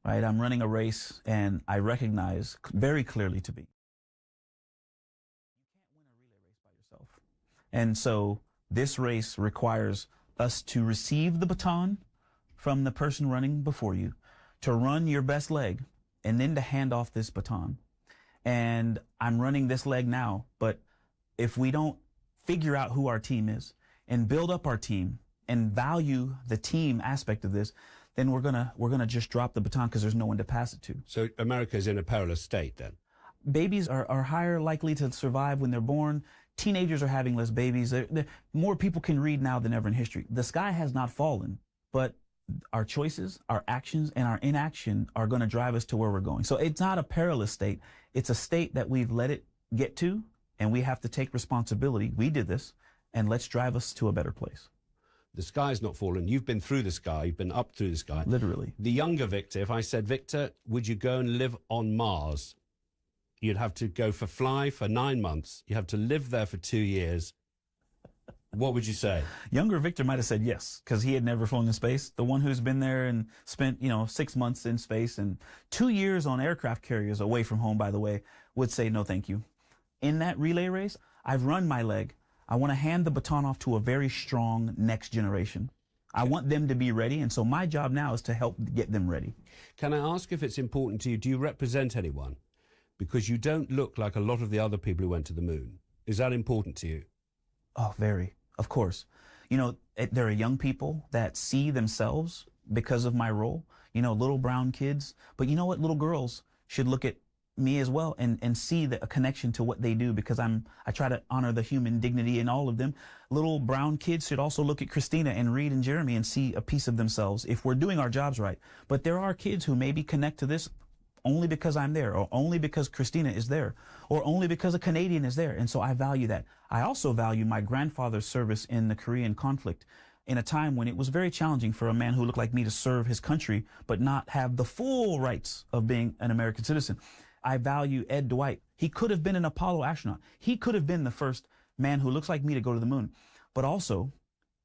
right? I'm running a race, and I recognize very clearly to be, you can't win a relay race by yourself. And so this race requires us to receive the baton from the person running before you, to run your best leg, and then to hand off this baton. And I'm running this leg now, but if we don't figure out who our team is and build up our team and value the team aspect of this, then we're gonna just drop the baton because there's no one to pass it to. So America's in a perilous state then? Babies are higher likely to survive when they're born. Teenagers are having less babies. More people can read now than ever in history. The sky has not fallen, but our choices, our actions, and our inaction are going to drive us to where we're going. So it's not a perilous state. It's a state that we've let it get to, and we have to take responsibility. We did this, and let's drive us to a better place. The sky's not fallen. You've been through the sky. You've been up through the sky. Literally. The younger Victor, if I said, Victor, would you go and live on Mars? You'd have to go fly for 9 months. You have to live there for 2 years. What would you say? Younger Victor might have said yes, because he had never flown in space. The one who's been there and spent, 6 months in space and 2 years on aircraft carriers away from home, by the way, would say no thank you. In that relay race, I've run my leg. I want to hand the baton off to a very strong next generation. I want them to be ready, and so my job now is to help get them ready. Can I ask if it's important to you, do you represent anyone? Because you don't look like a lot of the other people who went to the moon. Is that important to you? Oh, very. Of course. There are young people that see themselves because of my role, little brown kids. But you know what? Little girls should look at me as well and see a connection to what they do, because I try to honor the human dignity in all of them. Little brown kids should also look at Christina and Reed and Jeremy and see a piece of themselves if we're doing our jobs right. But there are kids who maybe connect to this only because I'm there, or only because Christina is there, or only because a Canadian is there. And so I value that. I also value my grandfather's service in the Korean conflict in a time when it was very challenging for a man who looked like me to serve his country but not have the full rights of being an American citizen. I value Ed Dwight. He could have been an Apollo astronaut. He could have been the first man who looks like me to go to the moon. But also,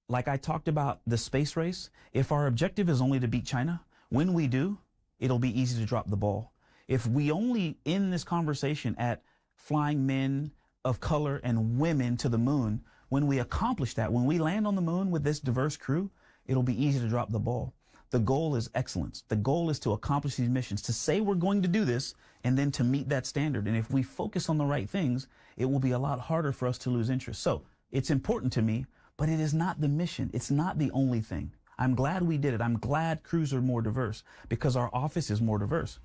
like I talked about the space race, if our objective is only to beat China, when we do, it'll be easy to drop the ball. If we only end this conversation at flying men of color and women to the moon, when we accomplish that, when we land on the moon with this diverse crew, it'll be easy to drop the ball. The goal is excellence. The goal is to accomplish these missions, to say we're going to do this, and then to meet that standard. And if we focus on the right things, it will be a lot harder for us to lose interest. So it's important to me, but it is not the mission. It's not the only thing. I'm glad we did it. I'm glad crews are more diverse because our office is more diverse.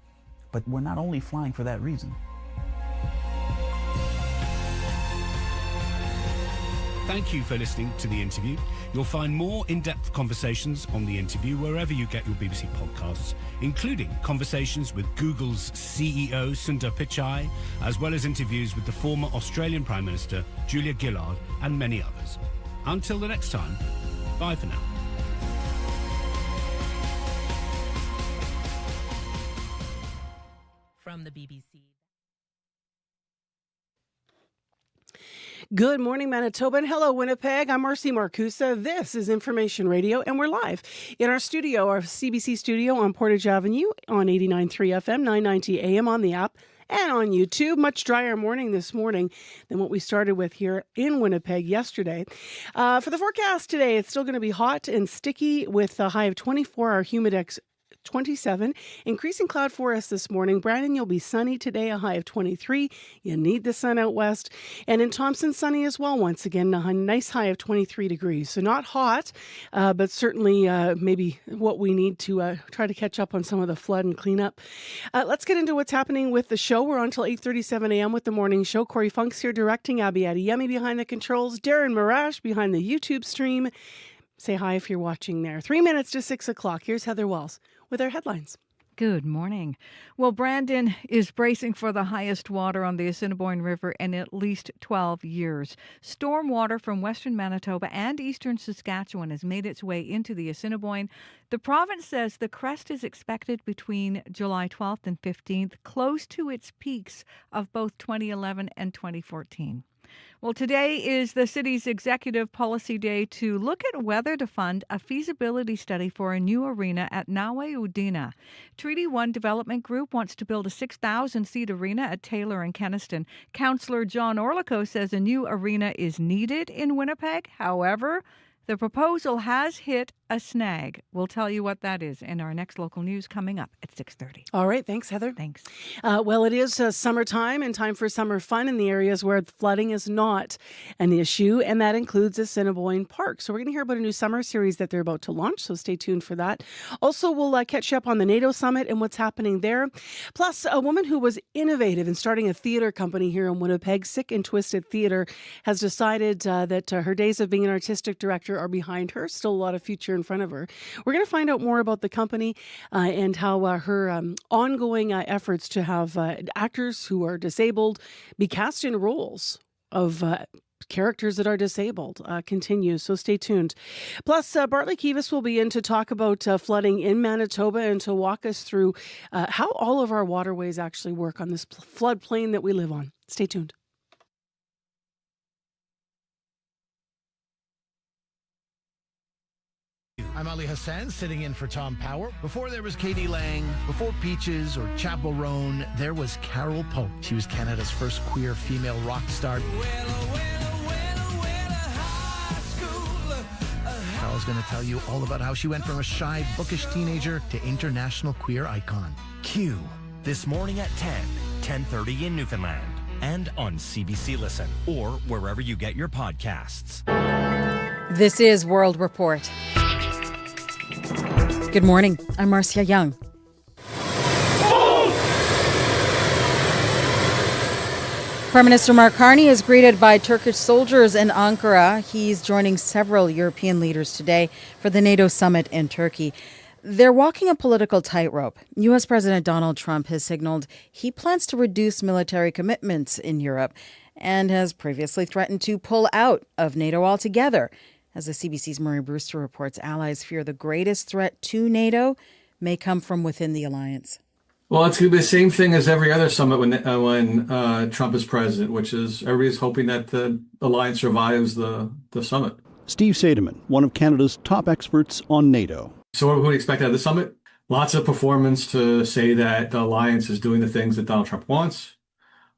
But we're not only flying for that reason. Thank you for listening to the interview. You'll find more in-depth conversations on the interview wherever you get your BBC podcasts, including conversations with Google's CEO Sundar Pichai, as well as interviews with the former Australian Prime Minister Julia Gillard and many others. Until the next time, bye for now. From the BBC. Good morning, Manitoba, and hello, Winnipeg. I'm Marcy Marcusa. This is Information Radio, and we're live in our studio, our CBC studio on Portage Avenue on 89.3 FM, 990 AM on the app, and on YouTube. Much drier morning this morning than what we started with here in Winnipeg yesterday. For the forecast today, it's still going to be hot and sticky with a high of 24. Our humidex 27. Increasing cloud forest this morning. Brandon, you'll be sunny today, a high of 23. You need the sun out west. And in Thompson, sunny as well. Once again, a nice high of 23 degrees. So not hot, but certainly maybe what we need to try to catch up on some of the flood and cleanup. Let's get into what's happening with the show. We're on until 8:37 a.m. with the morning show. Corey Funk's here directing. Abby Adiyemi behind the controls. Darren Marash behind the YouTube stream. Say hi if you're watching there. 3 minutes to 6 o'clock. Here's Heather Wells with our headlines. Good morning. Well, Brandon is bracing for the highest water on the Assiniboine River in at least 12 years. Storm water from western Manitoba and eastern Saskatchewan has made its way into the Assiniboine. The province says the crest is expected between July 12th and 15th, close to its peaks of both 2011 and 2014. Well, today is the city's executive policy day to look at whether to fund a feasibility study for a new arena at Nawe Udina. Treaty 1 Development Group wants to build a 6,000-seat arena at Taylor and Kenaston. Councillor John Orlico says a new arena is needed in Winnipeg. However, the proposal has hit a snag. We'll tell you what that is in our next local news coming up at 6:30. All right. Thanks, Heather. Thanks. Well, it is summertime and time for summer fun in the areas where flooding is not an issue, and that includes Assiniboine Park. So we're going to hear about a new summer series that they're about to launch, so stay tuned for that. Also, we'll catch you up on the NATO summit and what's happening there. Plus, a woman who was innovative in starting a theater company here in Winnipeg, Sick and Twisted Theater, has decided that her days of being an artistic director are behind her. Still a lot of future in front of her. We're going to find out more about the company and how her ongoing efforts to have actors who are disabled be cast in roles of characters that are disabled continue. So stay tuned. Plus, Bartley Kivas will be in to talk about flooding in Manitoba and to walk us through how all of our waterways actually work on this floodplain that we live on. Stay tuned. I'm Ali Hassan, sitting in for Tom Power. Before there was Katie Lang, before Peaches or Chapel Roan, there was Carol Pope. She was Canada's first queer female rock star. Carol's going to tell you all about how she went from a shy, bookish teenager to international queer icon. Q, this morning at 10:30 in Newfoundland, and on CBC Listen, or wherever you get your podcasts. This is World Report. Good morning. I'm Marcia Young. Prime Minister Mark Carney is greeted by Turkish soldiers in Ankara. He's joining several European leaders today for the NATO summit in Turkey. They're walking a political tightrope. U.S. President Donald Trump has signaled he plans to reduce military commitments in Europe and has previously threatened to pull out of NATO altogether. As the CBC's Murray Brewster reports, allies fear the greatest threat to NATO may come from within the alliance. Well, it's going to be the same thing as every other summit when Trump is president, which is everybody's hoping that the alliance survives the summit. Steve Seidemann, one of Canada's top experts on NATO. So what do we expect out of the summit? Lots of performance to say that the alliance is doing the things that Donald Trump wants,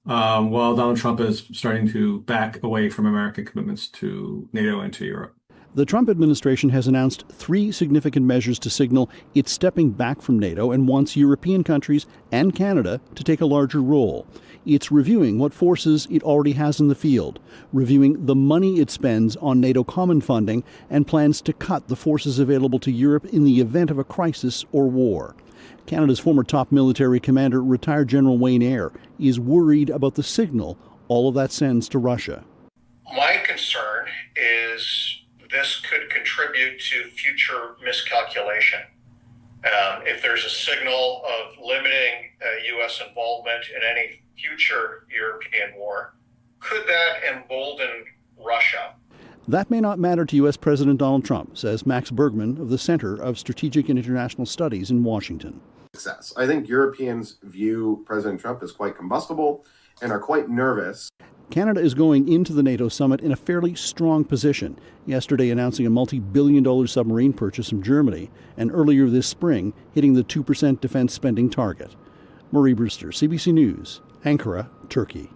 while Donald Trump is starting to back away from American commitments to NATO and to Europe. The Trump administration has announced 3 significant measures to signal it's stepping back from NATO and wants European countries and Canada to take a larger role. It's reviewing what forces it already has in the field, reviewing the money it spends on NATO common funding, and plans to cut the forces available to Europe in the event of a crisis or war. Canada's former top military commander, retired General Wayne Eyre, is worried about the signal all of that sends to Russia. My concern is this could contribute to future miscalculation. If there's a signal of limiting U.S. involvement in any future European war, could that embolden Russia? That may not matter to U.S. President Donald Trump, says Max Bergman of the Center of Strategic and International Studies in Washington. I think Europeans view President Trump as quite combustible and are quite nervous. Canada is going into the NATO summit in a fairly strong position, yesterday announcing a multi-billion-dollar submarine purchase from Germany, and earlier this spring hitting the 2% defense spending target. Murray Brewster, CBC News, Ankara, Turkey.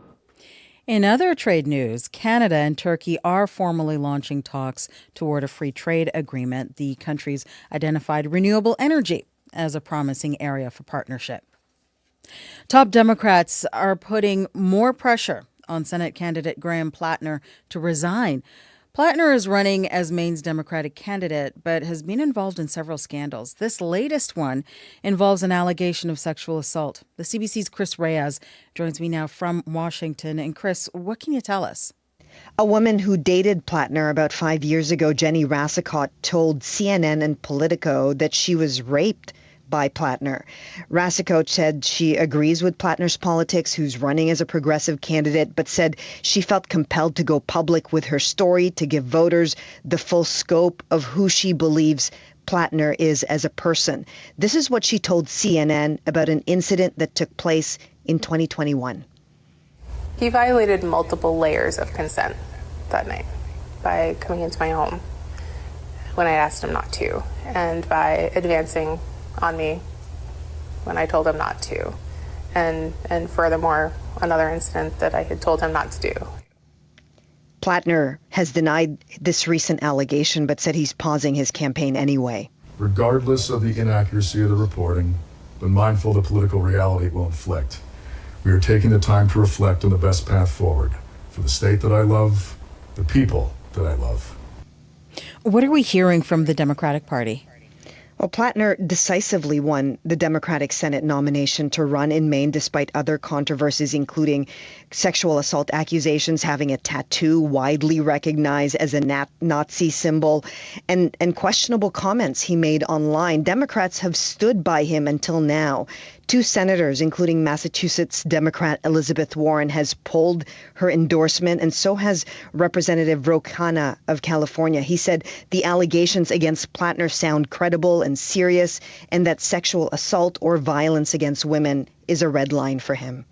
In other trade news, Canada and Turkey are formally launching talks toward a free trade agreement. The countries identified renewable energy as a promising area for partnership. Top Democrats are putting more pressure on Senate candidate Graham Plattner to resign. Plattner is running as Maine's Democratic candidate, but has been involved in several scandals. This latest one involves an allegation of sexual assault. The CBC's Chris Reyes joins me now from Washington. And Chris, what can you tell us? A woman who dated Plattner about 5 years ago, Jenny Rassicot, told CNN and Politico that she was raped by Plattner. Rassicot said she agrees with Plattner's politics, who's running as a progressive candidate, but said she felt compelled to go public with her story to give voters the full scope of who she believes Plattner is as a person. This is what she told CNN about an incident that took place in 2021. He violated multiple layers of consent that night by coming into my home when I asked him not to, and by advancing on me when I told him not to, and furthermore, another incident that I had told him not to do. Plattner has denied this recent allegation, but said he's pausing his campaign anyway. Regardless of the inaccuracy of the reporting, but mindful of the political reality it will inflict, we are taking the time to reflect on the best path forward for the state that I love, the people that I love. What are we hearing from the Democratic Party? Well, Plattner decisively won the Democratic Senate nomination to run in Maine despite other controversies, including sexual assault accusations, having a tattoo widely recognized as a Nazi symbol, and questionable comments he made online. Democrats have stood by him until now. 2 senators, including Massachusetts Democrat Elizabeth Warren, has pulled her endorsement, and so has Representative Ro Khanna of California. He said the allegations against Plattner sound credible and serious, and that sexual assault or violence against women is a red line for him.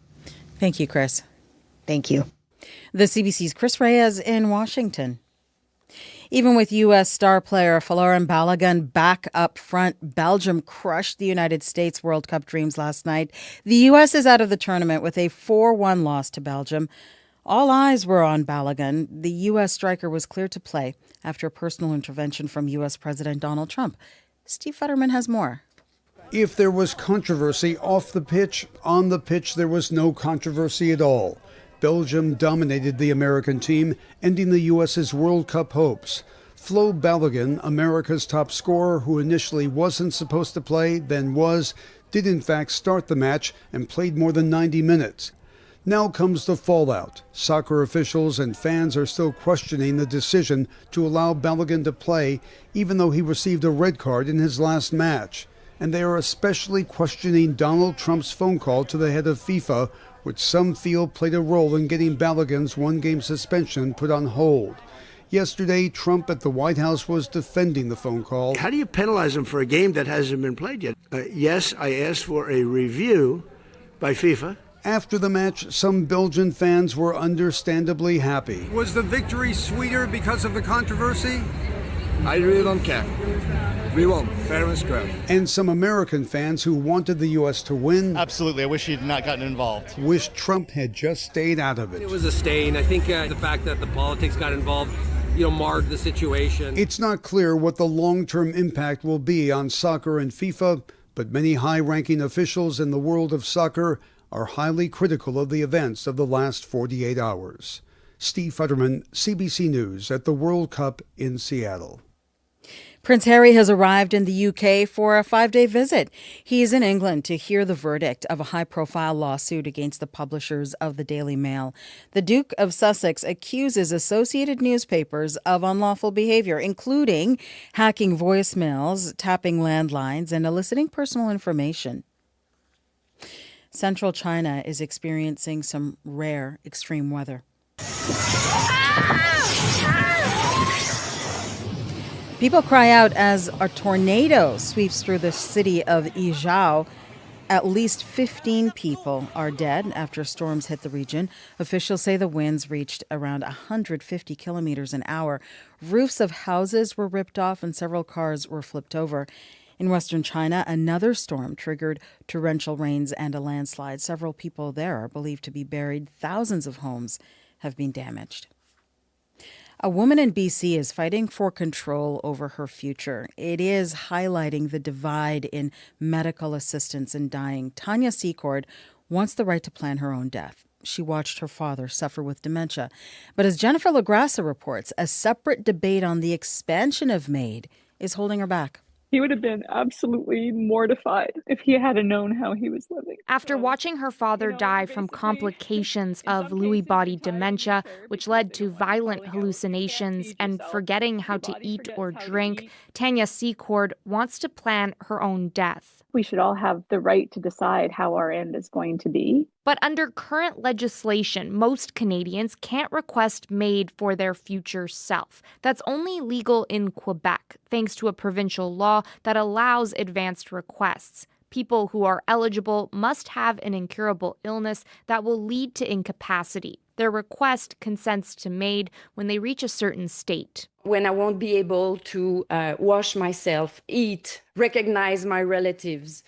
Thank you, Chris. Thank you. The CBC's Chris Reyes in Washington. Even with U.S. star player Folarin Balogun back up front, Belgium crushed the United States World Cup dreams last night. The U.S. is out of the tournament with a 4-1 loss to Belgium. All eyes were on Balogun. The U.S. striker was cleared to play after a personal intervention from U.S. President Donald Trump. Steve Futterman has more. If there was controversy off the pitch, on the pitch there was no controversy at all. Belgium dominated the American team, ending the U.S.'s World Cup hopes. Flo Balogun, America's top scorer, who initially wasn't supposed to play, then was, did in fact start the match and played more than 90 minutes. Now comes the fallout. Soccer officials and fans are still questioning the decision to allow Balogun to play, even though he received a red card in his last match. And they are especially questioning Donald Trump's phone call to the head of FIFA, which some feel played a role in getting Balogun's 1-game suspension put on hold. Yesterday, Trump at the White House was defending the phone call. How do you penalize him for a game that hasn't been played yet? Yes, I asked for a review by FIFA. After the match, some Belgian fans were understandably happy. Was the victory sweeter because of the controversy? I really don't care. We won, fair and square. And some American fans who wanted the U.S. to win. Absolutely. I wish he had not gotten involved. Wished Trump had just stayed out of it. It was a stain. I think the fact that the politics got involved, marred the situation. It's not clear what the long-term impact will be on soccer and FIFA, but many high-ranking officials in the world of soccer are highly critical of the events of the last 48 hours. Steve Futterman, CBC News at the World Cup in Seattle. Prince Harry has arrived in the UK for a 5-day visit. He is in England to hear the verdict of a high-profile lawsuit against the publishers of the Daily Mail. The Duke of Sussex accuses Associated Newspapers of unlawful behavior, including hacking voicemails, tapping landlines, and eliciting personal information. Central China is experiencing some rare extreme weather. People cry out as a tornado sweeps through the city of Yizhou. At least 15 people are dead after storms hit the region. Officials say the winds reached around 150 kilometers an hour. Roofs of houses were ripped off and several cars were flipped over. In western China, another storm triggered torrential rains and a landslide. Several people there are believed to be buried. Thousands of homes have been damaged. A woman in BC is fighting for control over her future. It is highlighting the divide in medical assistance in dying. Tanya Secord wants the right to plan her own death. She watched her father suffer with dementia. But as Jennifer LaGrassa reports, a separate debate on the expansion of MAID is holding her back. He would have been absolutely mortified if he had known how he was living. After watching her father die from complications of Lewy body dementia, which led to violent hallucinations and forgetting how to eat or drink, Tanya Secord wants to plan her own death. We should all have the right to decide how our end is going to be. But under current legislation, most Canadians can't request MAID for their future self. That's only legal in Quebec, thanks to a provincial law that allows advanced requests. People who are eligible must have an incurable illness that will lead to incapacity. Their request consents to MAID when they reach a certain state. When I won't be able to wash myself, eat, recognize my relatives,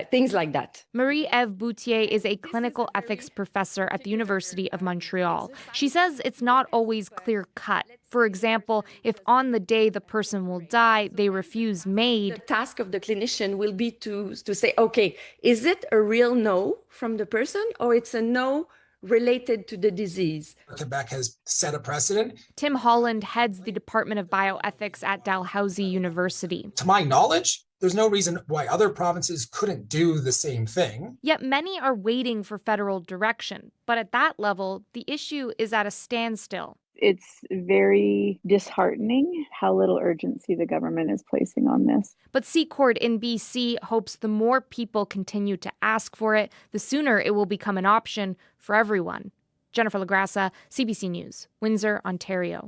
things like that. Marie-Ève Boutier is a clinical ethics professor at the University of Montreal. She says it's not always clear-cut. For example, if on the day the person will die, they refuse MAID. The task of the clinician will be to say, okay, is it a real no from the person or it's a no related to the disease? Quebec has set a precedent. Tim Holland heads the Department of Bioethics at Dalhousie University. To my knowledge, there's no reason why other provinces couldn't do the same thing. Yet many are waiting for federal direction. But at that level, the issue is at a standstill. It's very disheartening how little urgency the government is placing on this. But Secord in BC hopes the more people continue to ask for it, the sooner it will become an option for everyone. Jennifer Lagrassa, CBC News, Windsor, Ontario.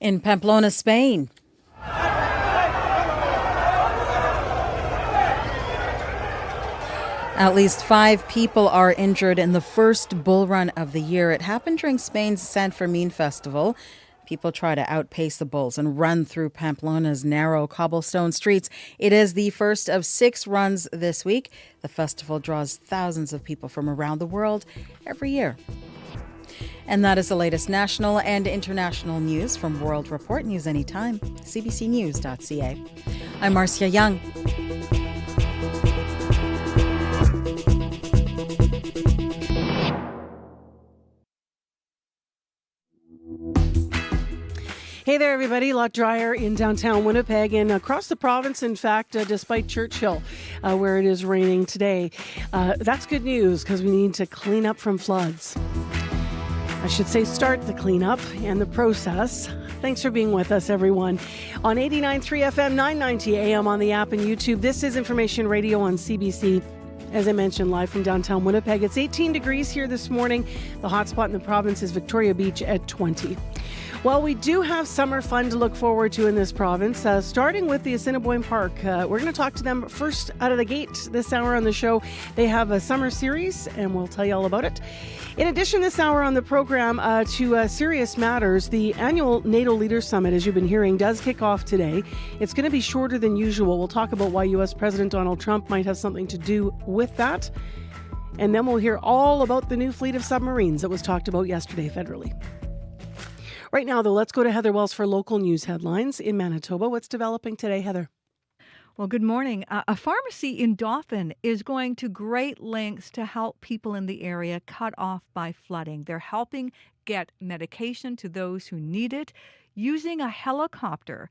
In Pamplona, Spain. At least 5 people are injured in the first bull run of the year. It happened during Spain's San Fermin festival. People try to outpace the bulls and run through Pamplona's narrow cobblestone streets. It is the first of 6 runs this week. The festival draws thousands of people from around the world every year. And that is the latest national and international news from World Report. News anytime, cbcnews.ca. I'm Marcia Young. Hey there, everybody. A lot drier in downtown Winnipeg and across the province, in fact, despite Churchill, where it is raining today. That's good news because we need to clean up from floods. I should say start the cleanup and the process. Thanks for being with us, everyone. On 89.3 FM, 990 AM on the app and YouTube, this is Information Radio on CBC. As I mentioned, live from downtown Winnipeg. It's 18 degrees here this morning. The hotspot in the province is Victoria Beach at 20. Well, we do have summer fun to look forward to in this province, starting with the Assiniboine Park. We're going to talk to them first out of the gate this hour on the show. They have a summer series, and we'll tell you all about it. In addition, this hour on the program to Serious Matters, the annual NATO Leaders Summit, as you've been hearing, does kick off today. It's going to be shorter than usual. We'll talk about why U.S. President Donald Trump might have something to do with that. And then we'll hear all about the new fleet of submarines that was talked about yesterday federally. Right now, though, let's go to Heather Wells for local news headlines in Manitoba. What's developing today, Heather? Well, good morning. A pharmacy in Dauphin is going to great lengths to help people in the area cut off by flooding. They're helping get medication to those who need it using a helicopter.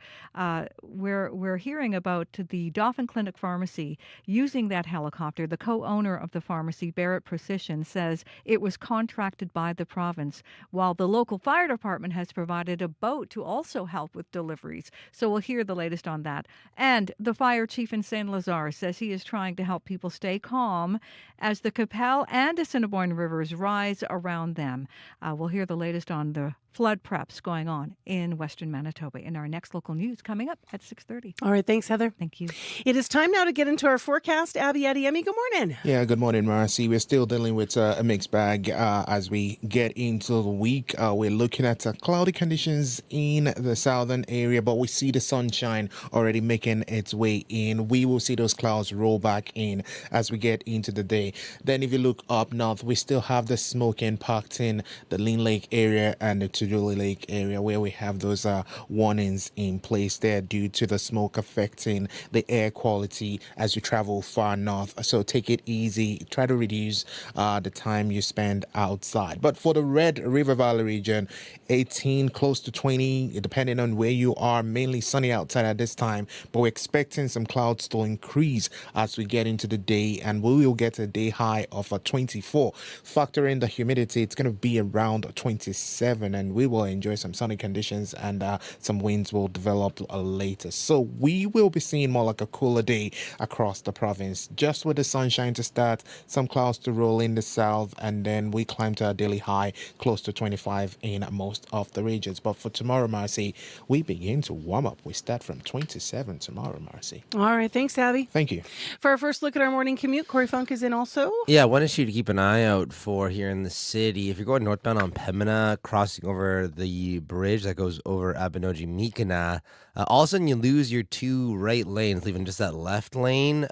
We're hearing about the Dauphin Clinic Pharmacy using that helicopter. The co-owner of the pharmacy, Barrett Precision, says it was contracted by the province, while the local fire department has provided a boat to also help with deliveries. So we'll hear the latest on that. And the fire chief in St. Lazare says he is trying to help people stay calm as the Qu'Appelle and Assiniboine rivers rise around them. We'll hear the latest on the flood preps going on in Western Manitoba in our next local news coming up at 6:30. All right, thanks, Heather. Thank you. It is time now to get into our forecast. Abby Adiemi, good morning. Yeah, good morning, Marcy. We're still dealing with a mixed bag as we get into the week. We're looking at cloudy conditions in the southern area, but we see the sunshine already making its way in. We will see those clouds roll back in as we get into the day. Then if you look up north, we still have the smoke impact in the Lynn Lake area and the Tuduli Lake area, where we have those warnings in place there due to the smoke affecting the air quality as you travel far north. So take it easy. Try to reduce the time you spend outside. But for the Red River Valley region, 18 close to 20, depending on where you are, mainly sunny outside at this time. But we're expecting some clouds to increase as we get into the day, and we will get a day high of 24. Factor in the humidity, it's going to be around 27, and we will enjoy some sunny conditions, and some winds will develop later. So we will be seeing more like a cooler day across the province, just with the sunshine to start, some clouds to roll in the south, and then we climb to a daily high close to 25 in most of the regions. But for tomorrow, Marcy, we begin to warm up. We start from 27 tomorrow, Marcy. All right. Thanks, Abby. Thank you. For our first look at our morning commute, Corey Funk is in also. Yeah, one issue to keep an eye out for here in the city. If you're going northbound on Pembina, crossing over the bridge that goes over Abinogi-Mikina, all of a sudden you lose your two right lanes, leaving just that left lane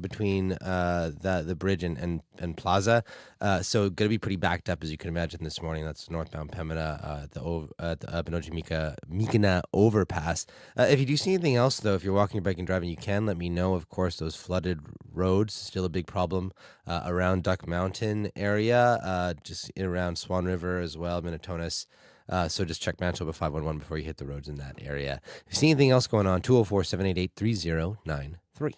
between the bridge and Plaza. So going to be pretty backed up, as you can imagine, this morning. That's northbound Pembina at the Abinogi-Mikina overpass. If you do see anything else, though, if you're walking, biking, driving, you can let me know. Of course, those flooded roads, still a big problem around Duck Mountain area, just around Swan River as well, Minnetonus. So just check Manitoba 511 before you hit the roads in that area. If you see anything else going on, 204-788-3093.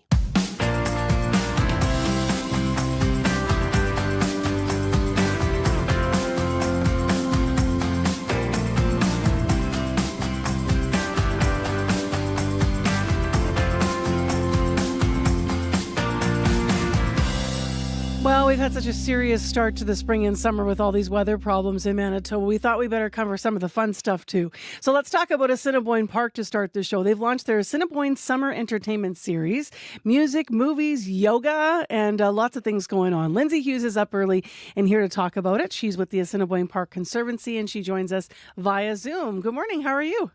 Well, we've had such a serious start to the spring and summer with all these weather problems in Manitoba. We thought we better cover some of the fun stuff too. So let's talk about Assiniboine Park to start the show. They've launched their Assiniboine Summer Entertainment Series. Music, movies, yoga, and lots of things going on. Lindsay Hughes is up early and here to talk about it. She's with the Assiniboine Park Conservancy and she joins us via Zoom. Good morning. How are you?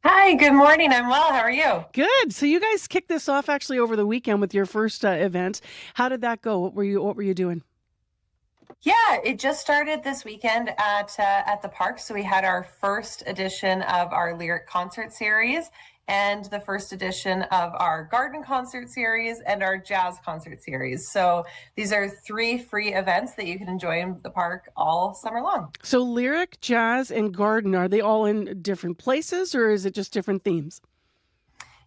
Hi, good morning. I'm well. How are you? Good. So you guys kicked this off actually over the weekend with your first event. How did that go? What were you doing? Yeah, it just started this weekend at the park. So we had our first edition of our lyric concert series and the first edition of our garden concert series and our jazz concert series. So these are 3 free events that you can enjoy in the park all summer long. So lyric, jazz, and garden, are they all in different places or is it just different themes?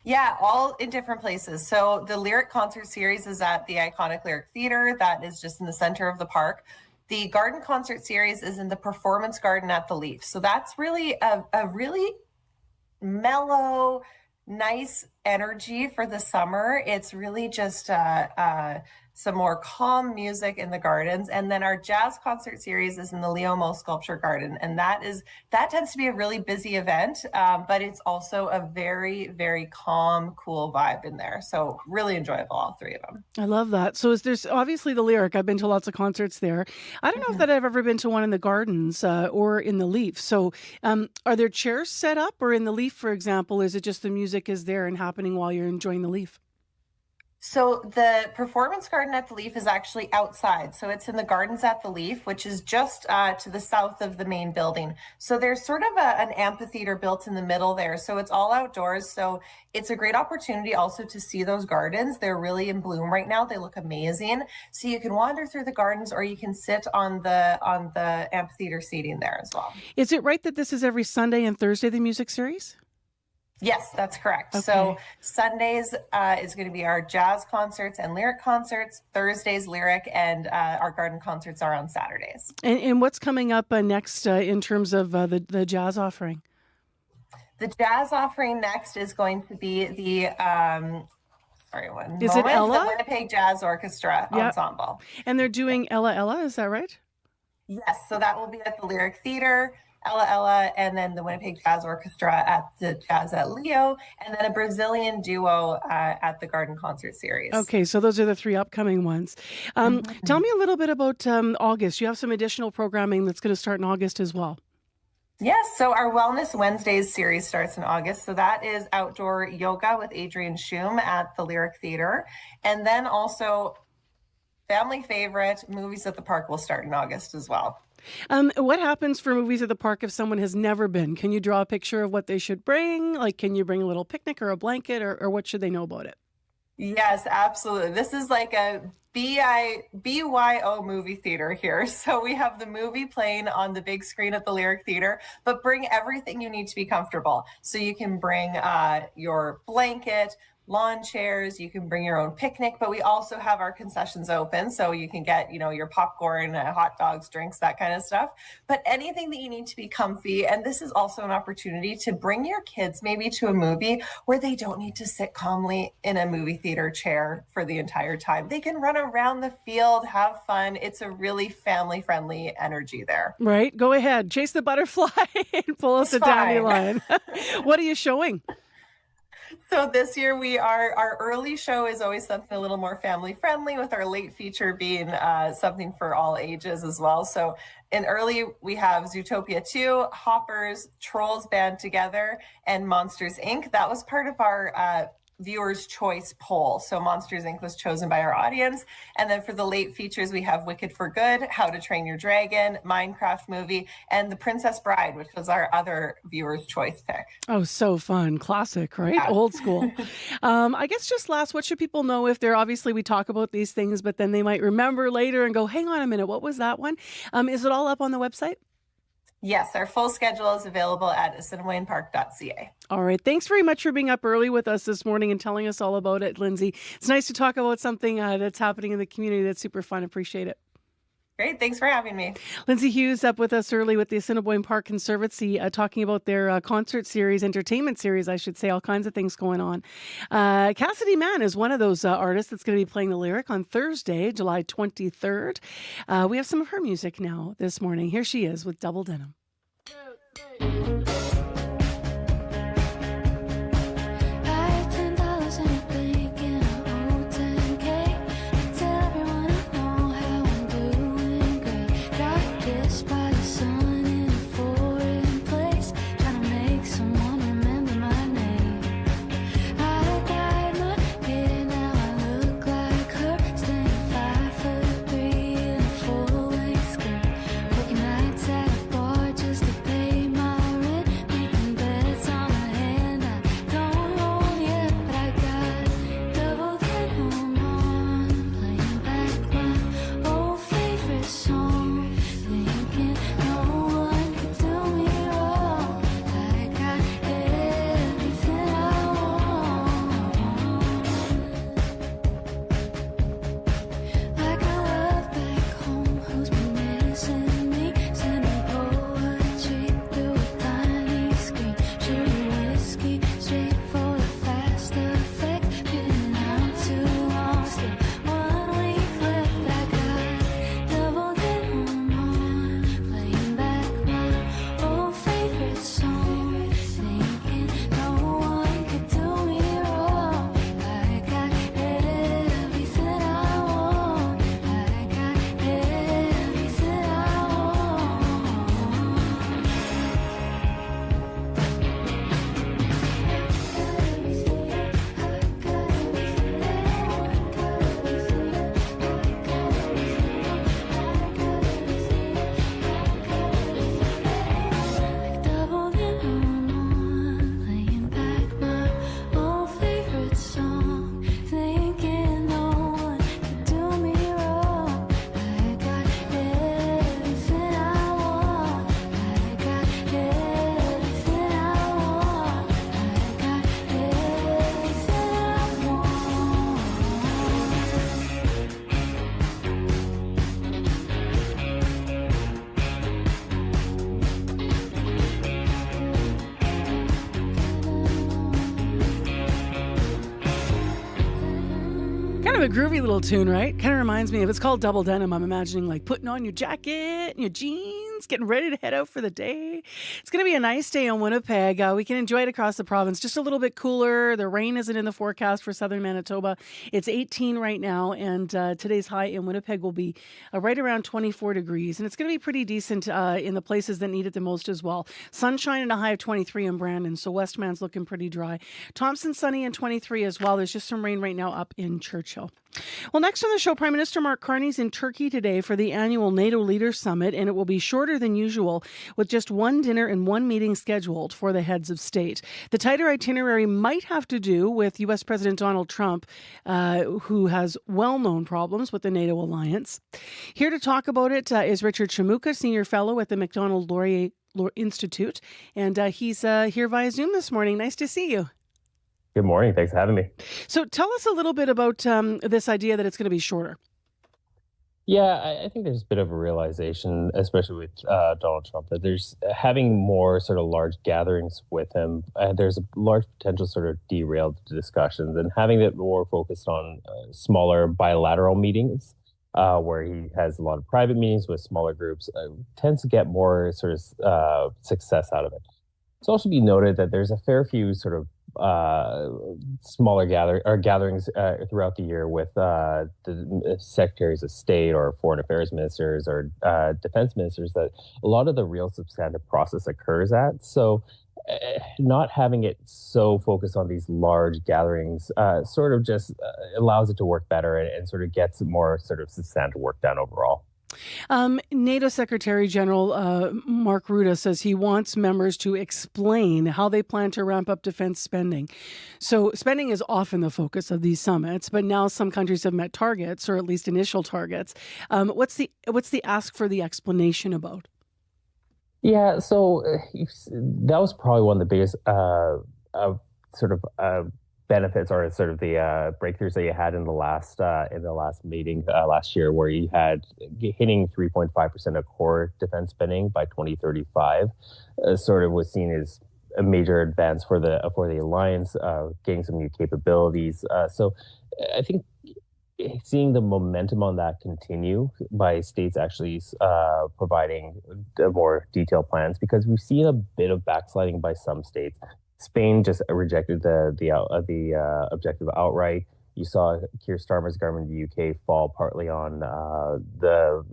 Yeah, all in different places. So the lyric concert series is at the iconic Lyric Theater. That is just in the center of the park. The garden concert series is in the Performance Garden at the Leaf. So that's really a really mellow, nice energy for the summer. It's really just some more calm music in the gardens. And then our jazz concert series is in the Leo Mo Sculpture Garden. And that tends to be a really busy event, but it's also a very, very calm, cool vibe in there. So really enjoyable, all 3 of them. I love that. So there's obviously the Lyric. I've been to lots of concerts there. I don't know if that I've ever been to one in the gardens or in the Leaf. So are there chairs set up, or in the Leaf, for example, is it just the music is there and happening while you're enjoying the Leaf? So the Performance Garden at the Leaf is actually outside. So it's in the Gardens at the Leaf, which is just to the south of the main building. So there's sort of an amphitheater built in the middle there. So it's all outdoors. So it's a great opportunity also to see those gardens. They're really in bloom right now. They look amazing. So you can wander through the gardens or you can sit on the amphitheater seating there as well. Is it right that this is every Sunday and Thursday, the music series? Yes, that's correct. Okay. So Sundays is going to be our jazz concerts and lyric concerts. Thursdays, lyric, and our garden concerts are on Saturdays. And what's coming up next in terms of the jazz offering? The jazz offering next is going to be the Is it Ella? The Winnipeg Jazz Orchestra Ensemble. And they're doing Ella Ella, is that right? Yes, so that will be at the Lyric Theater, Ella, and then the Winnipeg Jazz Orchestra at the Jazz at Leo, and then a Brazilian duo at the Garden Concert Series. Okay, so those are the 3 upcoming ones. Tell me a little bit about August. You have some additional programming that's going to start in August as well. Yes, so our Wellness Wednesdays series starts in August. So that is outdoor yoga with Adrian Schum at the Lyric Theater. And then also family favorite movies at the park will start in August as well. What happens for movies at the park if someone has never been? Can you draw a picture of what they should bring? Like, can you bring a little picnic or a blanket, or what should they know about it? Yes, absolutely. This is like a BYO movie theater here. So we have the movie playing on the big screen at the Lyric Theater, but bring everything you need to be comfortable. So you can bring your blanket, lawn chairs. You can bring your own picnic, but we also have our concessions open. So you can get, your popcorn, hot dogs, drinks, that kind of stuff. But anything that you need to be comfy. And this is also an opportunity to bring your kids maybe to a movie where they don't need to sit calmly in a movie theater chair for the entire time. They can run around the field, have fun. It's a really family-friendly energy there. Right. Go ahead. Chase the butterfly and pull out the dandelion. What are you showing? So this year our early show is always something a little more family friendly, with our late feature being something for all ages as well. So in early, we have Zootopia 2, Hoppers, Trolls Band Together, and Monsters, Inc. That was part of our viewers' choice poll. So Monsters, Inc. was chosen by our audience. And then for the late features, we have Wicked for Good, How to Train Your Dragon, Minecraft Movie, and The Princess Bride, which was our other viewers' choice pick. Oh, so fun. Classic, right? Yeah. Old school. I guess just last, what should people know if they're, obviously we talk about these things, but then they might remember later and go, hang on a minute, what was that one? Is it all up on the website? Yes, our full schedule is available at assiniboinepark.ca. All right. Thanks very much for being up early with us this morning and telling us all about it, Lindsay. It's nice to talk about something that's happening in the community that's super fun. Appreciate it. Great. Thanks for having me. Lindsay Hughes up with us early with the Assiniboine Park Conservancy, talking about their concert series, entertainment series, I should say, all kinds of things going on. Cassidy Mann is one of those artists that's going to be playing the Lyric on Thursday, July 23rd. We have some of her music now this morning. Here she is with Double Denim. Kind of a groovy little tune, right? Kind of reminds me of, it's called Double Denim. I'm imagining like putting on your jacket and your jeans, getting ready to head out for the day. It's going to be a nice day on Winnipeg. We can enjoy it across the province. Just a little bit cooler. The rain isn't in the forecast for southern Manitoba. It's 18 right now, and today's high in Winnipeg will be right around 24 degrees. And it's going to be pretty decent in the places that need it the most as well. Sunshine and a high of 23 in Brandon, so Westman's looking pretty dry. Thompson sunny and 23 as well. There's just some rain right now up in Churchill. Well, next on the show, Prime Minister Mark Carney's in Turkey today for the annual NATO Leaders Summit, and it will be shorter than usual with just one dinner and one meeting scheduled for the heads of state. The tighter itinerary might have to do with U.S. President Donald Trump, who has well-known problems with the NATO alliance. Here to talk about it is Richard Shamuka, Senior Fellow at the Macdonald-Laurier Institute, and he's here via Zoom this morning. Nice to see you. Good morning. Thanks for having me. So tell us a little bit about this idea that it's going to be shorter. Yeah, I think there's a bit of a realization, especially with Donald Trump, that there's having more sort of large gatherings with him. There's a large potential sort of derail the discussions, and having it more focused on smaller bilateral meetings, where he has a lot of private meetings with smaller groups, tends to get more sort of success out of it. It's also be noted that there's a fair few sort of smaller gatherings throughout the year with the secretaries of state or foreign affairs ministers or defense ministers that a lot of the real substantive process occurs at. So not having it so focused on these large gatherings sort of just allows it to work better and sort of gets more sort of substantive work done overall. NATO Secretary General Mark Rutte says he wants members to explain how they plan to ramp up defense spending. So spending is often the focus of these summits, but now some countries have met targets, or at least initial targets. What's the ask for the explanation about? Yeah, so that was probably one of the biggest sort of benefits or sort of the breakthroughs that you had in the last meeting last year, where you had hitting 3.5% of core defense spending by 2035, sort of was seen as a major advance for the alliance, getting some new capabilities. So I think seeing the momentum on that continue by states actually providing more detailed plans, because we've seen a bit of backsliding by some states. Spain just rejected the objective outright. You saw Keir Starmer's government in the UK fall partly on the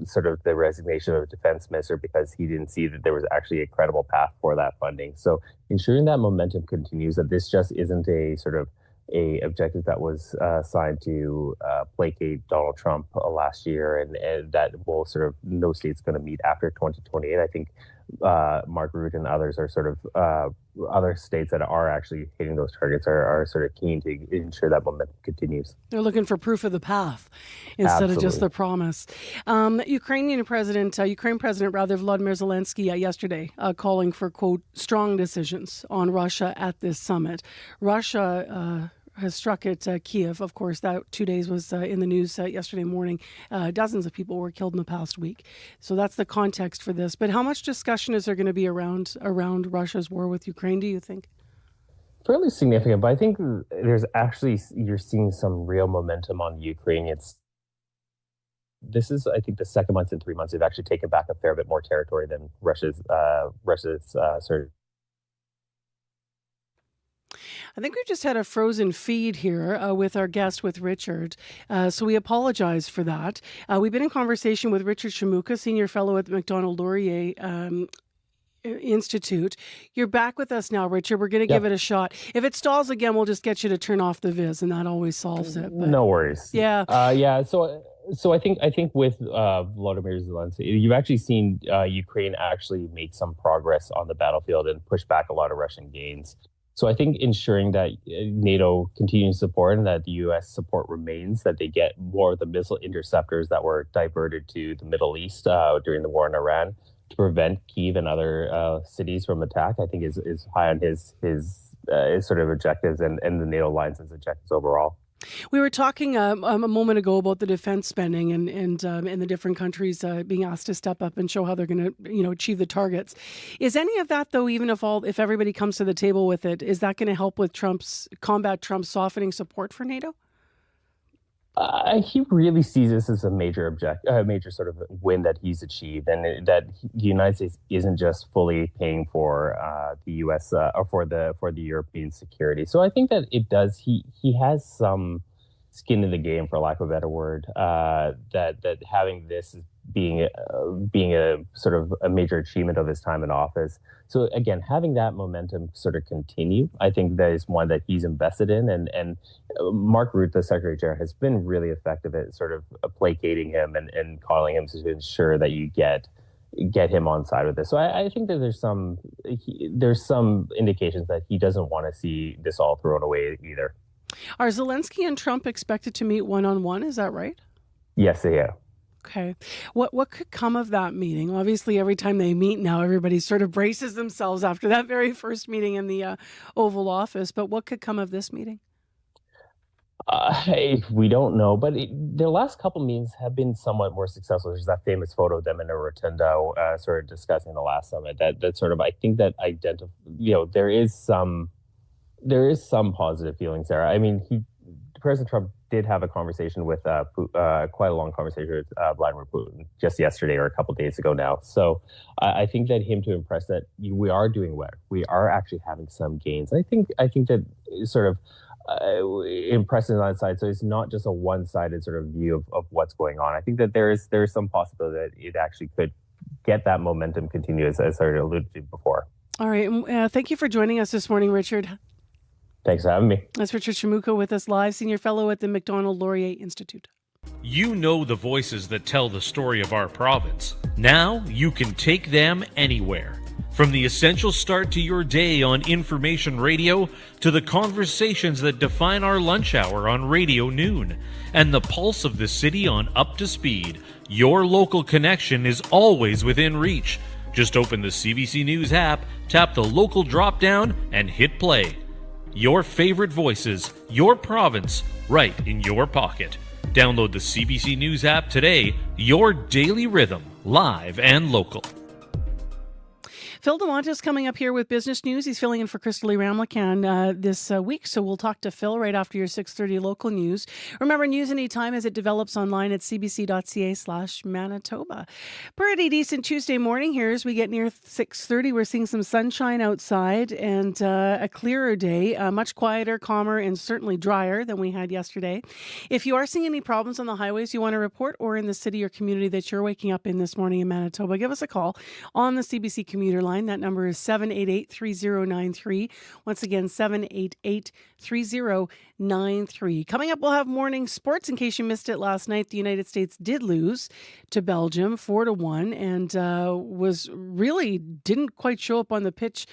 resignation of the defense minister because he didn't see that there was actually a credible path for that funding. So ensuring that momentum continues, that this just isn't a sort of a objective that was signed to placate Donald Trump last year, and that will sort of no state's going to meet after 2028. I think Mark Rutte and others are sort of other states that are actually hitting those targets are sort of keen to ensure that momentum continues. They're looking for proof of the path instead of just the promise. Ukraine President Vladimir Zelensky yesterday calling for, quote, strong decisions on Russia at this summit. Russia has struck at Kiev. Of course, that 2 days was in the news yesterday morning. Dozens of people were killed in the past week. So that's the context for this. But how much discussion is there going to be around Russia's war with Ukraine, do you think? Fairly significant, but I think there's actually, you're seeing some real momentum on the Ukrainians. This is, I think, the second month in 3 months they've actually taken back a fair bit more territory than Russia's sort of. I think we've just had a frozen feed here with our guest, with Richard. So we apologize for that. We've been in conversation with Richard Shamuka, Senior Fellow at the Macdonald-Laurier Institute. You're back with us now, Richard. We're going to give it a shot. If it stalls again, we'll just get you to turn off the viz, and that always solves it. But, no worries. Yeah. So I think with Volodymyr Zelensky, you've actually seen Ukraine actually make some progress on the battlefield and push back a lot of Russian gains. So I think ensuring that NATO continues support and that the U.S. support remains, that they get more of the missile interceptors that were diverted to the Middle East during the war in Iran to prevent Kyiv and other cities from attack, I think is high on his sort of objectives and the NATO alliance's objectives overall. We were talking a moment ago about the defense spending and the different countries being asked to step up and show how they're going to achieve the targets. Is any of that, though, even if everybody comes to the table with it, is that going to help with Trump's softening support for NATO? He really sees this as a major sort of win that he's achieved, and that the United States isn't just fully paying for the U.S. Or for the European security. So I think that it does. He has some skin in the game, for lack of a better word. That having this being a sort of a major achievement of his time in office. So again, having that momentum sort of continue, I think that is one that he's invested in. And Mark Rutte, the Secretary General, has been really effective at sort of placating him and calling him to ensure that you get him on side with this. So I think that there's some indications that he doesn't want to see this all thrown away either. Are Zelensky and Trump expected to meet one-on-one? Is that right? Yes, they are. Okay. What could come of that meeting? Obviously, every time they meet now, everybody sort of braces themselves after that very first meeting in the Oval Office. But what could come of this meeting? We don't know, but their last couple meetings have been somewhat more successful. There's that famous photo of them in a rotunda, sort of discussing the last summit. That sort of, I think that there is some positive feelings there. I mean, President Trump did have a conversation with quite a long conversation with Vladimir Putin just yesterday or a couple of days ago now. So I think that him to impress that we are doing well, we are actually having some gains. I think that sort of impressive on that side. So it's not just a one-sided sort of view of what's going on. I think that there is some possibility that it actually could get that momentum continue, as I alluded to before. All right. Thank you for joining us this morning, Richard. Thanks for having me. That's Richard Shamuka with us live, Senior Fellow at the Macdonald-Laurier Institute. You know the voices that tell the story of our province. Now you can take them anywhere. From the essential start to your day on information radio to the conversations that define our lunch hour on Radio Noon and the pulse of the city on Up to Speed, your local connection is always within reach. Just open the CBC News app, tap the local drop-down, and hit play. Your favorite voices, your province, right in your pocket. Download the CBC News app today, your daily rhythm, live and local. Phil DeMontis coming up here with business news. He's filling in for Crystal Ramlakan this week, so we'll talk to Phil right after your 6:30 local news. Remember, news anytime as it develops online at cbc.ca/Manitoba. Pretty decent Tuesday morning here as we get near 6:30. We're seeing some sunshine outside and a clearer day, much quieter, calmer, and certainly drier than we had yesterday. If you are seeing any problems on the highways you want to report, or in the city or community that you're waking up in this morning in Manitoba, give us a call on the CBC commuter line. That number is 788-3093. Once again, 788-3093. Coming up, we'll have morning sports. In case you missed it last night, the United States did lose to Belgium 4-1 and didn't quite show up on the pitch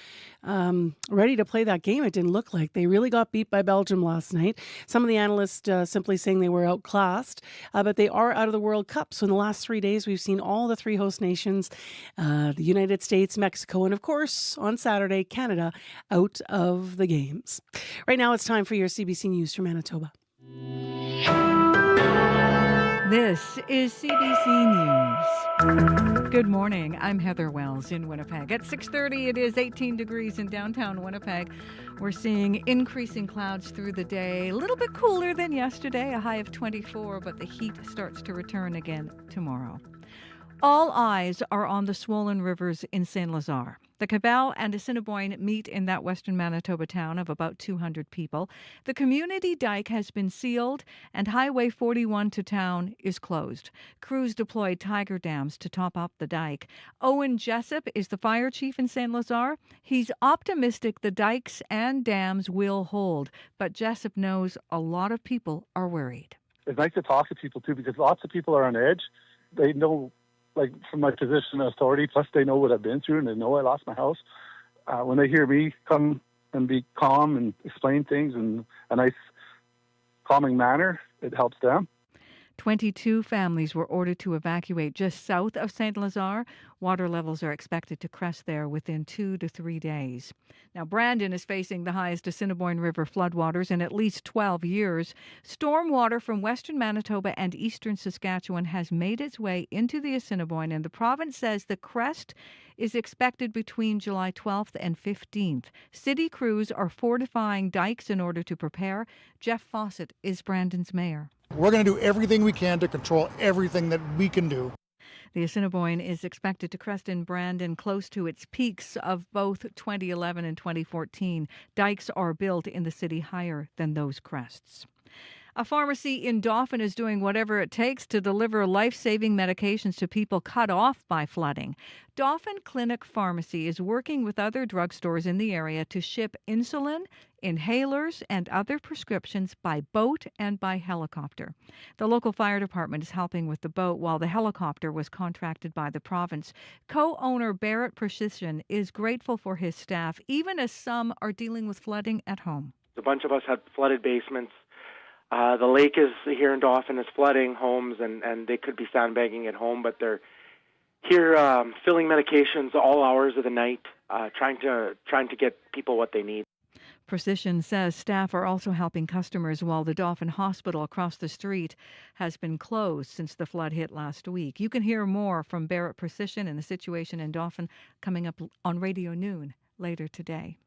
ready to play that game. It didn't look like. They really got beat by Belgium last night. Some of the analysts simply saying they were outclassed, but they are out of the World Cup. So in the last 3 days, we've seen all the three host nations, the United States, Mexico, and of course, on Saturday, Canada, out of the games. Right now, it's time for your CBC News from Manitoba. This is CBC News. Good morning. I'm Heather Wells in Winnipeg. At 6:30, it is 18 degrees in downtown Winnipeg. We're seeing increasing clouds through the day. A little bit cooler than yesterday, a high of 24, but the heat starts to return again tomorrow. All eyes are on the swollen rivers in St. Lazare. The Cabell and Assiniboine meet in that western Manitoba town of about 200 people. The community dike has been sealed and Highway 41 to town is closed. Crews deployed tiger dams to top up the dike. Owen Jessup is the fire chief in St. Lazare. He's optimistic the dikes and dams will hold, but Jessup knows a lot of people are worried. It's nice to talk to people too, because lots of people are on edge. They know, like, from my position of authority, plus they know what I've been through and they know I lost my house. When they hear me come and be calm and explain things in a nice, calming manner, it helps them. 22 families were ordered to evacuate just south of St. Lazare. Water levels are expected to crest there within 2 to 3 days. Now, Brandon is facing the highest Assiniboine River floodwaters in at least 12 years. Storm water from western Manitoba and eastern Saskatchewan has made its way into the Assiniboine, and the province says the crest is expected between July 12th and 15th. City crews are fortifying dikes in order to prepare. Jeff Fawcett is Brandon's mayor. We're going to do everything we can to control everything that we can do. The Assiniboine is expected to crest in Brandon close to its peaks of both 2011 and 2014. Dikes are built in the city higher than those crests. A pharmacy in Dauphin is doing whatever it takes to deliver life-saving medications to people cut off by flooding. Dauphin Clinic Pharmacy is working with other drugstores in the area to ship insulin, inhalers, and other prescriptions by boat and by helicopter. The local fire department is helping with the boat, while the helicopter was contracted by the province. Co-owner Barrett Precision is grateful for his staff, even as some are dealing with flooding at home. A bunch of us had flooded basements. The lake is here in Dauphin is flooding homes, and they could be sandbagging at home, but they're here filling medications all hours of the night, trying to get people what they need. Precision says staff are also helping customers while the Dauphin Hospital across the street has been closed since the flood hit last week. You can hear more from Barrett Precision and the situation in Dauphin coming up on Radio Noon later today.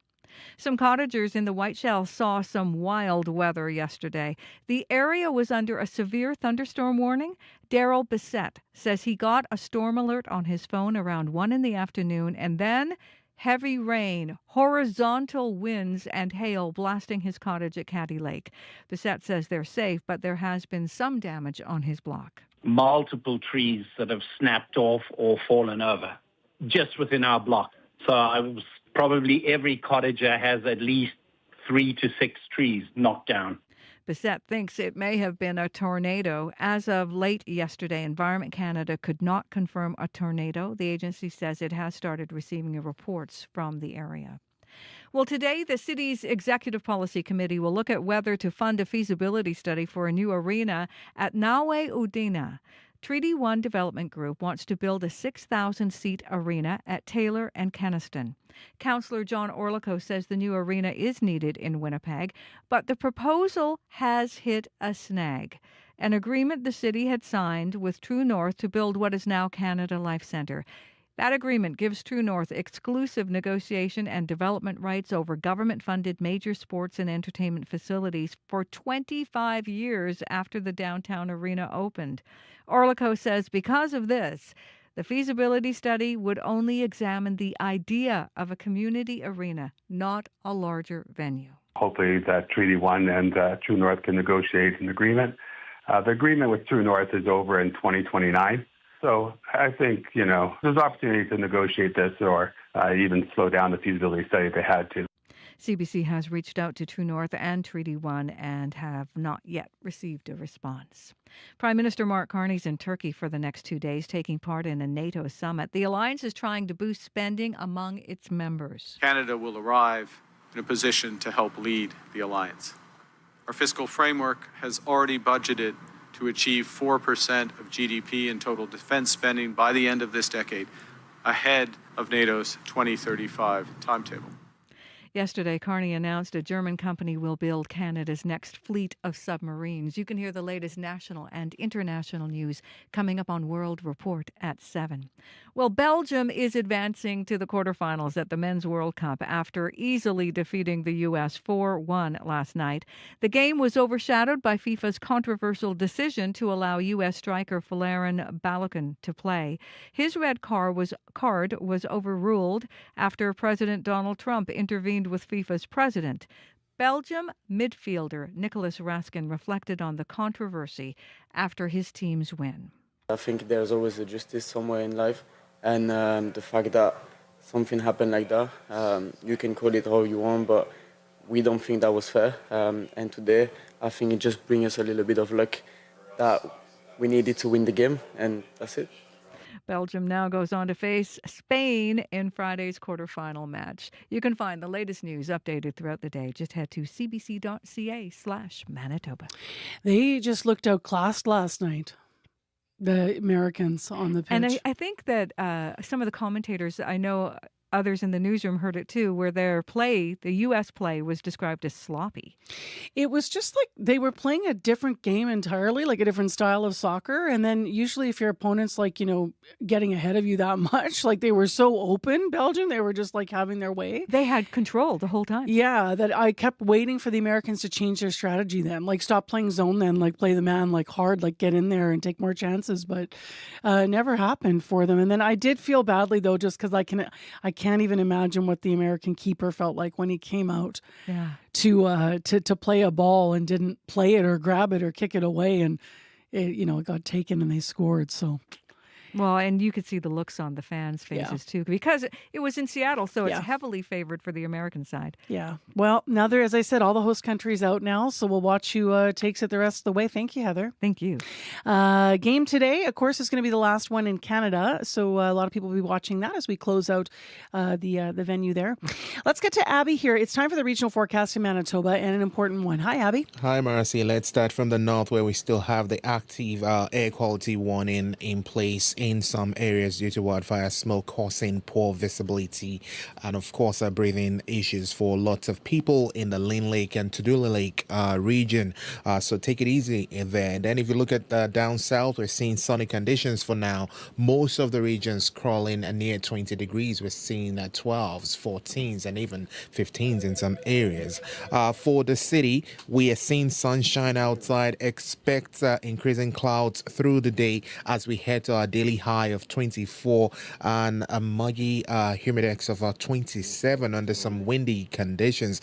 Some cottagers in the Whiteshell saw some wild weather yesterday. The area was under a severe thunderstorm warning. Daryl Bissett says he got a storm alert on his phone around 1 in the afternoon, and then heavy rain, horizontal winds, and hail blasting his cottage at Caddy Lake. Bissett says they're safe, but there has been some damage on his block. Multiple trees that have snapped off or fallen over just within our block. So I was probably every cottager has at least 3 to 6 trees knocked down. Bissett thinks it may have been a tornado. As of late yesterday, Environment Canada could not confirm a tornado. The agency says it has started receiving reports from the area. Well, today, the city's Executive Policy Committee will look at whether to fund a feasibility study for a new arena at Nawe Udina. Treaty 1 Development Group wants to build a 6,000-seat arena at Taylor and Kenaston. Councillor John Orlico says the new arena is needed in Winnipeg, but the proposal has hit a snag. An agreement the city had signed with True North to build what is now Canada Life Centre. That agreement gives True North exclusive negotiation and development rights over government-funded major sports and entertainment facilities for 25 years after the downtown arena opened. Orlico says because of this, the feasibility study would only examine the idea of a community arena, not a larger venue. Hopefully that Treaty 1 and True North can negotiate an agreement. The agreement with True North is over in 2029. So I think, there's opportunity to negotiate this or even slow down the feasibility study if they had to. CBC has reached out to True North and Treaty 1 and have not yet received a response. Prime Minister Mark Carney's in Turkey for the next 2 days, taking part in a NATO summit. The alliance is trying to boost spending among its members. Canada will arrive in a position to help lead the alliance. Our fiscal framework has already budgeted to achieve 4% of GDP in total defense spending by the end of this decade, ahead of NATO's 2035 timetable. Yesterday, Carney announced a German company will build Canada's next fleet of submarines. You can hear the latest national and international news coming up on World Report at 7. Well, Belgium is advancing to the quarterfinals at the Men's World Cup after easily defeating the U.S. 4-1 last night. The game was overshadowed by FIFA's controversial decision to allow U.S. striker Folarin Balogun to play. His red card was overruled after President Donald Trump intervened with FIFA's president. Belgium midfielder Nicolas Raskin reflected on the controversy after his team's win. I think there's always a justice somewhere in life, and the fact that something happened like that, you can call it how you want, but we don't think that was fair. And today, I think it just brings us a little bit of luck that we needed to win the game, and that's it. Belgium now goes on to face Spain in Friday's quarterfinal match. You can find the latest news updated throughout the day. Just head to cbc.ca/Manitoba. They just looked outclassed last night, the Americans on the pitch. And I think that some of the commentators, I know others in the newsroom heard it too, where their play, the U.S. play, was described as sloppy. It was just like they were playing a different game entirely, like a different style of soccer. And then usually if your opponent's like, getting ahead of you that much, like they were so open, Belgium, they were just like having their way. They had control the whole time. Yeah, that I kept waiting for the Americans to change their strategy then, like stop playing zone then, like play the man like hard, like get in there and take more chances. But never happened for them. And then I did feel badly though, just because I can't even imagine what the American keeper felt like when he came out to play a ball and didn't play it or grab it or kick it away, and it got taken and they scored. So Well, and you could see the looks on the fans' faces too, because it was in Seattle, so it's heavily favored for the American side. Yeah. Well, now as I said, all the host countries out now, so we'll watch who takes it the rest of the way. Thank you, Heather. Thank you. Game today, of course, is going to be the last one in Canada, so a lot of people will be watching that as we close out the venue there. Let's get to Abby here. It's time for the regional forecast in Manitoba, and an important one. Hi, Abby. Hi, Marcy. Let's start from the north, where we still have the active air quality warning in place in some areas due to wildfire smoke causing poor visibility and, of course, breathing issues for lots of people in the Lynn Lake and Tudula Lake region. So take it easy there. And then if you look at down south, we're seeing sunny conditions for now. Most of the regions crawling near 20 degrees. We're seeing 12s, 14s, and even 15s in some areas. For the city, we are seeing sunshine outside. Expect increasing clouds through the day as we head to our daily high of 24 and a muggy humidex of 27 under some windy conditions.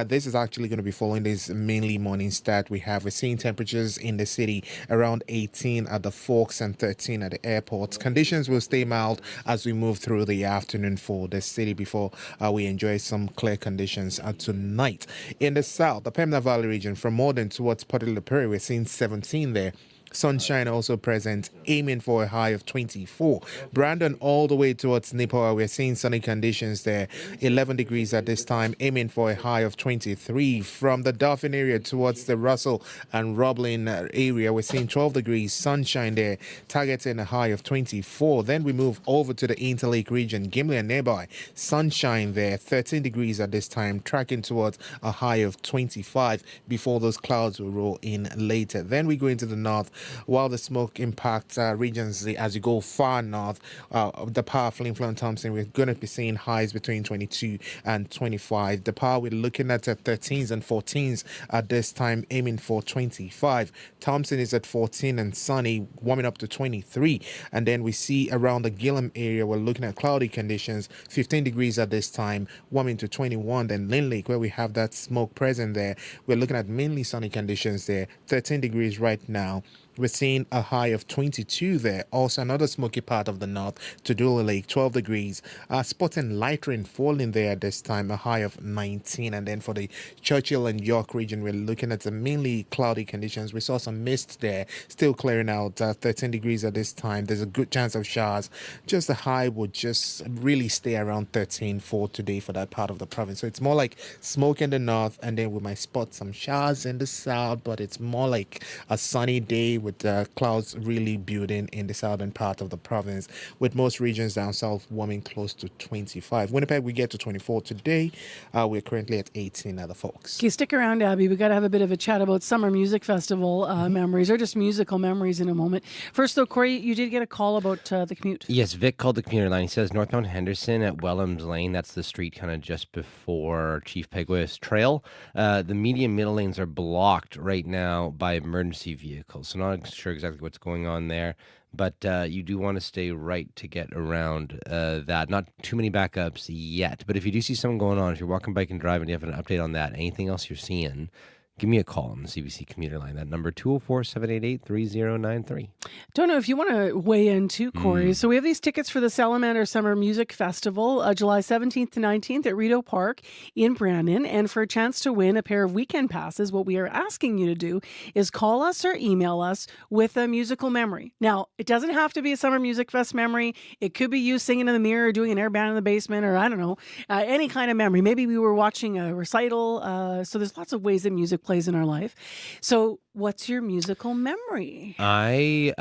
This is actually going to be following this mainly morning start we have. We're seeing temperatures in the city around 18 at the Forks and 13 at the airports. Conditions will stay mild as we move through the afternoon for the city before we enjoy some clear conditions tonight. In the south, the Pembina Valley region, from Morden towards Port de la Prairie, we're seeing 17 there. Sunshine also present, aiming for a high of 24. Brandon all the way towards Nipawin, we're seeing sunny conditions there. 11 degrees at this time, aiming for a high of 23. From the Dauphin area towards the Russell and Roblin area, we're seeing 12 degrees, sunshine there, targeting a high of 24. Then we move over to the Interlake region, Gimli and nearby. Sunshine there, 13 degrees at this time, tracking towards a high of 25 before those clouds will roll in later. Then we go into the north. While the smoke impacts regions as you go far north, the power Flin Flon Thompson, we're going to be seeing highs between 22 and 25. The power, we're looking at 13s and 14s at this time, aiming for 25. Thompson is at 14 and sunny, warming up to 23. And then we see around the Gillam area, we're looking at cloudy conditions, 15 degrees at this time, warming to 21. Then Lynn Lake, where we have that smoke present there, we're looking at mainly sunny conditions there, 13 degrees right now. We're seeing a high of 22 there. Also, another smoky part of the north, Tudula Lake, 12 degrees. Spotting light rain falling there at this time, a high of 19. And then for the Churchill and York region, we're looking at mainly cloudy conditions. We saw some mist there, still clearing out, 13 degrees at this time. There's a good chance of showers. Just the high would just really stay around 13 for today for that part of the province. So it's more like smoke in the north, and then we might spot some showers in the south, but it's more like a sunny day with clouds really building in the southern part of the province, with most regions down south warming close to 25. Winnipeg, we get to 24 today. We're currently at 18 at the Forks. Okay, stick around, Abby. We got to have a bit of a chat about Summer Music Festival memories, or just musical memories in a moment. First, though, Corey, you did get a call about the commute. Yes, Vic called the commuter line. He says northbound Henderson at Wellams Lane, that's the street kind of just before Chief Peguis Trail. The medium middle lanes are blocked right now by emergency vehicles. So not sure exactly what's going on there, but you do want to stay right to get around that. Not too many backups yet, but if you do see something going on, if you're walking, bike, and driving, you have an update on that, anything else you're seeing, give me a call on the CBC commuter line. That number, 204-788-3093. Don't know if you want to weigh in too, Corey. So we have these tickets for the Salamander Summer Music Festival, July 17th to 19th at Rideau Park in Brandon. And for a chance to win a pair of weekend passes, what we are asking you to do is call us or email us with a musical memory. Now, it doesn't have to be a Summer Music Fest memory. It could be you singing in the mirror, doing an air band in the basement, or I don't know, any kind of memory. Maybe we were watching a recital. So there's lots of ways that music plays in our life. So what's your musical memory? I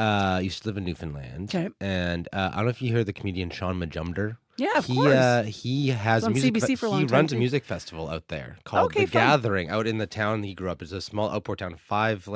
used to live in Newfoundland. Okay. And I don't know if you hear the comedian Sean Majumder. Yeah, of course. He has on music. CBC for a long time. He runs a too. music festival out there called The Gathering out in the town he grew up. It's a small outport town, 5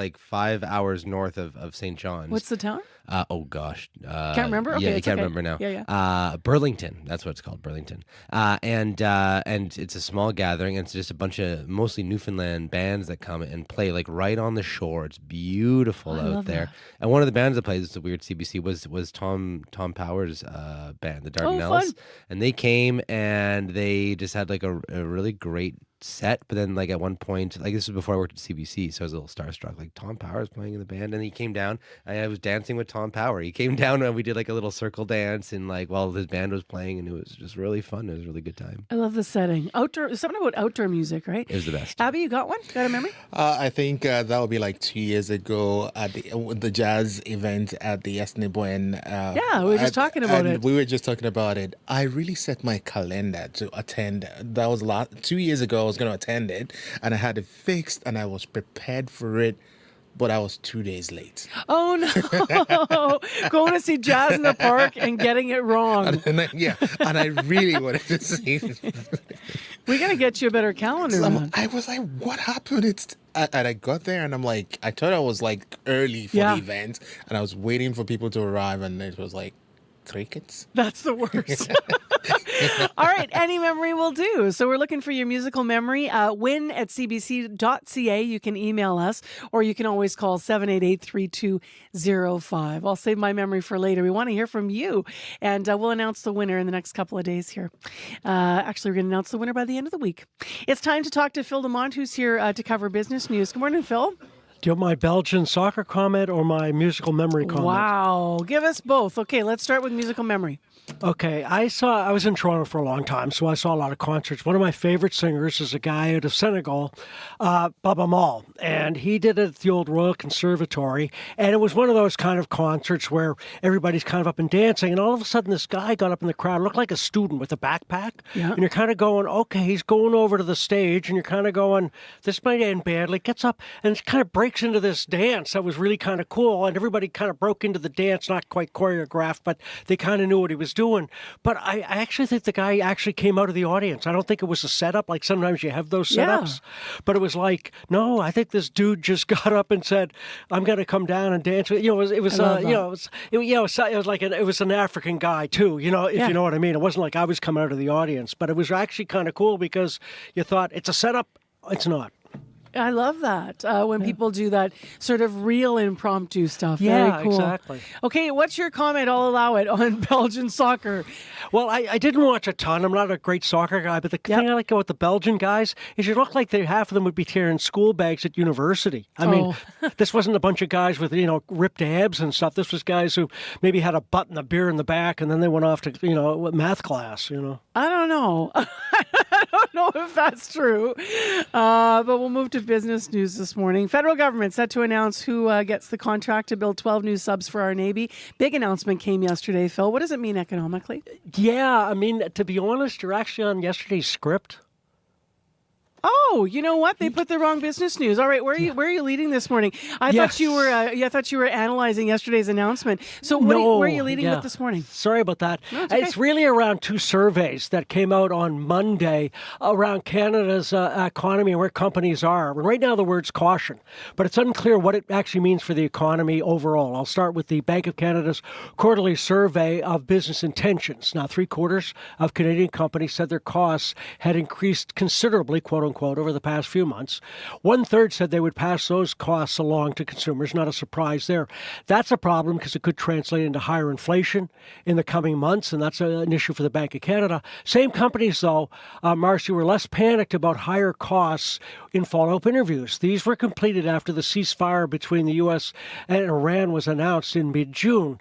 hours north of St. John's. What's the town? Oh gosh, Can't remember. Okay, yeah, it's can't okay. remember now. Yeah. Burlington, that's what it's called, Burlington. And it's a small gathering, and it's just a bunch of mostly Newfoundland bands that come and play like right on the shore. It's beautiful out there. That. And one of the bands that plays, it's a weird CBC, was Tom Powers' band, the Dardanelles, fun. and they came and they just had like a really great set, but then like at one point, like this was before I worked at CBC, so I was a little starstruck. Like Tom Power was playing in the band, and he came down. I was dancing with Tom Power. He came down and we did like a little circle dance, and like while his band was playing, and it was just really fun. It was a really good time. I love the setting. Outdoor, something about outdoor music, right? It was the best. Abby, you got one? Got a memory? I think that would be like 2 years ago at the jazz event at the Assiniboine. Yeah, we were just talking about it. We were just talking about it. I really set my calendar to attend. That was 2 years ago. I was going to attend it, and I had it fixed, and I was prepared for it. But I was 2 days late. Oh, no. Going to see jazz in the park and getting it wrong. And I really wanted to see it. We got to get you a better calendar. So I was like, what happened? And I got there, and I'm like, I thought I was like early for the event, and I was waiting for people to arrive, and it was like, crickets. That's the worst. All right, any memory will do. So we're looking for your musical memory. win@cbc.ca. You can email us, or you can always call 788-3205. I'll save my memory for later. We want to hear from you, and we'll announce the winner in the next couple of days here. Actually, we're going to announce the winner by the end of the week. It's time to talk to Phil Demont, who's here to cover business news. Good morning, Phil. Do you want my Belgian soccer comment or my musical memory comment? Wow. Give us both. Okay, let's start with musical memory. Okay, I was in Toronto for a long time, so I saw a lot of concerts. One of my favorite singers is a guy out of Senegal, Baba Mal, and he did it at the old Royal Conservatory, and it was one of those kind of concerts where everybody's kind of up and dancing, and all of a sudden this guy got up in the crowd, looked like a student with a backpack, and you're kind of going, okay, he's going over to the stage, and you're kind of going, this might end badly, gets up, and it kind of breaks into this dance that was really kind of cool, and everybody kind of broke into the dance, not quite choreographed, but they kind of knew what he was doing. But I actually think the guy actually came out of the audience. I don't think it was a setup, like sometimes you have those setups, but it was like, no, I think this dude just got up and said, I'm going to come down and dance with you. It was an African guy too, if you know what I mean. It wasn't like I was coming out of the audience, but it was actually kind of cool because you thought it's a setup. It's not. I love that when people do that sort of real impromptu stuff. Yeah, very cool. Exactly. Okay, what's your comment? I'll allow it on Belgian soccer. Well, I didn't watch a ton. I'm not a great soccer guy, but the thing I like about the Belgian guys is you look like half of them would be carrying school bags at university. I mean, this wasn't a bunch of guys with, ripped abs and stuff. This was guys who maybe had a butt and a beer in the back, and then they went off to, math class, I don't know. I don't know if that's true. But we'll move to business news this morning. Federal government set to announce who gets the contract to build 12 new subs for our Navy. Big announcement came yesterday, Phil. What does it mean economically? Yeah, I mean, to be honest, you're actually on yesterday's script. Oh, you know what? They put the wrong business news. All right, where are you leading this morning? I thought you were analyzing yesterday's announcment. So where are you leading with this morning? Sorry about that. No, it's okay. It's really around two surveys that came out on Monday around Canada's economy and where companies are. And right now the word's caution, but it's unclear what it actually means for the economy overall. I'll start with the Bank of Canada's quarterly survey of business intentions. Now, 3/4 of Canadian companies said their costs had increased considerably, quote unquote, over the past few months. 1/3 said they would pass those costs along to consumers. Not a surprise there. That's a problem because it could translate into higher inflation in the coming months, and that's an issue for the Bank of Canada. Same companies, though, Marcy, were less panicked about higher costs in follow-up interviews. These were completed after the ceasefire between the U.S. and Iran was announced in mid-June.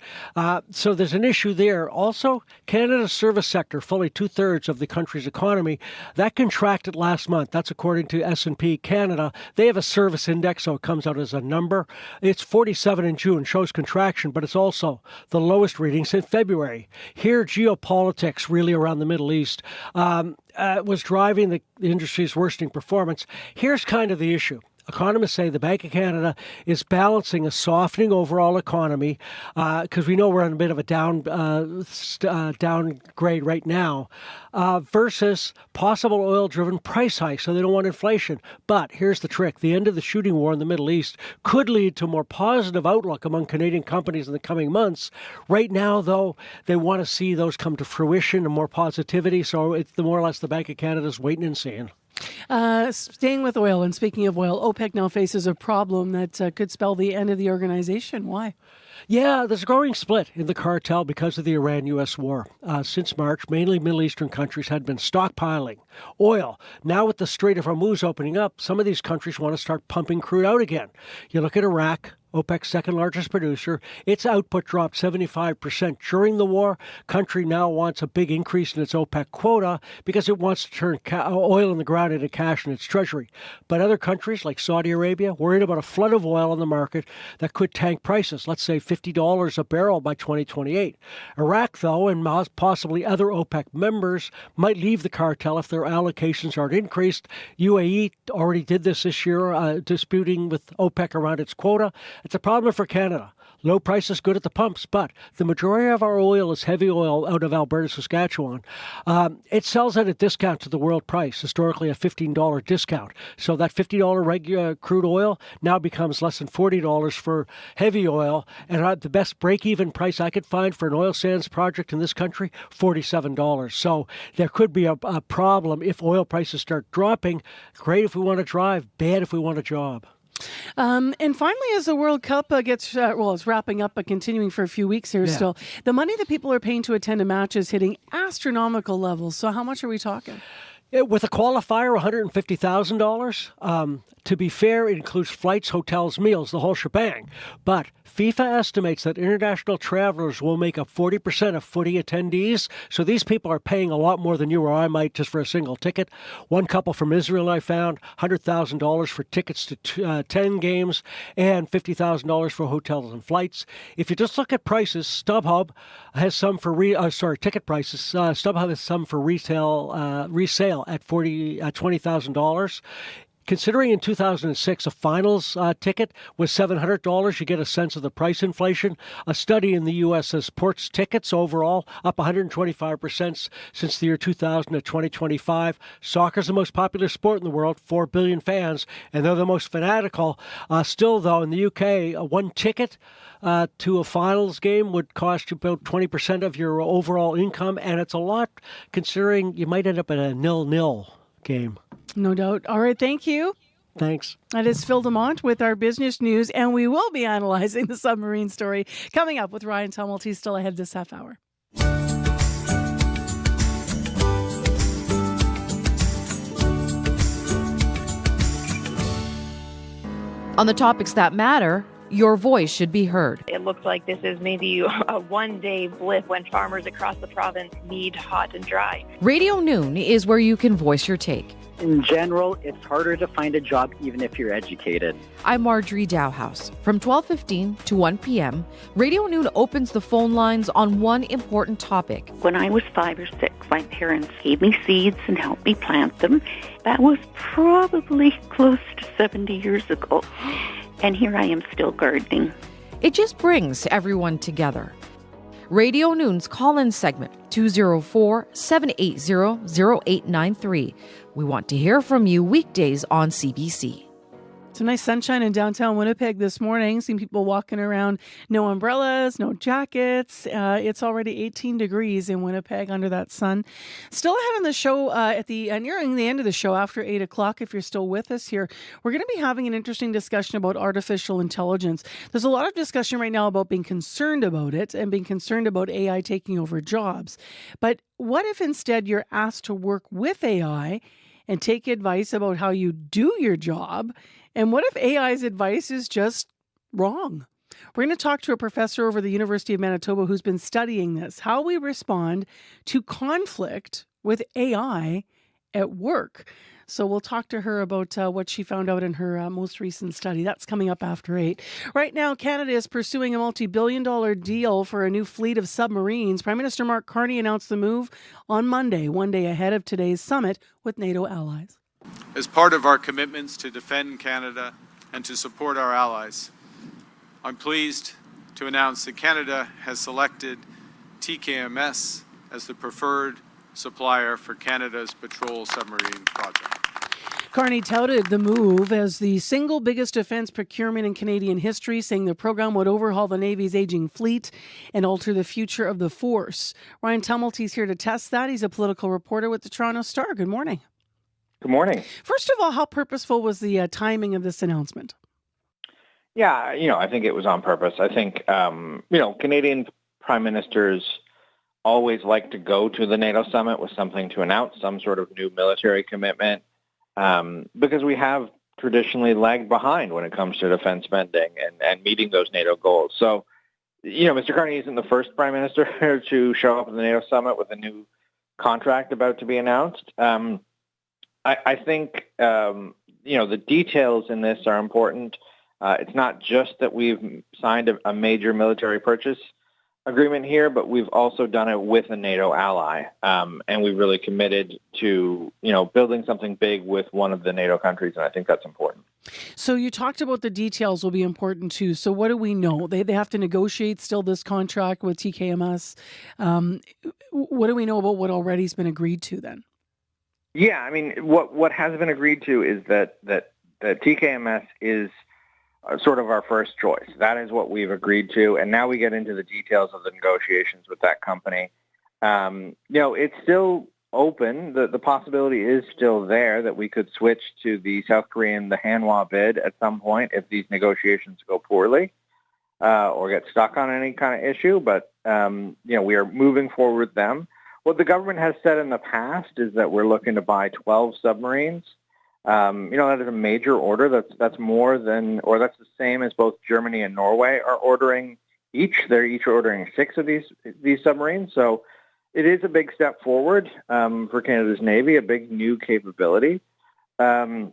So there's an issue there. Also, Canada's service sector, fully 2/3 of the country's economy, that contracted last month. That's according to S&P Canada. They have a service index, so it comes out as a number. It's 47 in June, shows contraction, but it's also the lowest reading since February. Here, geopolitics really around the Middle East was driving the industry's worsening performance. Here's kind of the issue. Economists say the Bank of Canada is balancing a softening overall economy because we know we're on a bit of a downgrade right now versus possible oil-driven price hikes, so they don't want inflation. But here's the trick. The end of the shooting war in the Middle East could lead to a more positive outlook among Canadian companies in the coming months. Right now, though, they want to see those come to fruition and more positivity, so it's more or less the Bank of Canada's waiting and seeing. Staying with oil, and speaking of oil, OPEC now faces a problem that could spell the end of the organization. Why? Yeah, there's a growing split in the cartel because of the Iran-U.S. war. Since March, mainly Middle Eastern countries had been stockpiling oil. Now with the Strait of Hormuz opening up, some of these countries want to start pumping crude out again. You look at Iraq, OPEC's second largest producer. Its output dropped 75% during the war. Country now wants a big increase in its OPEC quota because it wants to turn oil in the ground into cash in its treasury. But other countries like Saudi Arabia worried about a flood of oil on the market that could tank prices, let's say $50 a barrel by 2028. Iraq, though, and possibly other OPEC members might leave the cartel if their allocations aren't increased. UAE already did this year, disputing with OPEC around its quota. It's a problem for Canada. Low prices good at the pumps, but the majority of our oil is heavy oil out of Alberta, Saskatchewan. It sells at a discount to the world price, historically a $15 discount. So that $50 regular crude oil now becomes less than $40 for heavy oil. And the best break-even price I could find for an oil sands project in this country, $47. So there could be a problem if oil prices start dropping. Great if we want to drive, bad if we want a job. And finally, as the World Cup gets, it's wrapping up, but continuing for a few weeks here still, the money that people are paying to attend a match is hitting astronomical levels. So how much are we talking? With a qualifier, $150,000. To be fair, it includes flights, hotels, meals, the whole shebang. But FIFA estimates that international travelers will make up 40% of footy attendees. So these people are paying a lot more than you or I might just for a single ticket. One couple from Israel I found, $100,000 for tickets to 10 games and $50,000 for hotels and flights. If you just look at prices, StubHub has some for ticket prices. StubHub has some for resale at $20,000. Considering in 2006 a finals ticket was $700, you get a sense of the price inflation. A study in the U.S. says sports tickets overall up 125% since the year 2000 to 2025. Soccer is the most popular sport in the world, 4 billion fans, and they're the most fanatical. Still, though, in the UK, one ticket to a finals game would cost you about 20% of your overall income, and it's a lot considering you might end up at a 0-0 game. No doubt. All right. Thank you. Thanks. That is Phil Demont with our business news, and we will be analyzing the submarine story coming up with Ryan Tumult. He's still ahead this half hour. On the topics that matter, your voice should be heard. It looks like this is maybe a one-day blip when farmers across the province need hot and dry. Radio Noon is where you can voice your take. In general, it's harder to find a job even if you're educated. I'm Marjorie Dowhouse. From 12:15 to 1 p.m., Radio Noon opens the phone lines on one important topic. When I was 5 or 6, my parents gave me seeds and helped me plant them. That was probably close to 70 years ago. And here I am still gardening. It just brings everyone together. Radio Noon's call-in segment, 204-780-0893. We want to hear from you weekdays on CBC. It's a nice sunshine in downtown Winnipeg this morning. Seen people walking around, no umbrellas, no jackets. It's already 18 degrees in Winnipeg under that sun. Still ahead on the show nearing the end of the show after 8 o'clock. If you're still with us here, we're going to be having an interesting discussion about artificial intelligence. There's a lot of discussion right now about being concerned about it and being concerned about AI taking over jobs. But what if instead you're asked to work with AI and take advice about how you do your job? And what if AI's advice is just wrong? We're going to talk to a professor over the University of Manitoba who's been studying this, how we respond to conflict with AI at work. So we'll talk to her about what she found out in her most recent study. That's coming up after 8. Right now, Canada is pursuing a multi-billion-dollar deal for a new fleet of submarines. Prime Minister Mark Carney announced the move on Monday, one day ahead of today's summit with NATO allies. As part of our commitments to defend Canada and to support our allies, I'm pleased to announce that Canada has selected TKMS as the preferred supplier for Canada's patrol submarine project. Carney touted the move as the single biggest defence procurement in Canadian history, saying the program would overhaul the Navy's aging fleet and alter the future of the force. Ryan Tumulty's here to test that. He's a political reporter with the Toronto Star. Good morning. Good morning. First of all, how purposeful was the timing of this announcement? Yeah, I think it was on purpose. I think, Canadian prime ministers always like to go to the NATO summit with something to announce, some sort of new military commitment, because we have traditionally lagged behind when it comes to defense spending and meeting those NATO goals. So, Mr. Carney isn't the first prime minister to show up at the NATO summit with a new contract about to be announced. I think, the details in this are important. It's not just that we've signed a major military purchase agreement here, but we've also done it with a NATO ally, and we've really committed to, building something big with one of the NATO countries, and I think that's important. So you talked about the details will be important too. So what do we know? They have to negotiate still this contract with TKMS. What do we know about what already has been agreed to then? Yeah, I mean, what has been agreed to is that TKMS is sort of our first choice. That is what we've agreed to, and now we get into the details of the negotiations with that company. It's still open. The possibility is still there that we could switch to the South Korean, the Hanwha bid at some point if these negotiations go poorly or get stuck on any kind of issue. But, we are moving forward with them. What the government has said in the past is that we're looking to buy 12 submarines. That is a major order. That's more than, or that's the same as both Germany and Norway are ordering each. They're each ordering 6 of these submarines. So it is a big step forward for Canada's Navy, a big new capability. The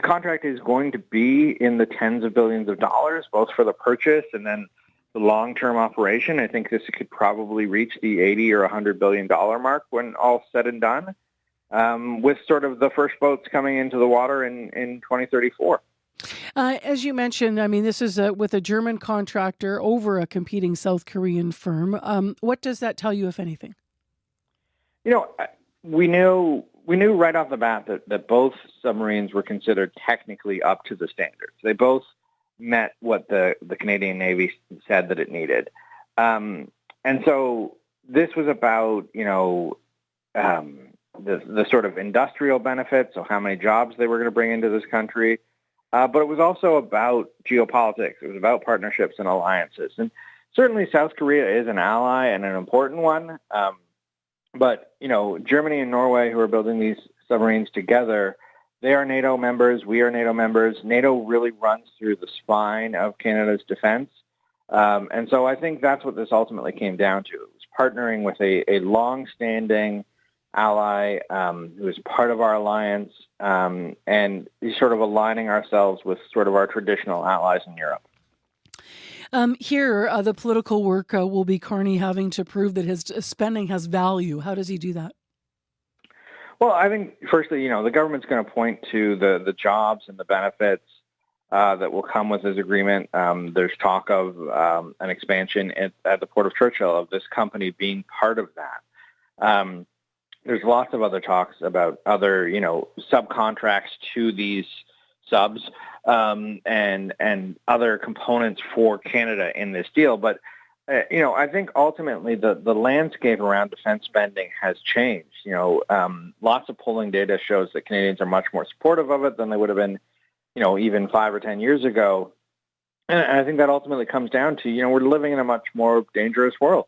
contract is going to be in the tens of billions of dollars, both for the purchase and then the long-term operation. I think this could probably reach the $80 or $100 billion mark when all's said and done, with sort of the first boats coming into the water in 2034. As you mentioned, I mean, this is with a German contractor over a competing South Korean firm. What does that tell you, if anything? We knew right off the bat that both submarines were considered technically up to the standards. They both met what the Canadian Navy said that it needed. And so this was about, the sort of industrial benefits, so how many jobs they were going to bring into this country. But it was also about geopolitics. It was about partnerships and alliances. And certainly South Korea is an ally and an important one. But, Germany and Norway, who are building these submarines together, they are NATO members. We are NATO members. NATO really runs through the spine of Canada's defense. And so I think that's what this ultimately came down to. It was partnering with a long-standing ally who is part of our alliance, and sort of aligning ourselves with sort of our traditional allies in Europe. Here, the political work will be Carney having to prove that his spending has value. How does he do that? Well, I think, firstly, the government's going to point to the jobs and the benefits that will come with this agreement. There's talk of an expansion at the Port of Churchill, of this company being part of that. There's lots of other talks about other, subcontracts to these subs and other components for Canada in this deal. But I think ultimately the landscape around defense spending has changed. Lots of polling data shows that Canadians are much more supportive of it than they would have been, even 5 or 10 years ago. And I think that ultimately comes down to, we're living in a much more dangerous world.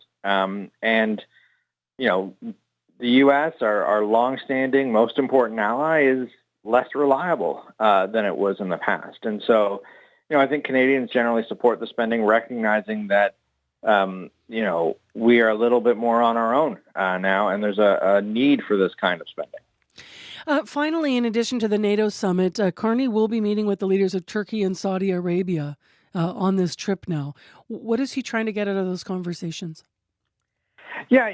The U.S., our longstanding, most important ally, is less reliable than it was in the past. And so, I think Canadians generally support the spending, recognizing that we are a little bit more on our own now, and there's a need for this kind of spending. Finally, in addition to the NATO summit, Carney will be meeting with the leaders of Turkey and Saudi Arabia on this trip now. What is he trying to get out of those conversations? Yeah,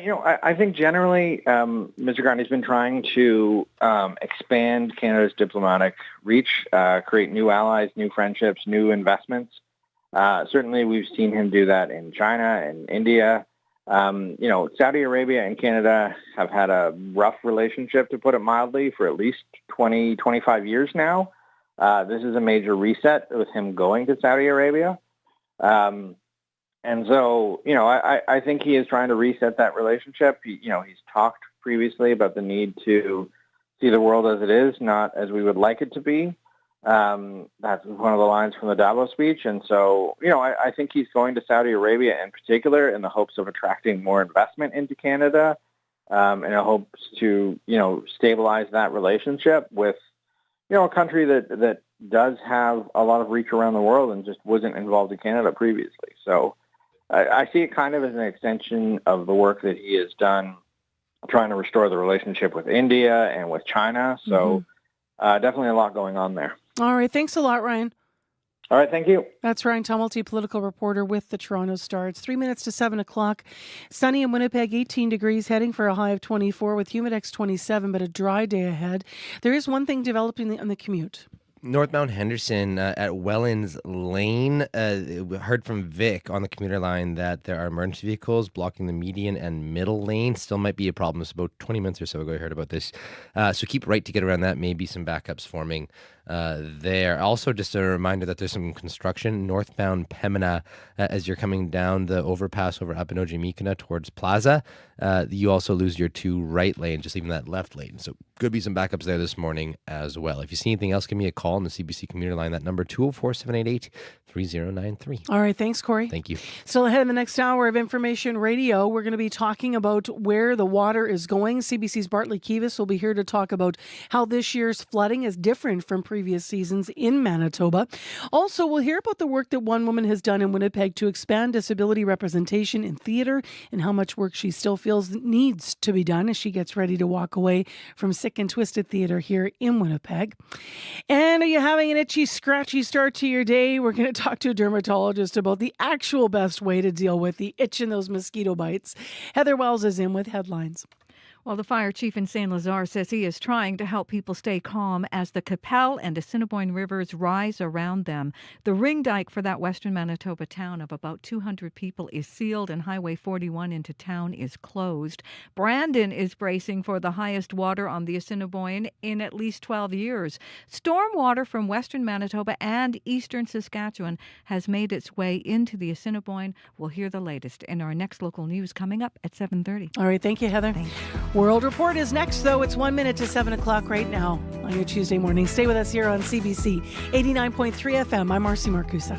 I think generally Mr. Carney's been trying to expand Canada's diplomatic reach, create new allies, new friendships, new investments. Certainly, we've seen him do that in China and India. Saudi Arabia and Canada have had a rough relationship, to put it mildly, for at least 20, 25 years now. This is a major reset with him going to Saudi Arabia. And so, I think he is trying to reset that relationship. He's talked previously about the need to see the world as it is, not as we would like it to be. That's one of the lines from the Davos speech. And so, I think he's going to Saudi Arabia in particular in the hopes of attracting more investment into Canada, and it hopes to, stabilize that relationship with, a country that does have a lot of reach around the world and just wasn't involved in Canada previously. So I see it kind of as an extension of the work that he has done trying to restore the relationship with India and with China. So definitely a lot going on there. All right. Thanks a lot, Ryan. All right. Thank you. That's Ryan Tumulty, political reporter with the Toronto Star. It's 3 minutes to 7 o'clock. Sunny in Winnipeg, 18 degrees, heading for a high of 24 with Humidex 27, but a dry day ahead. There is one thing developing on the commute. Northbound Henderson at Wellens Lane. Heard from Vic on the commuter line that there are emergency vehicles blocking the median and middle lane. Still might be a problem. It's about 20 minutes or so ago I heard about this. So keep right to get around that. Maybe some backups forming there. Also, just a reminder that there's some construction northbound Pembina as you're coming down the overpass over Appanoji-Mikina towards Plaza. You also lose your 2 right lanes, just leaving that left lane. So could be some backups there this morning as well. If you see anything else, give me a call on the CBC commuter line. That number 204-788-3093. All right. Thanks, Corey. Thank you. Still ahead in the next hour of Information Radio, we're going to be talking about where the water is going. CBC's Bartley Kivas will be here to talk about how this year's flooding is different from previous seasons in Manitoba. Also, we'll hear about the work that one woman has done in Winnipeg to expand disability representation in theatre and how much work she still feels needs to be done as she gets ready to walk away from Sick and Twisted Theatre here in Winnipeg. And are you having an itchy, scratchy start to your day? We're going to talk to a dermatologist about the actual best way to deal with the itch and those mosquito bites. Heather Wells is in with headlines. Well, the fire chief in St. Lazare says he is trying to help people stay calm as the Qu'Appelle and Assiniboine rivers rise around them. The ring dike for that western Manitoba town of about 200 people is sealed and Highway 41 into town is closed. Brandon is bracing for the highest water on the Assiniboine in at least 12 years. Storm water from western Manitoba and eastern Saskatchewan has made its way into the Assiniboine. We'll hear the latest in our next local news coming up at 7:30. All right. Thank you, Heather. Thanks. World Report is next, though. It's 1 minute to 7 o'clock right now on your Tuesday morning. Stay with us here on CBC 89.3 FM. I'm Marcy Marcusa.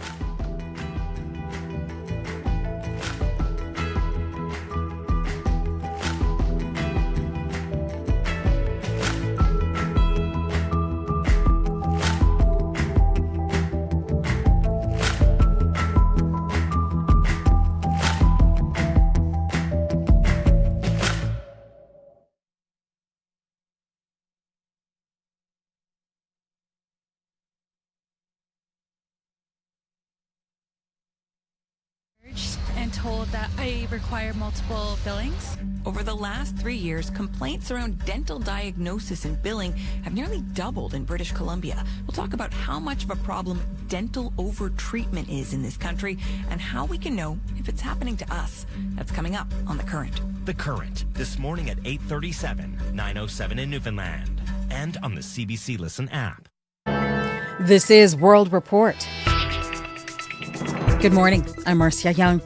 And told that I require multiple billings. Over the last 3 years, complaints around dental diagnosis and billing have nearly doubled in British Columbia. We'll talk about how much of a problem dental overtreatment is in this country and how we can know if it's happening to us. That's coming up on The Current. The Current, this morning at 8:37, 9:07 in Newfoundland, and on the CBC Listen app. This is World Report. Good morning. I'm Marcia Young.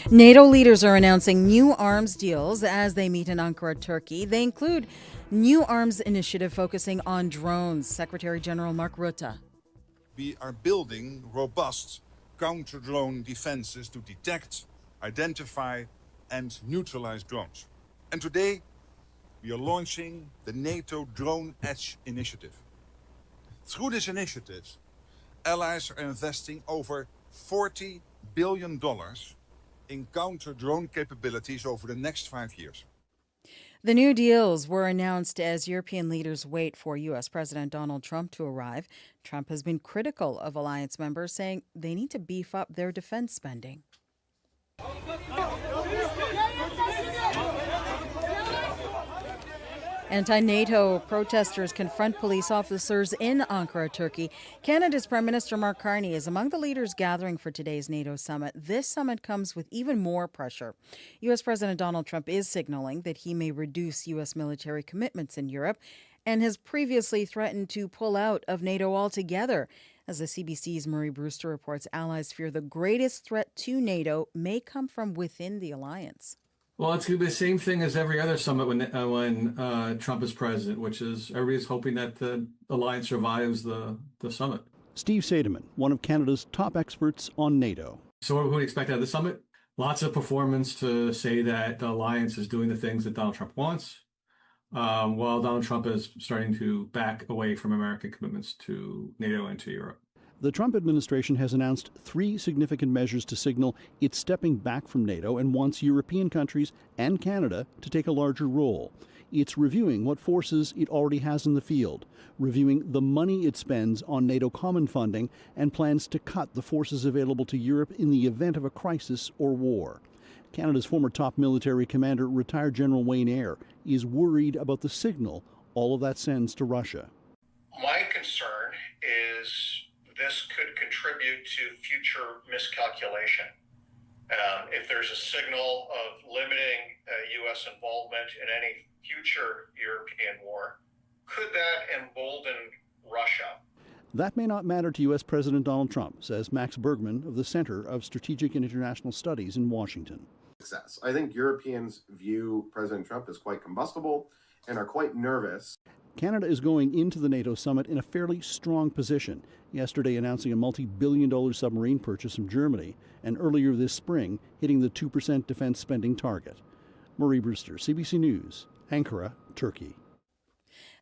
NATO leaders are announcing new arms deals as they meet in Ankara, Turkey. They include new arms initiative focusing on drones. Secretary General Mark Rutte. We are building robust counter-drone defenses to detect, identify, and neutralize drones. And today, we are launching the NATO Drone Edge initiative. Through this initiative, allies are investing over $40 billion in counter-drone capabilities over the next 5 years. The new deals were announced as European leaders wait for U.S. President Donald Trump to arrive. Trump has been critical of alliance members, saying they need to beef up their defense spending. Anti-NATO protesters confront police officers in Ankara, Turkey. Canada's Prime Minister Mark Carney is among the leaders gathering for today's NATO summit. This summit comes with even more pressure. U.S. President Donald Trump is signaling that he may reduce U.S. military commitments in Europe and has previously threatened to pull out of NATO altogether. As the CBC's Murray Brewster reports, allies fear the greatest threat to NATO may come from within the alliance. Well, it's going to be the same thing as every other summit when Trump is president, which is everybody's hoping that the alliance survives the summit. Steve Seidemann, one of Canada's top experts on NATO. So what do we expect out of the summit? Lots of performance to say that the alliance is doing the things that Donald Trump wants, while Donald Trump is starting to back away from American commitments to NATO and to Europe. The Trump administration has announced 3 significant measures to signal it's stepping back from NATO and wants European countries and Canada to take a larger role. It's reviewing what forces it already has in the field, reviewing the money it spends on NATO common funding, and plans to cut the forces available to Europe in the event of a crisis or war. Canada's former top military commander, retired General Wayne Eyre, is worried about the signal all of that sends to Russia. My concern is this could contribute to future miscalculation. If there's a signal of limiting U.S. involvement in any future European war, could that embolden Russia? That may not matter to U.S. President Donald Trump, says Max Bergman of the Center of Strategic and International Studies in Washington. I think Europeans view President Trump as quite combustible and are quite nervous. Canada is going into the NATO summit in a fairly strong position, yesterday announcing a multi-billion-dollar submarine purchase from Germany, and earlier this spring hitting the 2% defense spending target. Marie Brewster, CBC News, Ankara, Turkey.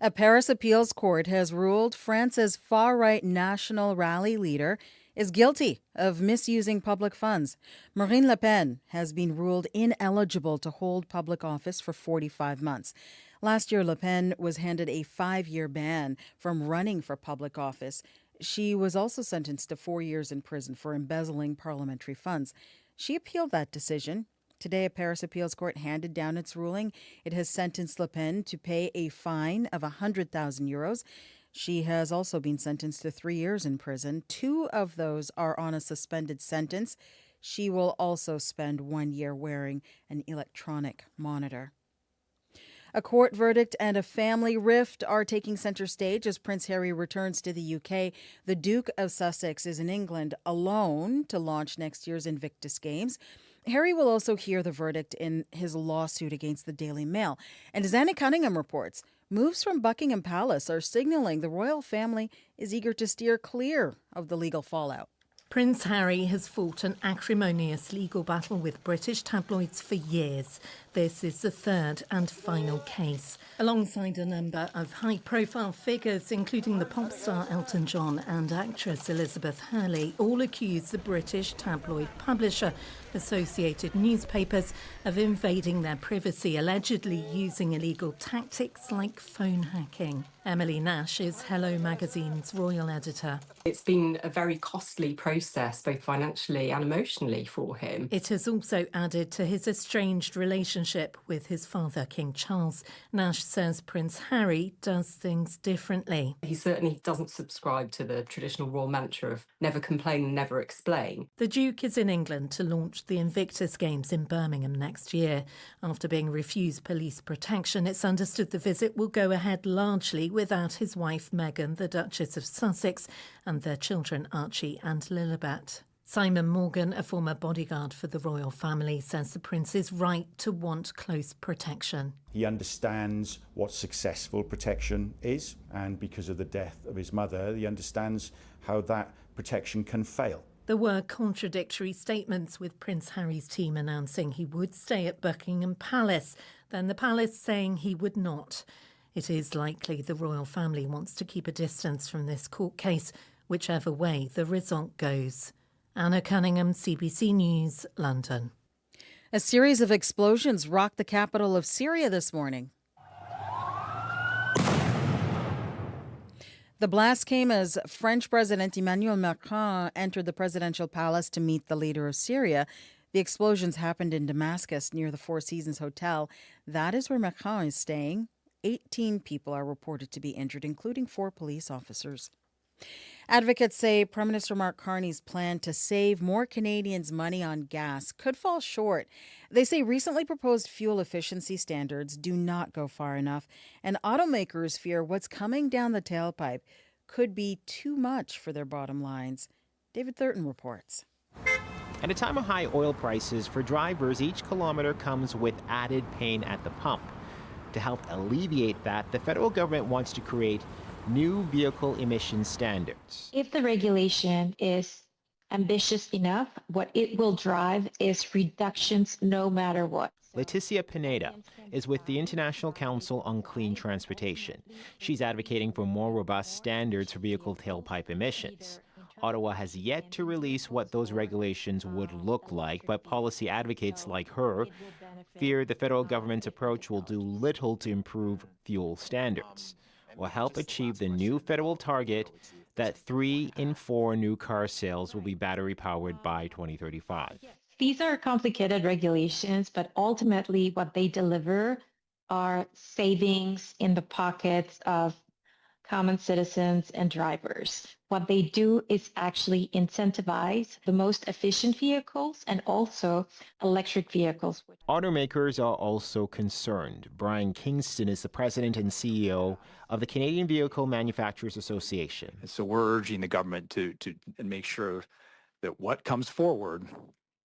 A Paris appeals court has ruled France's far-right National Rally leader is guilty of misusing public funds. Marine Le Pen has been ruled ineligible to hold public office for 45 months. Last year, Le Pen was handed a 5-year ban from running for public office. She was also sentenced to 4 years in prison for embezzling parliamentary funds. She appealed that decision. Today, a Paris appeals court handed down its ruling. It has sentenced Le Pen to pay a fine of 100,000 euros. She has also been sentenced to 3 years in prison. 2 of those are on a suspended sentence. She will also spend 1 year wearing an electronic monitor. A court verdict and a family rift are taking center stage as Prince Harry returns to the UK. The Duke of Sussex is in England alone to launch next year's Invictus Games. Harry will also hear the verdict in his lawsuit against the Daily Mail. And as Anna Cunningham reports, moves from Buckingham Palace are signaling the royal family is eager to steer clear of the legal fallout. Prince Harry has fought an acrimonious legal battle with British tabloids for years. This is the 3rd and final case. Alongside a number of high-profile figures, including the pop star Elton John and actress Elizabeth Hurley, all accuse the British tabloid publisher, Associated Newspapers, of invading their privacy, allegedly using illegal tactics like phone hacking. Emily Nash is Hello Magazine's royal editor. It's been a very costly process, both financially and emotionally for him. It has also added to his estranged relationship with his father, King Charles. Nash says Prince Harry does things differently. He certainly doesn't subscribe to the traditional royal mantra of never complain, never explain. The Duke is in England to launch the Invictus Games in Birmingham next year. After being refused police protection, it's understood the visit will go ahead largely without his wife Meghan, the Duchess of Sussex, and their children Archie and Lilibet. Simon Morgan, a former bodyguard for the royal family, says the prince is right to want close protection. He understands what successful protection is, and because of the death of his mother, he understands how that protection can fail. There were contradictory statements, with Prince Harry's team announcing he would stay at Buckingham Palace, then the palace saying he would not. It is likely the royal family wants to keep a distance from this court case, whichever way the result goes. Anna Cunningham, CBC News, London. A series of explosions rocked the capital of Syria this morning. The blast came as French President Emmanuel Macron entered the presidential palace to meet the leader of Syria. The explosions happened in Damascus near the Four Seasons Hotel. That is where Macron is staying. 18 people are reported to be injured, including 4 police officers. Advocates say Prime Minister Mark Carney's plan to save more Canadians money on gas could fall short. They say recently proposed fuel efficiency standards do not go far enough, and automakers fear what's coming down the tailpipe could be too much for their bottom lines. David Thurton reports. At a time of high oil prices, for drivers, each kilometer comes with added pain at the pump. To help alleviate that, the federal government wants to create new vehicle emission standards. If the regulation is ambitious enough, what it will drive is reductions no matter what. Leticia Pineda is with the International Council on Clean Transportation. She's advocating for more robust standards for vehicle tailpipe emissions. Ottawa has yet to release what those regulations would look like, but policy advocates like her fear the federal government's approach will do little to improve fuel standards or help achieve the new federal target that 3 in 4 new car sales will be battery-powered by 2035. These are complicated regulations, but ultimately what they deliver are savings in the pockets of common citizens and drivers. What they do is actually incentivize the most efficient vehicles and also electric vehicles. Automakers are also concerned. Brian Kingston is the president and CEO of the Canadian Vehicle Manufacturers Association. So we're urging the government to make sure that what comes forward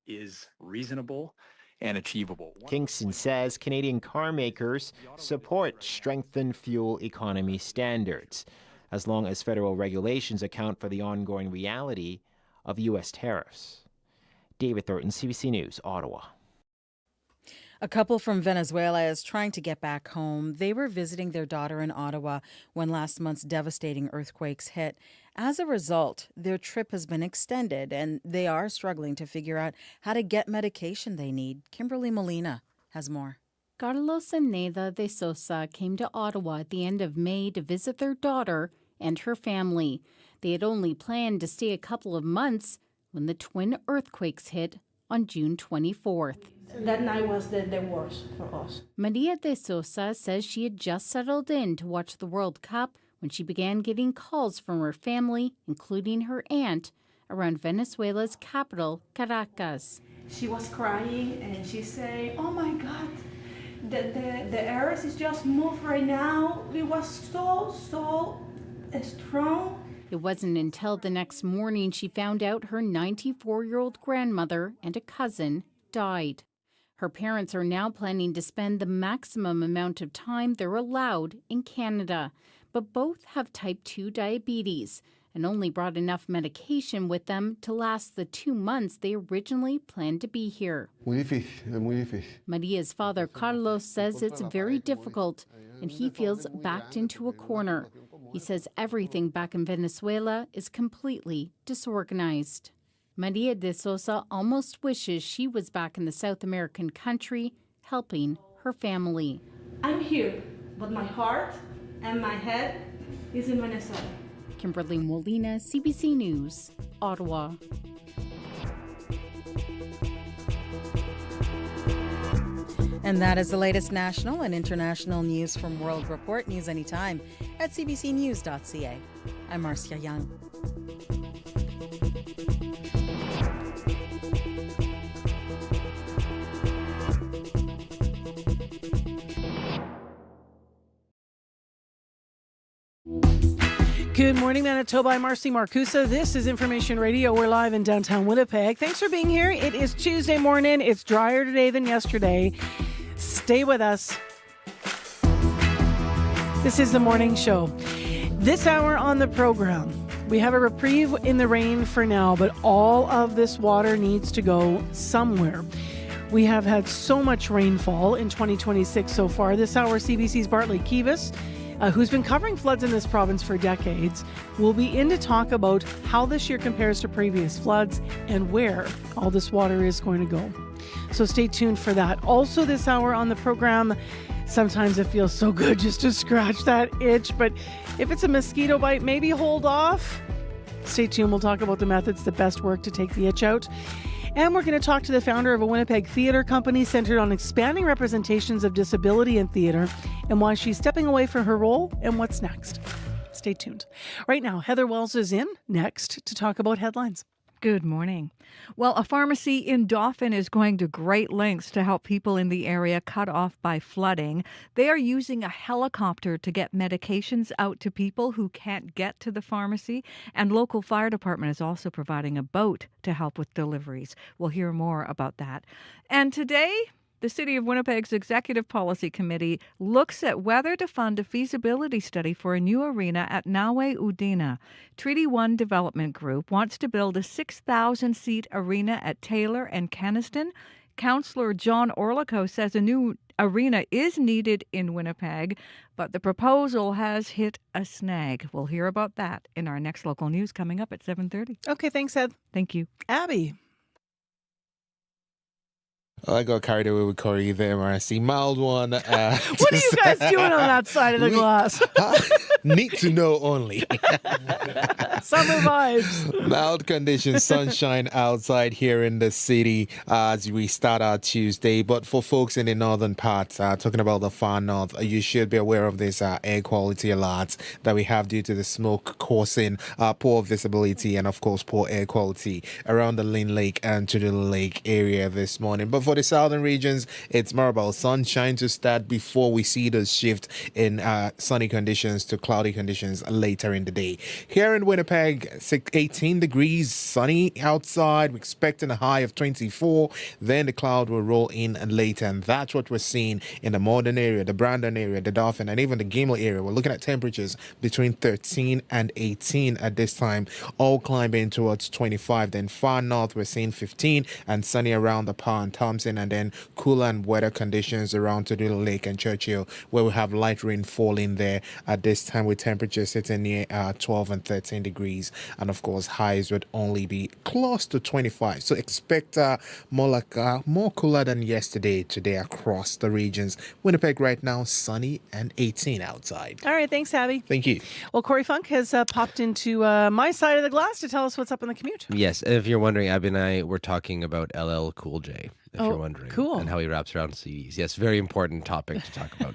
is reasonable and achievable. Kingston says Canadian car makers support strengthened fuel economy standards, as long as federal regulations account for the ongoing reality of U.S. tariffs. David Thornton, CBC News, Ottawa. A couple from Venezuela is trying to get back home. They were visiting their daughter in Ottawa when last month's devastating earthquakes hit. As a result, their trip has been extended, and they are struggling to figure out how to get medication they need. Kimberly Molina has more. Carlos and Neda de Sosa came to Ottawa at the end of May to visit their daughter and her family. They had only planned to stay a couple of months when the twin earthquakes hit on June 24th. That night was the worst for us. Maria de Sosa says she had just settled in to watch the World Cup when she began getting calls from her family, including her aunt, around Venezuela's capital, Caracas. She was crying and she said, "Oh my God, the earth is just moved right now." It was so strong. It wasn't until the next morning she found out her 94-year-old grandmother and a cousin died. Her parents are now planning to spend the maximum amount of time they're allowed in Canada, but both have type 2 diabetes and only brought enough medication with them to last the 2 months they originally planned to be here. Muy difícil. Maria's father, Carlos, says it's very difficult and he feels backed into a corner. He says everything back in Venezuela is completely disorganized. Maria de Sosa almost wishes she was back in the South American country helping her family. I'm here, but my heart and my head is in Venezuela. Kimberly Molina, CBC News, Ottawa. And that is the latest national and international news from World Report. News anytime at cbcnews.ca. I'm Marcia Young. Good morning, Manitoba. I'm Marcy Marcusa. This is Information Radio. We're live in downtown Winnipeg. Thanks for being here. It is Tuesday morning. It's drier today than yesterday. Stay with us. This is the morning show. This hour on the program, we have a reprieve in the rain for now, but all of this water needs to go somewhere. We have had so much rainfall in 2026 so far. This hour, CBC's Bartley Kivas, who's been covering floods in this province for decades, will be in to talk about how this year compares to previous floods and where all this water is going to go. So stay tuned for that. Also this hour on the program, sometimes it feels so good just to scratch that itch, but if it's a mosquito bite, maybe hold off. Stay tuned. We'll talk about the methods that best work to take the itch out. And we're going to talk to the founder of a Winnipeg theatre company centered on expanding representations of disability in theatre and why she's stepping away from her role and what's next. Stay tuned. Right now, Heather Wells is in next to talk about headlines. Good morning. Well, a pharmacy in Dauphin is going to great lengths to help people in the area cut off by flooding. They are using a helicopter to get medications out to people who can't get to the pharmacy, and local fire department is also providing a boat to help with deliveries. We'll hear more about that. And today, the City of Winnipeg's Executive Policy Committee looks at whether to fund a feasibility study for a new arena at Nawe Udina. Treaty 1 Development Group wants to build a 6,000-seat arena at Taylor and Kenaston. Councillor John Orlico says a new arena is needed in Winnipeg, but the proposal has hit a snag. We'll hear about that in our next local news coming up at 7:30. Okay, thanks, Ed. Thank you. Abby. I got carried away with Corey there, Marcy. Mild one. What are you guys doing on that side of the glass? Need to know only. Summer vibes. Mild conditions, sunshine outside here in the city as we start our Tuesday. But for folks in the northern parts, talking about the far north, you should be aware of this air quality alerts that we have due to the smoke causing poor visibility and, of course, poor air quality around the Lynn Lake and to the lake area this morning. But for the southern regions, it's more about sunshine to start before we see the shift in sunny conditions to cloudy conditions later in the day. Here in Winnipeg, 18 degrees, sunny outside. We're expecting a high of 24. Then the cloud will roll in later, and that's what we're seeing in the Morden area, the Brandon area, the Dauphin, and even the Gimel area. We're looking at temperatures between 13 and 18 at this time, all climbing towards 25. Then far north, we're seeing 15 and sunny around the Pond, Thompson, and then cooler and wetter conditions around Tudula Lake and Churchill, where we have light rain falling there at this time with temperatures sitting near 12 and 13 degrees. And of course, highs would only be close to 25. So expect more cooler than yesterday today across the regions. Winnipeg right now, sunny and 18 outside. All right, thanks, Abby. Thank you. Well, Corey Funk has popped into my side of the glass to tell us what's up on the commute. Yes, if you're wondering, Abby and I were talking about LL Cool J. If you're wondering. Cool. And how he wraps around CDs. Yes, very important topic to talk about.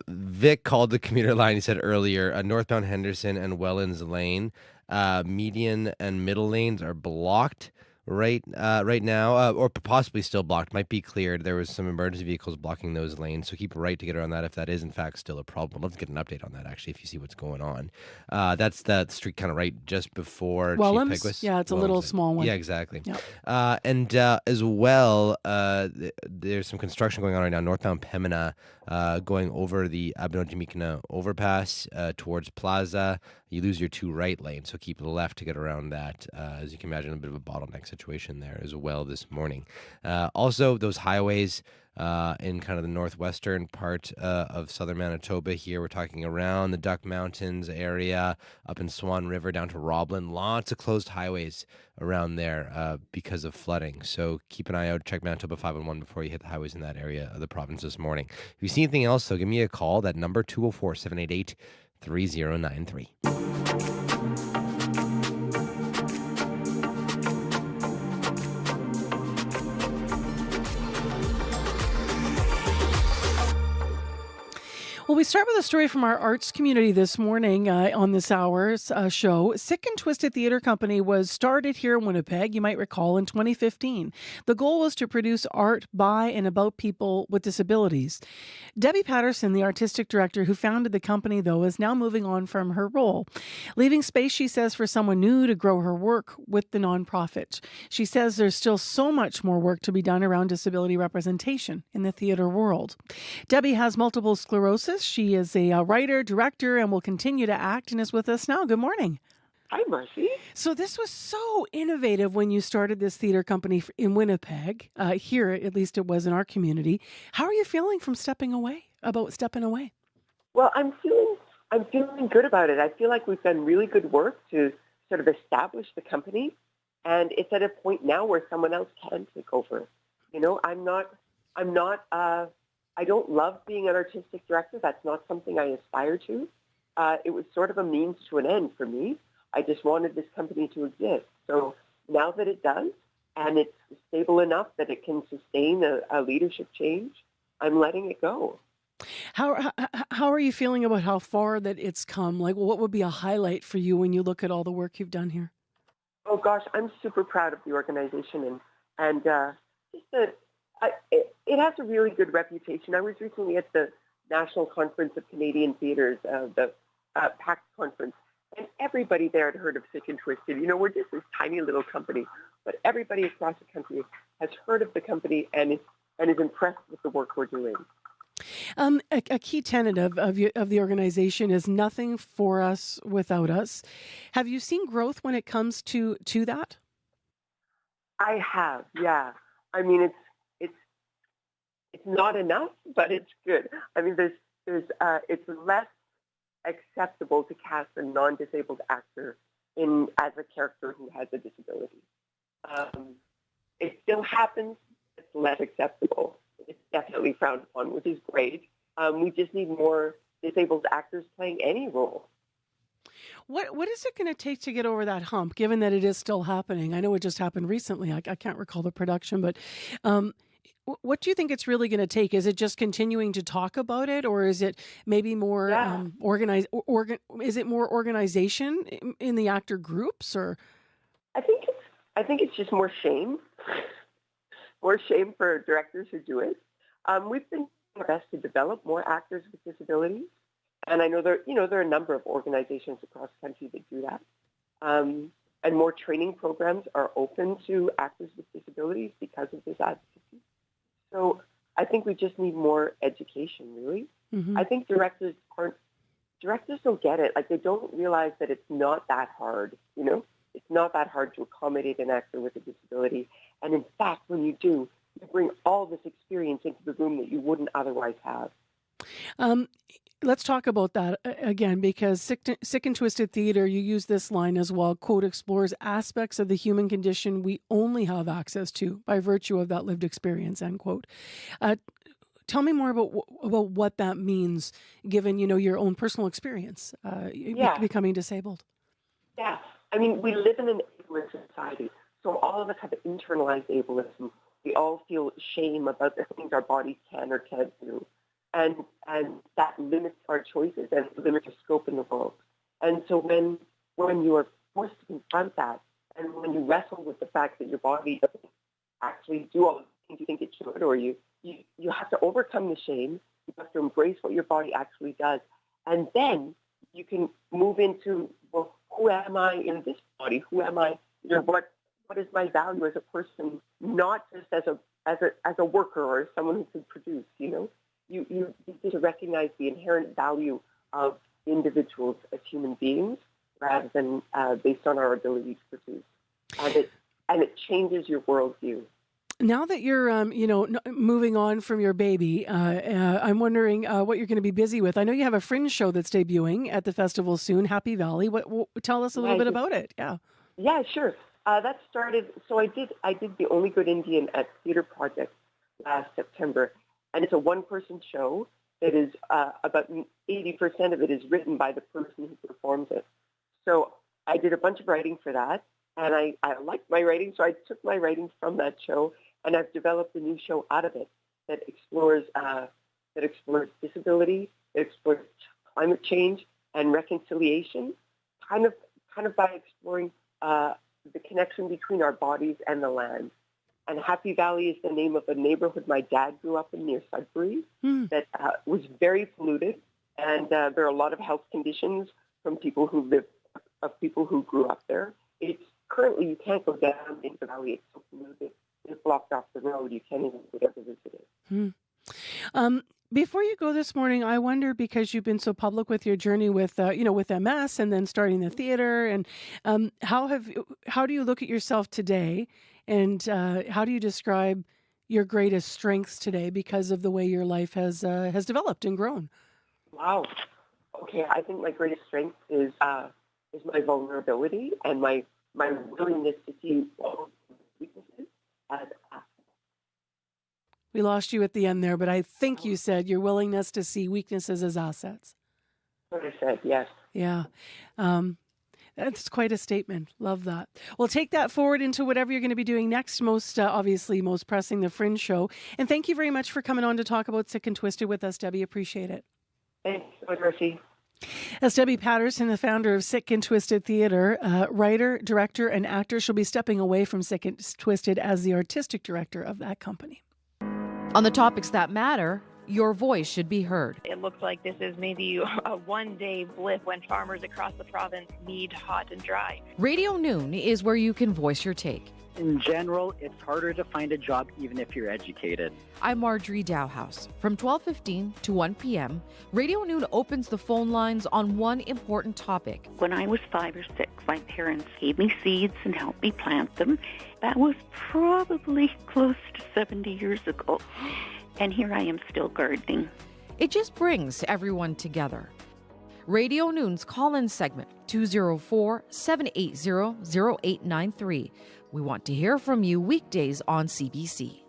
Vic called the commuter line, he said earlier, northbound Henderson and Wellens Lane, median and middle lanes are blocked right now, or possibly still blocked, might be cleared. There was some emergency vehicles blocking those lanes, so keep right to get around that if that is in fact still a problem. I'd love to get an update on that actually if you see what's going on. That's that street kind of right just before Wellams? Chief Peguis. Yeah, it's a little small one. Yeah, exactly. Yep. And as well, there's some construction going on right now, northbound Pembina, going over the Abinogi-Mikina overpass towards Plaza. You lose your two right lanes, so keep left to get around that. As you can imagine, a bit of a bottleneck situation there as well this morning. Also, those highways in kind of the northwestern part of southern Manitoba here. We're talking around the Duck Mountains area, up in Swan River, down to Roblin. Lots of closed highways around there because of flooding. So keep an eye out. Check Manitoba 511 before you hit the highways in that area of the province this morning. If you see anything else, though, give me a call. That number, 204-788-3093. Well, we start with a story from our arts community this morning on this hour's show. Sick and Twisted Theatre Company was started here in Winnipeg, you might recall, in 2015. The goal was to produce art by and about people with disabilities. Debbie Patterson, the artistic director who founded the company, though, is now moving on from her role, leaving space, she says, for someone new to grow her work with the nonprofit. She says there's still so much more work to be done around disability representation in the theatre world. Debbie has multiple sclerosis. She is a writer, director, and will continue to act and is with us now. Good morning. Hi, Marcy. So this was so innovative when you started this theater company in Winnipeg. Here, at least it was in our community. How are you feeling from stepping away? Well, I'm feeling good about it. I feel like we've done really good work to sort of establish the company, and it's at a point now where someone else can take over. You know, I don't love being an artistic director. That's not something I aspire to. It was sort of a means to an end for me. I just wanted this company to exist. So now that it does, and it's stable enough that it can sustain a leadership change, I'm letting it go. How are you feeling about how far that it's come? Like, what would be a highlight for you when you look at all the work you've done here? Oh gosh, I'm super proud of the organization, and it has a really good reputation. I was recently at the National Conference of Canadian Theatres, the PAC conference, and everybody there had heard of Sick and Twisted. You know, we're just this tiny little company, but everybody across the country has heard of the company and is impressed with the work we're doing. A key tenet of the organization is nothing for us without us. Have you seen growth when it comes to that? I have, yeah. I mean, it's not enough, but it's good. I mean, it's less acceptable to cast a non-disabled actor in as a character who has a disability. It still happens. It's less acceptable. It's definitely frowned upon, which is great. We just need more disabled actors playing any role. What is it going to take to get over that hump, given that it is still happening? I know it just happened recently. I can't recall the production, but what do you think it's really going to take? Is it just continuing to talk about it, or is it maybe more is it more organization in the actor groups, or? I think it's just more shame. More shame for directors who do it. We've been doing our best to develop more actors with disabilities, and I know there are a number of organizations across the country that do that. And more training programs are open to actors with disabilities because of this advocacy. So I think we just need more education, really. Mm-hmm. I think directors don't get it. Like, they don't realize that it's not that hard, you know? It's not that hard to accommodate an actor with a disability. And in fact, when you do, you bring all this experience into the room that you wouldn't otherwise have. Let's talk about that again, because Sick and Twisted Theatre, you use this line as well, quote, explores aspects of the human condition we only have access to by virtue of that lived experience, end quote. Tell me more about what that means, given, your own personal experience becoming disabled. Yeah. I mean, we live in an ableist society, so all of us have internalized ableism. We all feel shame about the things our bodies can or can't do. And that limits our choices and limits our scope in the world. And so when you are forced to confront that, and when you wrestle with the fact that your body doesn't actually do all the things you think it should, or you have to overcome the shame, you have to embrace what your body actually does, and then you can move into, well, who am I in this body? Who am I? What is my value as a person? Not just as a worker or as someone who can produce. You need to recognize the inherent value of individuals as human beings rather than based on our ability to produce, and it changes your worldview. Now that you're, moving on from your baby, I'm wondering what you're going to be busy with. I know you have a fringe show that's debuting at the festival soon, Happy Valley. Tell us a little bit about it. Yeah. Yeah, sure. That started. So I did The Only Good Indian at Theatre Project last September, and it's a one-person show that is about 80% of it is written by the person who performs it. So I did a bunch of writing for that, and I liked my writing, so I took my writing from that show, and I've developed a new show out of it that explores disability, that explores climate change and reconciliation, kind of by exploring the connection between our bodies and the land. And Happy Valley is the name of a neighborhood my dad grew up in near Sudbury that was very polluted, and there are a lot of health conditions from people who grew up there. It's currently, you can't go down into the valley. It's so polluted. It's blocked off the road. You can't even go down to visit it. Before you go this morning, I wonder, because you've been so public with your journey with MS and then starting the theater, and how do you look at yourself today, and how do you describe your greatest strengths today because of the way your life has developed and grown? Wow. Okay, I think my greatest strength is my vulnerability and my willingness to see all weaknesses as assets. We lost you at the end there, but I think you said your willingness to see weaknesses as assets. That's what I said, yes. Yeah. That's quite a statement. Love that. Well, take that forward into whatever you're going to be doing next, most pressing, the Fringe show. And thank you very much for coming on to talk about Sick and Twisted with us, Debbie. Appreciate it. Thanks so much, Mercy. As Debbie Patterson, the founder of Sick and Twisted Theatre, writer, director, and actor, she'll be stepping away from Sick and Twisted as the artistic director of that company. On the topics that matter, your voice should be heard. It looks like this is maybe a one-day blip when farmers across the province need hot and dry. Radio Noon is where you can voice your take. In general, it's harder to find a job even if you're educated. I'm Marjorie Dowhouse. From 12:15 to 1 p.m., Radio Noon opens the phone lines on one important topic. When I was 5 or 6, my parents gave me seeds and helped me plant them. That was probably close to 70 years ago. And here I am still gardening. It just brings everyone together. Radio Noon's call-in segment, 204-780-0893. We want to hear from you weekdays on CBC.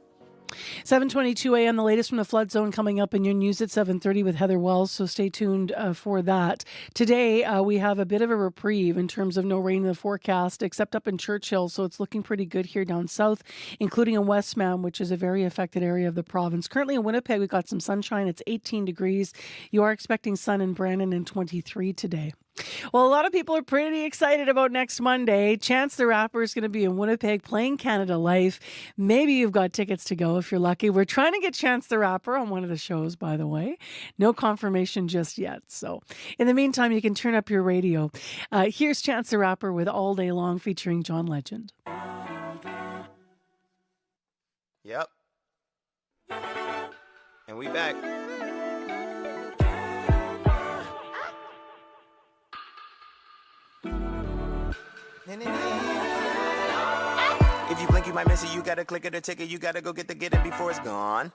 7:22 a.m. The latest from the flood zone coming up in your news at 7:30 with Heather Wells, so stay tuned for that. Today, we have a bit of a reprieve in terms of no rain in the forecast, except up in Churchill, so it's looking pretty good here down south, including in Westmount, which is a very affected area of the province. Currently in Winnipeg, we've got some sunshine. It's 18 degrees. You are expecting sun in Brandon and 23 today. Well, a lot of people are pretty excited about next Monday. Chance the Rapper is going to be in Winnipeg playing Canada Life. Maybe you've got tickets to go if you're lucky. We're trying to get Chance the Rapper on one of the shows, by the way. No confirmation just yet. So in the meantime, you can turn up your radio. Here's Chance the Rapper with All Day Long featuring John Legend. Yep. And we back. If you blink, you might miss it. You gotta click it or ticket. You gotta go get it before it's gone.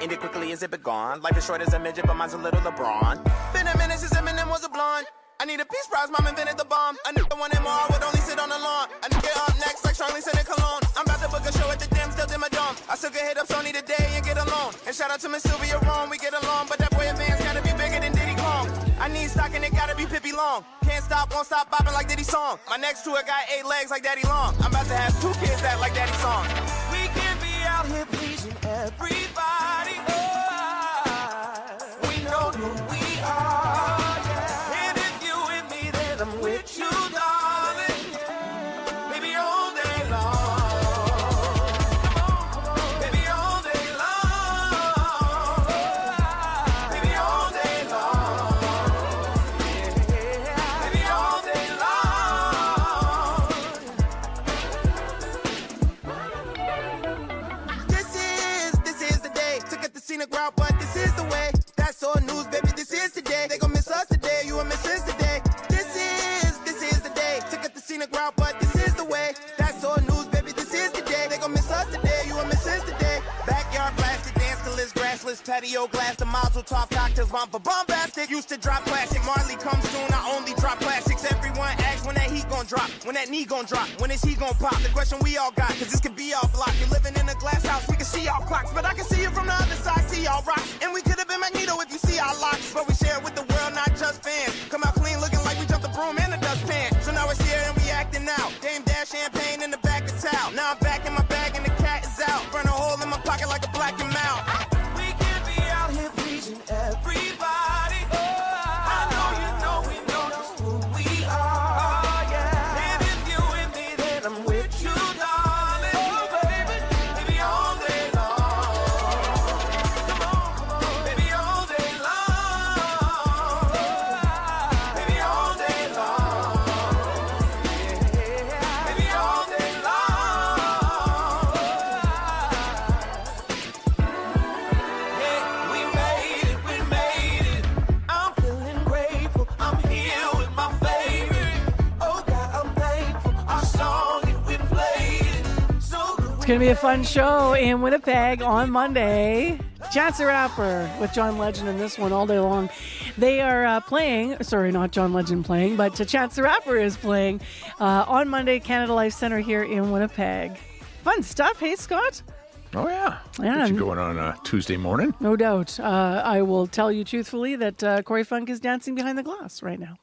End it quickly as it be gone. Life is short as a midget, but mine's a little LeBron. Been a minute since Eminem was a blonde. I need a peace prize, mom invented the bomb. I knew the one in more would only sit on the lawn. I need to get up next like Charlie Center Cologne. I'm about to book a show at the Dim, still in my dome. I still can hit up Sony today and get alone. And shout out to Miss Sylvia Rome, we get along. But that boy advance gotta be bigger than Diddy Kong. I need stock and it gotta be Pippi Long. Can't stop, won't stop bopping like Diddy song. My next tour got 8 legs like Daddy Long. I'm about to have 2 kids that like Daddy song. We can be out here pleasing everybody. We know who we are. And if you with me, then I'm with you, darling. Baby, all day long. Baby, all day long. Baby, all day long. Baby, all day long. This is the day to get the scenic route, but this is the way. That's all news, baby. This is today. They gon' miss us today. You will miss us today. This is the day to get the scenic route, but this is the way. That's all news, baby. This is the day. They gon' miss us today. You will miss us today. Backyard blasted, dance till it's grassless, patio glass, the mazel tov cocktails, bumper bombastic. Used to drop plastic. Marley comes soon. I only drop plastics. Everyone asks when that heat gon' drop, when that knee gon' drop, when is he gon' pop? The question we all got, cause this could be our block. You're living in a glass house, we can see our clocks, but I can see it from the other side, see our rocks. And we could have been Magneto if you see our locks, but we share it with the world, not just fans. Come out clean, looking like we jumped the broom and the dustpan. So now we're here and we acting out. Dame Dash champagne in the back of town. Now I'm back in my bag and the cat is out. Burn a hole in my pocket like a black and mouth. We can be out here pleasing everybody. I know you know we know just who we are. And if you with me, then I'm with you, darling. Oh, baby, baby, all day long. Baby, all day long. Baby, all day long. Baby, all day long. Yeah, we made it. I'm feeling grateful. I'm here with my favorite. Oh God, I'm thankful. Our song and we played it. So good. It's going to be a fun show in Winnipeg on Monday. Chance the Rapper with John Legend in this one all day long. They are playing, sorry, not John Legend playing, but Chance the Rapper is playing on Monday, Canada Life Center here in Winnipeg. Fun stuff, hey, Scott? Oh, yeah. Yeah. Get you going on a Tuesday morning. No doubt. I will tell you truthfully that Corey Funk is dancing behind the glass right now.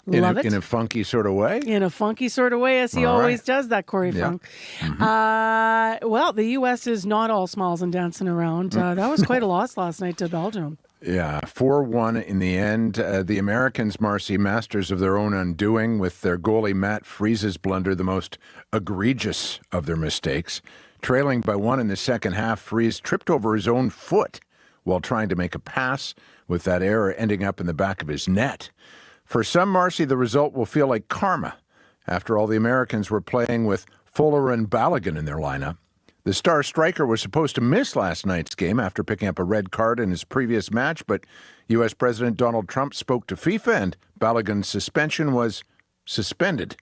Love it. In a funky sort of way? In a funky sort of way, as he always does, that Corey Funk. Mm-hmm. Well, the U.S. is not all smiles and dancing around. That was quite a loss last night to Belgium. Yeah, 4-1 in the end. The Americans, Marcy, masters of their own undoing with their goalie Matt Freese's blunder, the most egregious of their mistakes. Trailing by 1 in the second half, Freese tripped over his own foot while trying to make a pass, with that error ending up in the back of his net. For some, Marcy, the result will feel like karma. After all, the Americans were playing with Fuller and Balogun in their lineup. The star striker was supposed to miss last night's game after picking up a red card in his previous match, but U.S. President Donald Trump spoke to FIFA and Balogun's suspension was suspended.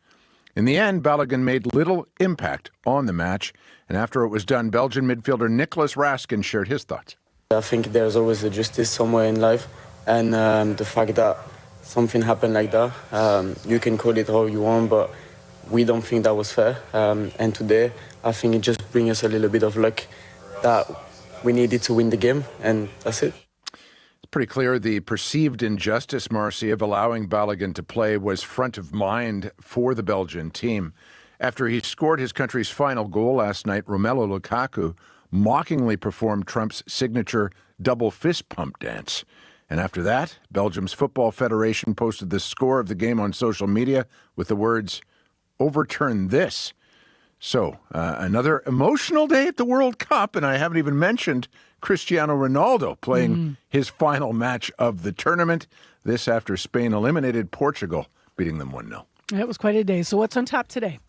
In the end, Balogun made little impact on the match, and after it was done, Belgian midfielder Nicholas Raskin shared his thoughts. I think there's always a justice somewhere in life, and the fact that something happened like that, you can call it how you want, but we don't think that was fair. And today, I think it just brings us a little bit of luck that we needed to win the game, and that's it. It's pretty clear the perceived injustice, Marcy, of allowing Balogun to play was front of mind for the Belgian team. After he scored his country's final goal last night, Romelu Lukaku mockingly performed Trump's signature double fist pump dance. And after that, Belgium's Football Federation posted the score of the game on social media with the words, "Overturn this." So, another emotional day at the World Cup, and I haven't even mentioned Cristiano Ronaldo playing his final match of the tournament. This after Spain eliminated Portugal, beating them 1-0. It was quite a day. So what's on tap today?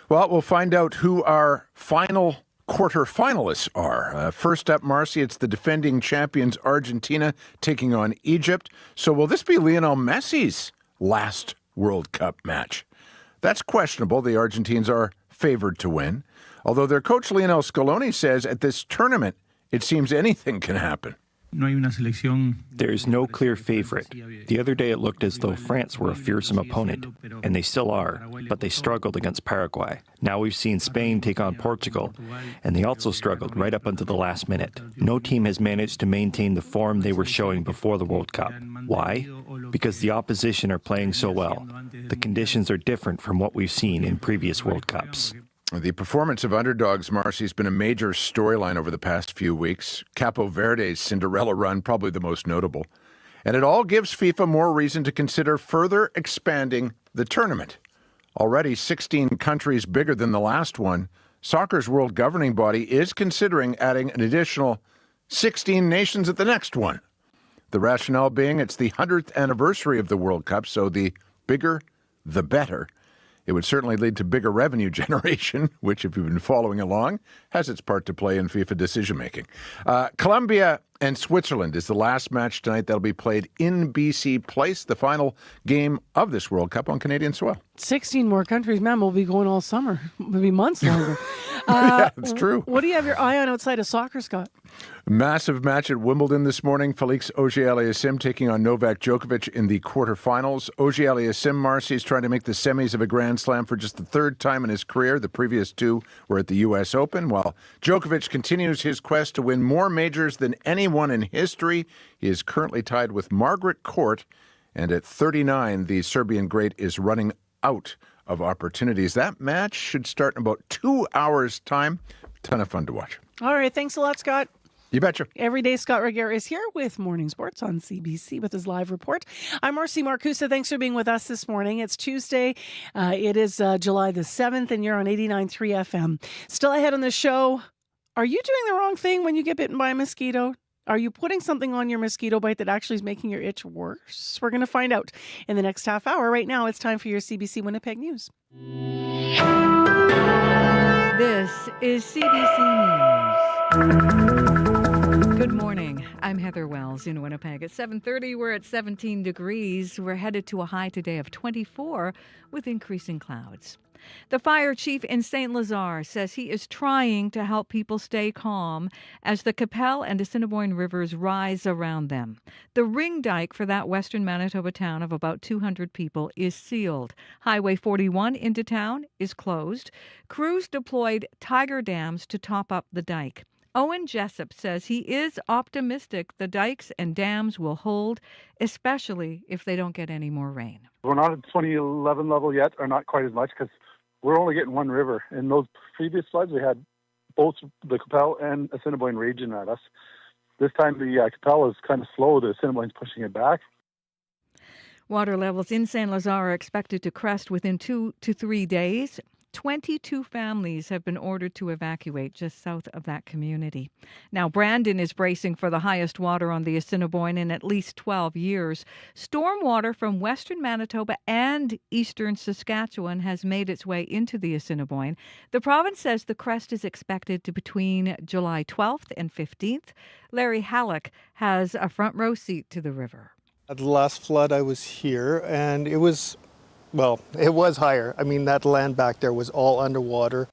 Well, we'll find out who our final quarterfinalists are. First up, Marcy, it's the defending champions Argentina taking on Egypt. So will this be Lionel Messi's last World Cup match? That's questionable. The Argentines are favored to win, although their coach Lionel Scaloni says at this tournament it seems anything can happen. There's no clear favorite. The other day it looked as though France were a fearsome opponent, and they still are, but they struggled against Paraguay. Now we've seen Spain take on Portugal, and they also struggled right up until the last minute. No team has managed to maintain the form they were showing before the World Cup. Why? Because the opposition are playing so well. The conditions are different from what we've seen in previous World Cups. The performance of underdogs, Marcy, has been a major storyline over the past few weeks. Capo Verde's Cinderella run, probably the most notable. And it all gives FIFA more reason to consider further expanding the tournament. Already 16 countries bigger than the last one, soccer's world governing body is considering adding an additional 16 nations at the next one. The rationale being it's the 100th anniversary of the World Cup, so the bigger, the better. It would certainly lead to bigger revenue generation, which, if you've been following along, has its part to play in FIFA decision-making. Colombia and Switzerland is the last match tonight that'll be played in BC Place, the final game of this World Cup on Canadian soil. 16 more countries, man. We'll be going all summer. Maybe months longer. Yeah, that's true. What do you have your eye on outside of soccer, Scott? Massive match at Wimbledon this morning. Felix Auger-Aliassime taking on Novak Djokovic in the quarterfinals. Auger-Aliassime, Marcy, is trying to make the semis of a Grand Slam for just the third time in his career. The previous two were at the U.S. Open, while Djokovic continues his quest to win more majors than anyone in history. He is currently tied with Margaret Court, and at 39, the Serbian great is running out of opportunities. That match should start in about 2 hours' time. Ton of fun to watch. All right. Thanks a lot, Scott. You betcha. Every day, Scott Reguera is here with Morning Sports on CBC with his live report. I'm Marcy Marcusa. Thanks for being with us this morning. It's Tuesday. It is July the 7th, and you're on 89.3 FM. Still ahead on the show, are you doing the wrong thing when you get bitten by a mosquito? Are you putting something on your mosquito bite that actually is making your itch worse? We're going to find out in the next half hour. Right now, it's time for your CBC Winnipeg News. This is CBC News. Good morning. I'm Heather Wells in Winnipeg. At 7:30, we're at 17 degrees. We're headed to a high today of 24 with increasing clouds. The fire chief in St. Lazare says he is trying to help people stay calm as the Qu'Appelle and Assiniboine rivers rise around them. The ring dike for that western Manitoba town of about 200 people is sealed. Highway 41 into town is closed. Crews deployed tiger dams to top up the dike. Owen Jessup says he is optimistic the dikes and dams will hold, especially if they don't get any more rain. We're not at 2011 level yet, or not quite as much, because we're only getting one river. In those previous floods, we had both the Qu'Appelle and Assiniboine region at us. This time the Capella is kind of slow. The Assiniboine's pushing it back. Water levels in St. Lazare are expected to crest within 2 to 3 days. 22 families have been ordered to evacuate just south of that community. Now, Brandon is bracing for the highest water on the Assiniboine in at least 12 years. Stormwater from western Manitoba and eastern Saskatchewan has made its way into the Assiniboine. The province says the crest is expected to between July 12th and 15th. Larry Halleck has a front row seat to the river. At the last flood, I was here, and it was higher. I mean, that land back there was all underwater.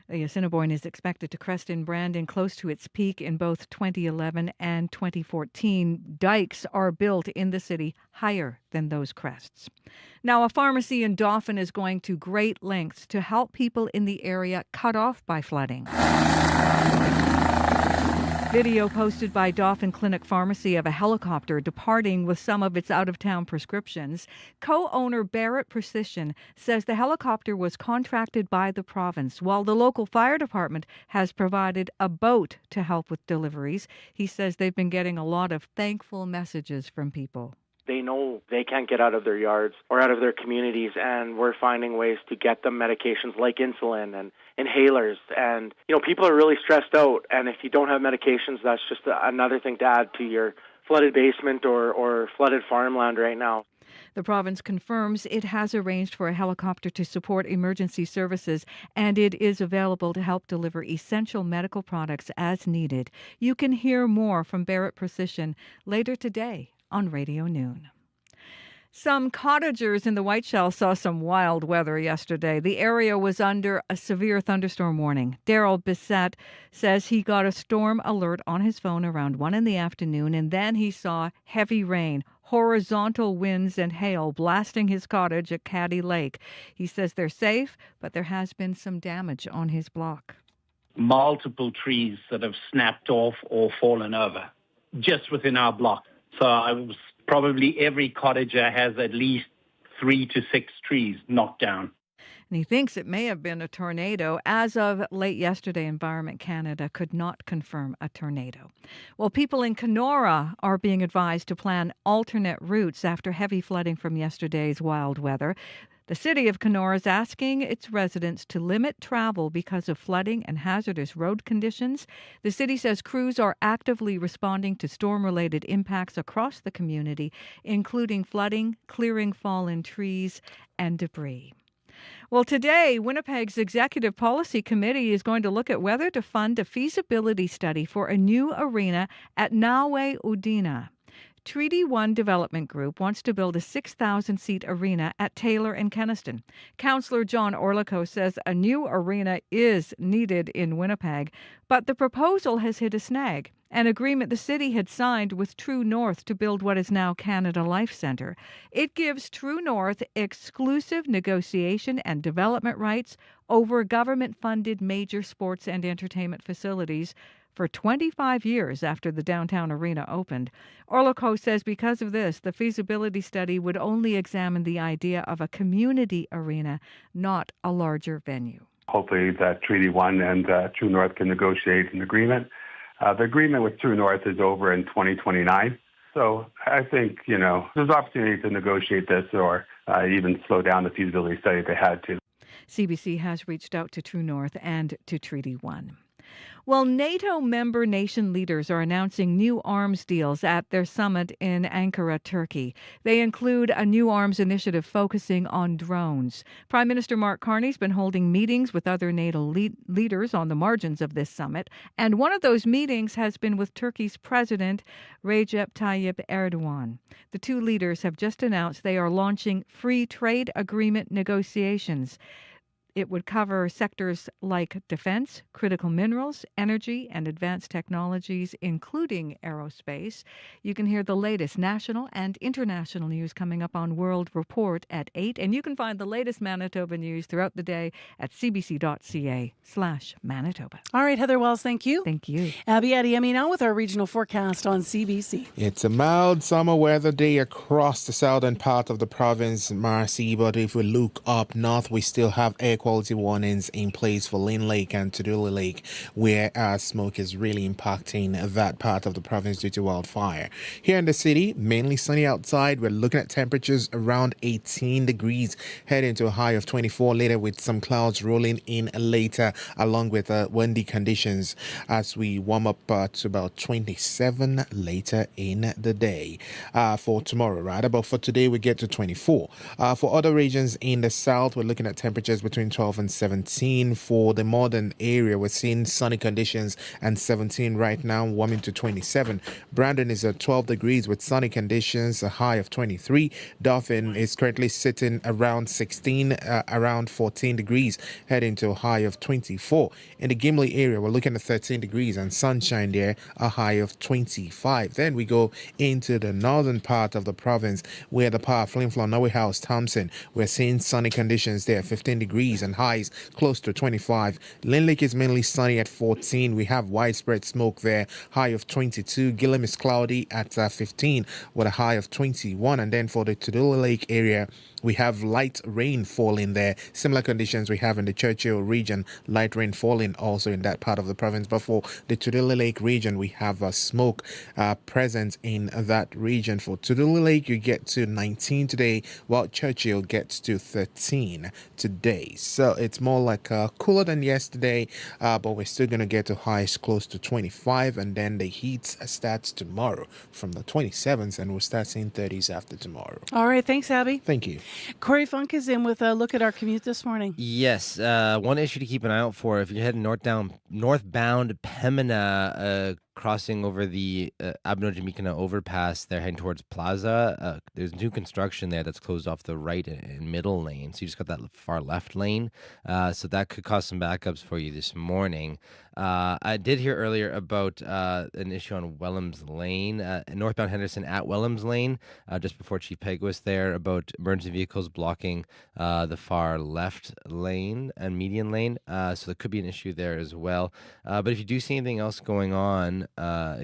The Assiniboine is expected to crest in Brandon close to its peak in both 2011 and 2014. Dikes are built in the city higher than those crests. Now, a pharmacy in Dauphin is going to great lengths to help people in the area cut off by flooding. Video posted by Dauphin Clinic Pharmacy of a helicopter departing with some of its out-of-town prescriptions. Co-owner Barrett Precision says the helicopter was contracted by the province, while the local fire department has provided a boat to help with deliveries. He says they've been getting a lot of thankful messages from people. They know they can't get out of their yards or out of their communities, and we're finding ways to get them medications like insulin and inhalers. And, people are really stressed out, and if you don't have medications, that's just another thing to add to your flooded basement or flooded farmland right now. The province confirms it has arranged for a helicopter to support emergency services, and it is available to help deliver essential medical products as needed. You can hear more from Barrett Precision later today on Radio Noon. Some cottagers in the Whiteshell saw some wild weather yesterday. The area was under a severe thunderstorm warning. Daryl Bissett says he got a storm alert on his phone around 1 in the afternoon, and then he saw heavy rain, horizontal winds and hail blasting his cottage at Caddy Lake. He says they're safe, but there has been some damage on his block. Multiple trees that have snapped off or fallen over just within our block. So probably every cottager has at least 3 to 6 trees knocked down. And he thinks it may have been a tornado. As of late yesterday, Environment Canada could not confirm a tornado. Well, people in Kenora are being advised to plan alternate routes after heavy flooding from yesterday's wild weather. The city of Kenora is asking its residents to limit travel because of flooding and hazardous road conditions. The city says crews are actively responding to storm-related impacts across the community, including flooding, clearing fallen trees, and debris. Well, today, Winnipeg's Executive Policy Committee is going to look at whether to fund a feasibility study for a new arena at Nawe Udina. Treaty 1 Development Group wants to build a 6,000-seat arena at Taylor and Kenaston. Councillor John Orlico says a new arena is needed in Winnipeg, but the proposal has hit a snag, an agreement the city had signed with True North to build what is now Canada Life Centre. It gives True North exclusive negotiation and development rights over government-funded major sports and entertainment facilities for 25 years after the downtown arena opened. Orlico says because of this, the feasibility study would only examine the idea of a community arena, not a larger venue. Hopefully that Treaty 1 and True North can negotiate an agreement. The agreement with True North is over in 2029. So I think, there's opportunity to negotiate this or even slow down the feasibility study if they had to. CBC has reached out to True North and to Treaty 1. Well, NATO member nation leaders are announcing new arms deals at their summit in Ankara, Turkey. They include a new arms initiative focusing on drones. Prime Minister Mark Carney's been holding meetings with other NATO leaders on the margins of this summit, and one of those meetings has been with Turkey's President Recep Tayyip Erdogan. The two leaders have just announced they are launching free trade agreement negotiations. It would cover sectors like defense, critical minerals, energy, and advanced technologies, including aerospace. You can hear the latest national and international news coming up on World Report at 8. And you can find the latest Manitoba news throughout the day at cbc.ca/Manitoba. All right, Heather Wells, thank you. Thank you. Abby Adiemi now with our regional forecast on CBC. It's a mild summer weather day across the southern part of the province, Marcy, but if we look up north, we still have air quality quality warnings in place for Lynn Lake and Tuduli Lake, where smoke is really impacting that part of the province due to wildfire. Here in the city, mainly sunny outside. We're looking at temperatures around 18 degrees, heading to a high of 24 later, with some clouds rolling in later, along with windy conditions as we warm up to about 27 later in the day. For tomorrow, right? But for today, we get to 24. For other regions in the south, we're looking at temperatures between 12 and 17. For the northern area, we're seeing sunny conditions and 17 right now, warming to 27. Brandon is at 12 degrees with sunny conditions, a high of 23. Dauphin is currently sitting around 16, around 14 degrees, heading to a high of 24. In the Gimli area, we're looking at 13 degrees and sunshine there, a high of 25. Then we go into the northern part of the province, where the part of Flin Flon, Norway House, Thompson, we're seeing sunny conditions there, 15 degrees and highs close to 25. Lynn Lake is mainly sunny at 14. We have widespread smoke there, high of 22. Gillam is cloudy at 15 with a high of 21. And then for the Tuduli Lake area, we have light rain falling there. Similar conditions we have in the Churchill region, light rain falling also in that part of the province. But for the Tuduli Lake region, we have smoke present in that region. For Tuduli Lake, you get to 19 today, while Churchill gets to 13 today. So it's more like cooler than yesterday, but we're still going to get to highs close to 25. And then the heat starts tomorrow from the 27th, and we'll start seeing 30s after tomorrow. All right. Thanks, Abby. Thank you. Corey Funk is in with a look at our commute this morning. Yes, one issue to keep an eye out for if you're heading northbound Pembina, crossing over the Abinogi-Mikina overpass there, heading towards Plaza. There's new construction there that's closed off the right and middle lane, so you just got that far left lane. So that could cause some backups for you this morning. I did hear earlier about an issue on Wellams Lane, northbound Henderson at Wellams Lane, just before Chief Peg was there, about emergency vehicles blocking the far left lane and median lane. So there could be an issue there as well. But if you do see anything else going on,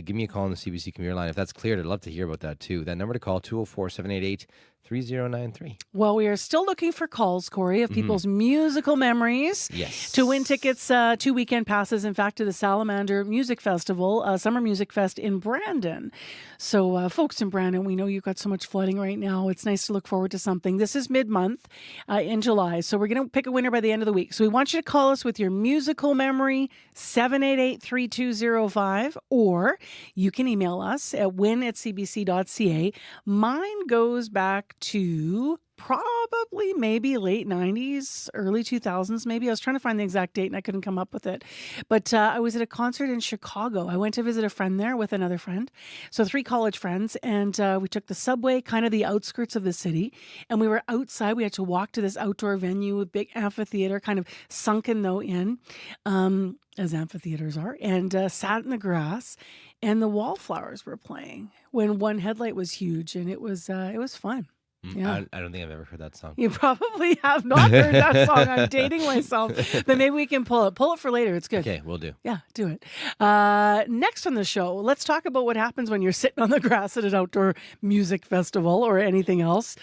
give me a call on the CBC commuter line. If that's cleared, I'd love to hear about that too. That number to call, 204-788-3093. Well, we are still looking for calls, Corey, of people's musical memories. Yes. To win tickets, 2 weekend passes, in fact, to the Salamander Music Festival, Summer Music Fest in Brandon. So, folks in Brandon, we know you've got so much flooding right now. It's nice to look forward to something. This is mid-month in July, so we're going to pick a winner by the end of the week. So we want you to call us with your musical memory, 788-3205, or you can email us at win@cbc.ca. Mine goes back to probably maybe late 90s, early 2000s maybe. I was trying to find the exact date and I couldn't come up with it. But I was at a concert in Chicago. I went to visit a friend there with another friend. So 3 college friends. And we took the subway, kind of the outskirts of the city. And we were outside. We had to walk to this outdoor venue, a big amphitheater, kind of sunken though in, as amphitheaters are, and sat in the grass. And the wallflowers were playing when one headlight was huge. And it was fun. Yeah. I don't think I've ever heard that song. You probably have not heard that song. I'm dating myself, but maybe we can pull it. Pull it for later. It's good. Okay, we'll do. Yeah, do it. Next on the show, let's talk about what happens when you're sitting on the grass at an outdoor music festival or anything else.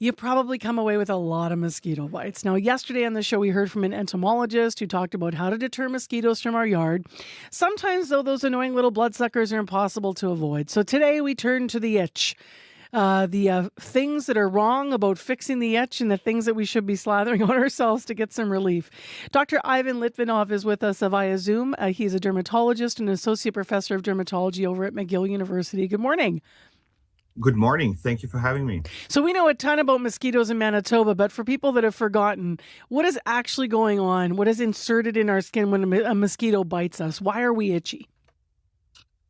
You probably come away with a lot of mosquito bites. Now, yesterday on the show, we heard from an entomologist who talked about how to deter mosquitoes from our yard. Sometimes, though, those annoying little bloodsuckers are impossible to avoid. So today we turn to the itch. The things that are wrong about fixing the itch and the things that we should be slathering on ourselves to get some relief. Dr. Ivan Litvinov is with us via Zoom. He's a dermatologist and associate professor of dermatology over at McGill University. Good morning. Good morning. Thank you for having me. So we know a ton about mosquitoes in Manitoba, but for people that have forgotten, what is actually going on? What is inserted in our skin when a mosquito bites us? Why are we itchy?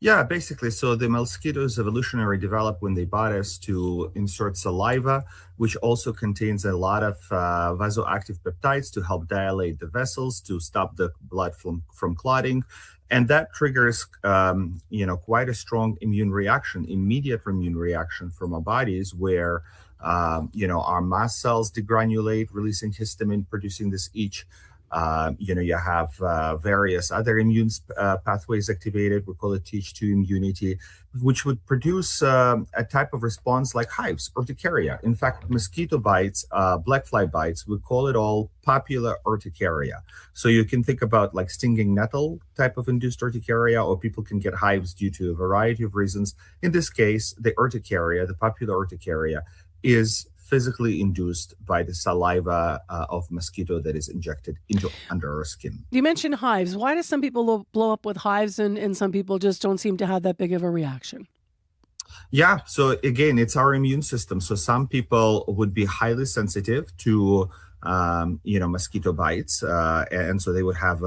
Yeah, basically, so the mosquitoes evolutionarily developed when they bite us to insert saliva, which also contains a lot of vasoactive peptides to help dilate the vessels, to stop the blood from clotting. And that triggers, quite a strong immune reaction, immediate immune reaction from our bodies where, our mast cells degranulate, releasing histamine, producing this itch. You have various other immune pathways activated. We call it Th2 immunity, which would produce a type of response like hives, urticaria. In fact, mosquito bites, black fly bites, we call it all popular urticaria. So you can think about like stinging nettle type of induced urticaria, or people can get hives due to a variety of reasons. In this case, the urticaria, the popular urticaria, is physically induced by the saliva of mosquito that is injected into under our skin. You mentioned hives. Why do some people blow up with hives and some people just don't seem to have that big of a reaction? Yeah, so again, it's our immune system. So some people would be highly sensitive to mosquito bites, and so they would have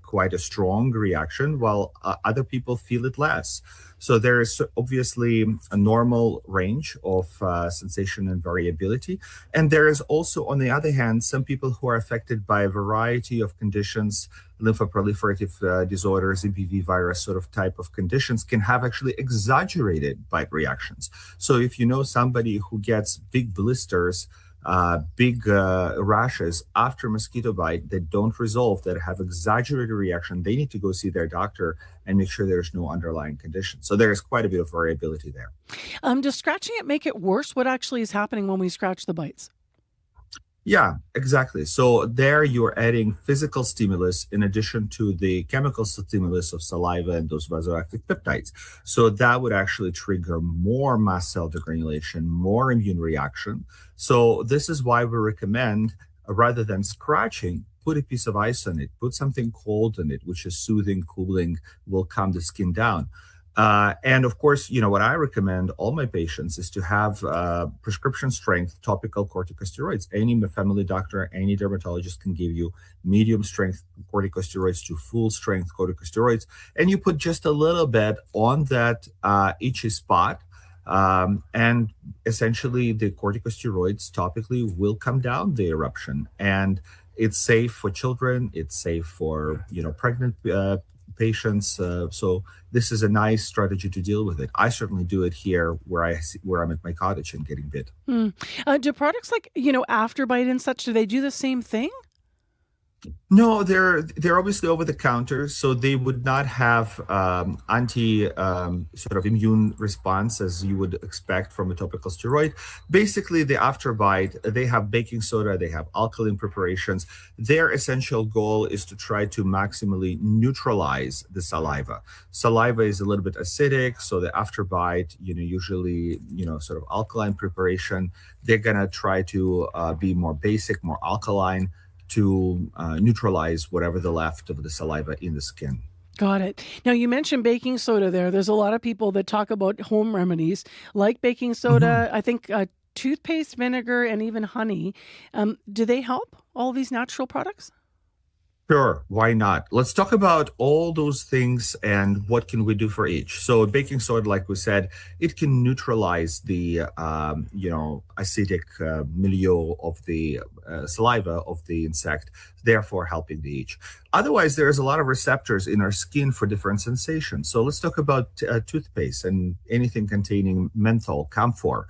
quite a strong reaction, while other people feel it less. So there is obviously a normal range of sensation and variability. And there is also, on the other hand, some people who are affected by a variety of conditions, lymphoproliferative disorders, EBV virus sort of type of conditions, can have actually exaggerated bite reactions. So if you know somebody who gets big blisters, big rashes after mosquito bite that don't resolve, that have exaggerated reaction, they need to go see their doctor and make sure there's no underlying condition. So there's quite a bit of variability there. Does scratching it make it worse? What actually is happening when we scratch the bites? Yeah, exactly. So there you're adding physical stimulus in addition to the chemical stimulus of saliva and those vasoactive peptides. So that would actually trigger more mast cell degranulation, more immune reaction. So this is why we recommend, rather than scratching, put a piece of ice on it, put something cold on it, which is soothing, cooling, will calm the skin down. And of course, what I recommend all my patients is to have prescription strength topical corticosteroids. Any family doctor, any dermatologist can give you medium strength corticosteroids to full strength corticosteroids. And you put just a little bit on that itchy spot. And essentially the corticosteroids topically will come down the eruption. And it's safe for children. It's safe for, pregnant patients. So this is a nice strategy to deal with it. I certainly do it here where I'm at my cottage and getting bit. Do products like, Afterbite and such, do they do the same thing? No, they're obviously over the counter, so they would not have anti sort of immune response as you would expect from a topical steroid. Basically, the Afterbite, they have baking soda, they have alkaline preparations. Their essential goal is to try to maximally neutralize the saliva. Saliva is a little bit acidic, so the Afterbite, usually, sort of alkaline preparation, they're gonna try to be more basic, more alkaline, to neutralize whatever the left of the saliva in the skin. Got it. Now, you mentioned baking soda there. There's a lot of people that talk about home remedies like baking soda, I think toothpaste, vinegar, and even honey. Do they help, all these natural products? Sure, why not? Let's talk about all those things and what can we do for each. So baking soda, like we said, it can neutralize the, acidic milieu of the saliva of the insect, therefore helping the itch. Otherwise, there's a lot of receptors in our skin for different sensations. So let's talk about toothpaste and anything containing menthol, camphor,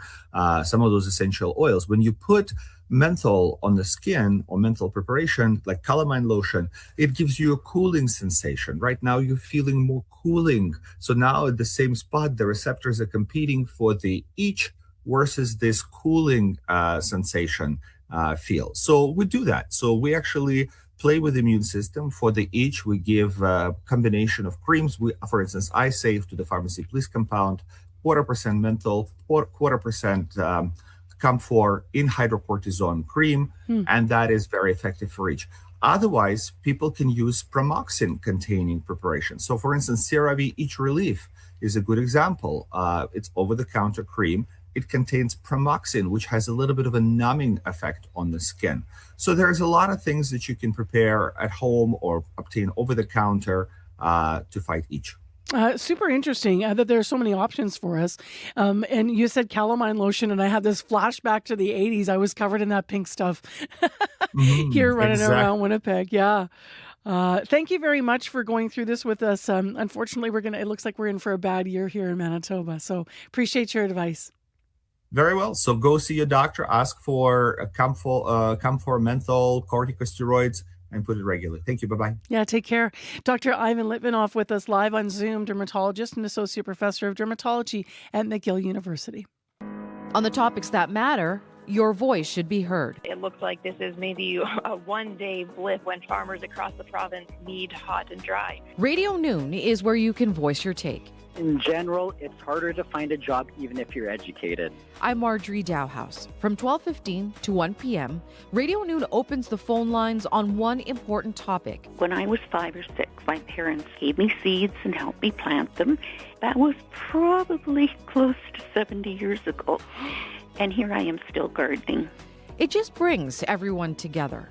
some of those essential oils. When you put menthol on the skin or menthol preparation like calamine lotion, it gives you a cooling sensation. Right now you're feeling more cooling. So now at the same spot, the receptors are competing for the itch versus this cooling sensation feel. So we do that. So we actually play with the immune system. For the itch, we give a combination of creams. For instance, I save to the pharmacy, please compound 0.25% menthol, 0.25% camphor in hydrocortisone cream, and that is very effective for itch. Otherwise, people can use pramoxine containing preparations. So for instance, CeraVe Itch Relief is a good example. It's over-the-counter cream. It contains pramoxine, which has a little bit of a numbing effect on the skin. So there's a lot of things that you can prepare at home or obtain over-the-counter to fight itch. Super interesting that there are so many options for us. And you said calamine lotion, and I had this flashback to the 80s. I was covered in that pink stuff here running around Winnipeg. Yeah. Thank you very much for going through this with us. Unfortunately, it looks like we're in for a bad year here in Manitoba. So appreciate your advice. Very well. So go see your doctor, ask for camphor, menthol, corticosteroids, and put it regularly. Thank you. Bye-bye. Yeah, take care. Dr. Ivan Litvinoff with us live on Zoom, dermatologist and associate professor of dermatology at McGill University. On the topics that matter, your voice should be heard. It looks like this is maybe a one-day blip when farmers across the province need hot and dry. Radio Noon is where you can voice your take. In general, it's harder to find a job even if you're educated. I'm Marjorie Dowhouse. From 12:15 to 1 p.m., Radio Noon opens the phone lines on one important topic. When I was 5 or 6, my parents gave me seeds and helped me plant them. That was probably close to 70 years ago. And here I am still gardening. It just brings everyone together.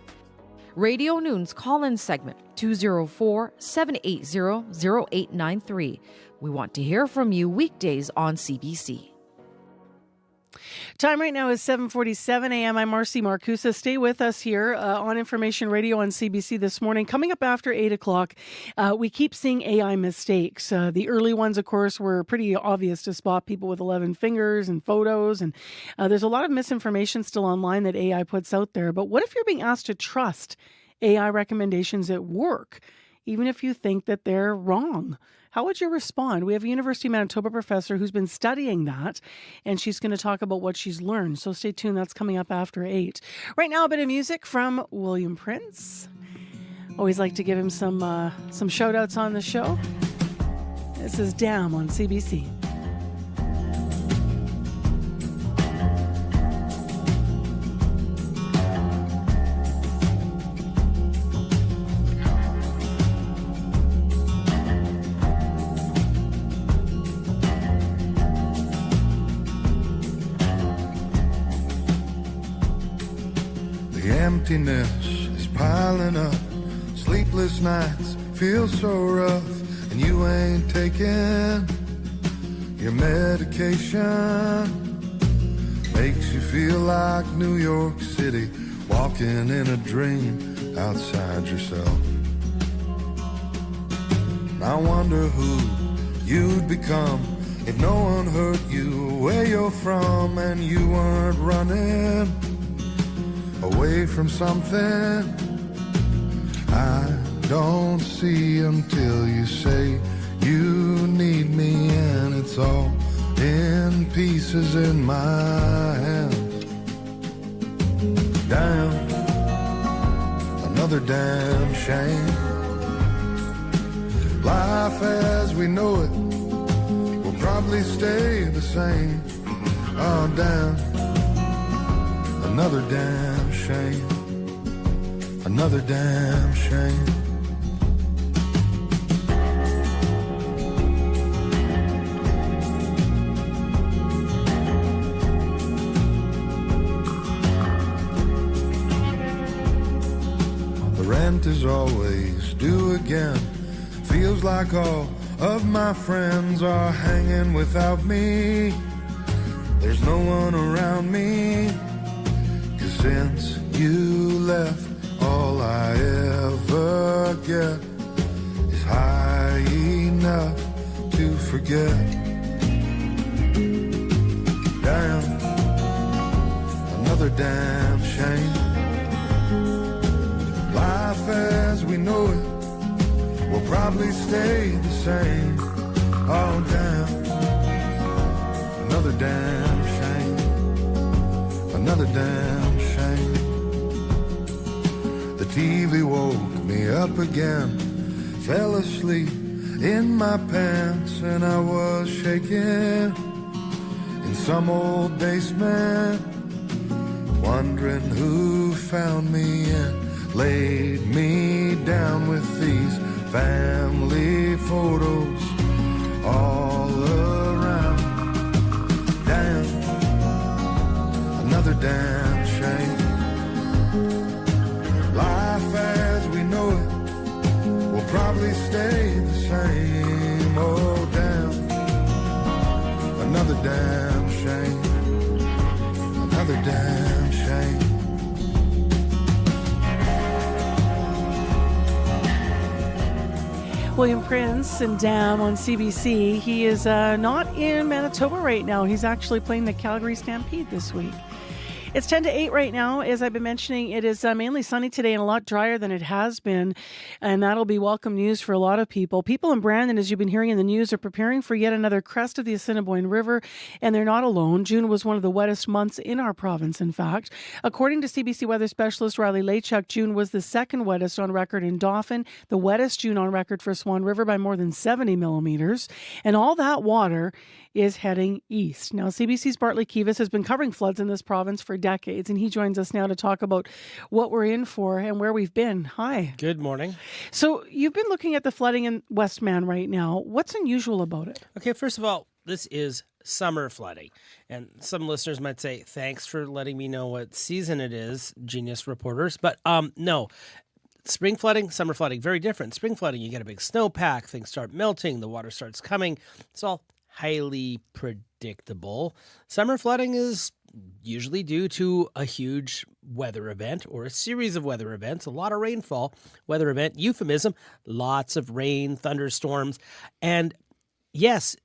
Radio Noon's call-in segment, 204-780-0893. We want to hear from you weekdays on CBC. Time right now is 7:47 a.m. I'm Marcy Marcusa. Stay with us here on Information Radio on CBC this morning. Coming up after 8 o'clock, we keep seeing AI mistakes. The early ones, of course, were pretty obvious to spot people with 11 fingers and photos. And there's a lot of misinformation still online that AI puts out there. But what if you're being asked to trust AI recommendations at work, even if you think that they're wrong? How would you respond? We have a University of Manitoba professor who's been studying that, and she's going to talk about what she's learned. So stay tuned. That's coming up after 8. Right now, a bit of music from William Prince. Always like to give him some shout-outs on the show. This is Damn on CBC. Emptiness is piling up, sleepless nights feel so rough, and you ain't taking your medication. Makes you feel like New York City, walking in a dream outside yourself. I wonder who you'd become if no one hurt you where you're from, and you weren't running away from something I don't see until you say you need me, and it's all in pieces in my hands. Damn, another damn shame. Life as we know it will probably stay the same. Oh damn, another damn shame, another damn shame. The rent is always due again. Feels like all of my friends are hanging without me. There's no one around me. Since you left, all I ever get is high enough to forget. Damn, another damn shame. Life as we know it will probably stay the same. Oh damn, another damn shame, another damn shame. The TV woke me up again, fell asleep in my pants, and I was shaking in some old basement, wondering who found me and laid me down with these family photos all around. Damn, another damn shame. Life as we know it will probably stay the same. Oh damn, another damn shame, another damn shame. William Prince and Damn on CBC. He is not in Manitoba right now. He's actually playing the Calgary Stampede this week. It's 10 to 8 right now. As I've been mentioning, it is mainly sunny today and a lot drier than it has been. And that'll be welcome news for a lot of people. People in Brandon, as you've been hearing in the news, are preparing for yet another crest of the Assiniboine River. And they're not alone. June was one of the wettest months in our province, in fact. According to CBC weather specialist Riley Lachuk, June was the second wettest on record in Dauphin, the wettest June on record for Swan River by more than 70 millimeters. And all that water is heading east. Now, CBC's Bartley Kivas has been covering floods in this province for decades, and he joins us now to talk about what we're in for and where we've been. Hi. Good morning. So you've been looking at the flooding in Westman right now. What's unusual about it? Okay, first of all, this is summer flooding. And some listeners might say, thanks for letting me know what season it is, genius reporters. But no. Spring flooding, summer flooding, very different. Spring flooding, you get a big snowpack, things start melting, the water starts coming. It's all highly predictable. Summer flooding is usually due to a huge weather event or a series of weather events, a lot of rainfall, weather event, euphemism, lots of rain, thunderstorms. And yes,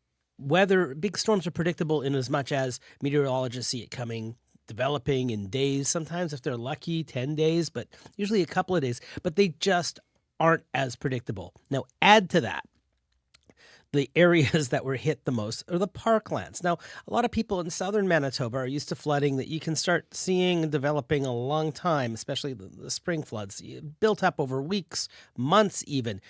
big storms are predictable in as much as meteorologists see it coming, developing in days, sometimes if they're lucky, 10 days, but usually a couple of days, but they just aren't as predictable. Now, add to that, the areas that were hit the most are the parklands. Now, a lot of people in southern Manitoba are used to flooding that you can start seeing and developing a long time, especially the spring floods, built up over weeks, months even.